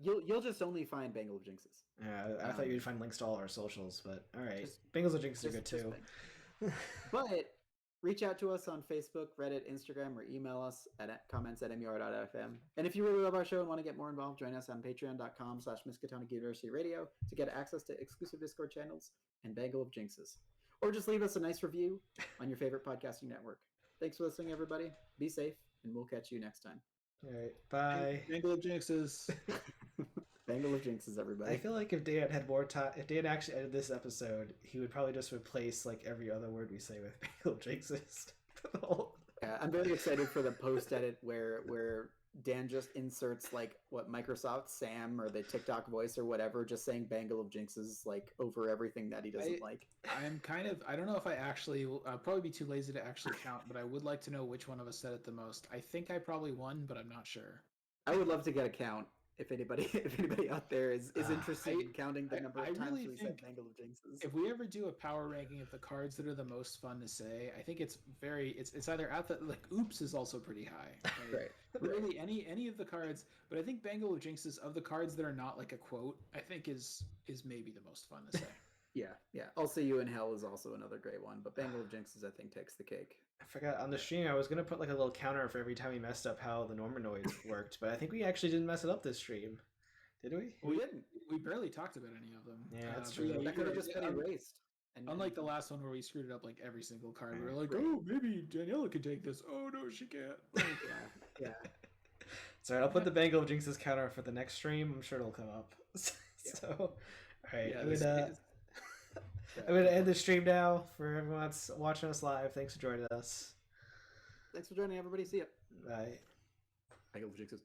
You'll just only find Bangle of Jinxes. Yeah, I thought you'd find links to all our socials, but all right. Bangles of Jinxes are good too. But reach out to us on Facebook, Reddit, Instagram, or email us at comments@mur.fm. And if you really love our show and want to get more involved, join us on patreon.com/Miskatonic University Radio to get access to exclusive Discord channels and Bangle of Jinxes. Or just leave us a nice review on your favorite podcasting network. Thanks for listening, everybody. Be safe, and we'll catch you next time. All right, bye. Bangle of Jinxes. Bangle of Jinxes, everybody. I feel like if Dan had more time, if Dan actually edited this episode, he would probably just replace like every other word we say with Bangle of Jinxes. Yeah, I'm very excited for the post edit where Dan just inserts like what Microsoft Sam or the TikTok voice or whatever, just saying Bangle of Jinxes like over everything that he doesn't like. I don't know if I actually will. I'll probably be too lazy to actually count, but I would like to know which one of us said it the most. I think I probably won, but I'm not sure. I would love to get a count. If anybody out there is interested in counting the number of times we said Bangle of Jinxes. If we ever do a power ranking of the cards that are the most fun to say, I think it's either at the like oops is also pretty high. Right? Really any of the cards, but I think Bangle of Jinxes of the cards that are not like a quote, I think is maybe the most fun to say. Yeah. I'll See You in Hell is also another great one, but Bangle of Jinxes I think takes the cake. I forgot on the stream I was gonna put like a little counter for every time we messed up how the Normanoids worked, but I think we actually didn't mess it up this stream. Did we? We didn't. We barely talked about any of them. Yeah, that's true. That could have just been erased. Unlike the last one where we screwed it up like every single card. We were like, oh, maybe Daniela could take this. Oh, no, she can't. Yeah. Sorry, I'll put the Bangle of Jinxes counter for the next stream. I'm sure it'll come up. So, all right. Yeah, I'm going to end the stream now for everyone that's watching us live. Thanks for joining us. Thanks for joining, everybody. See ya. Bye. Bangle of Jinxes.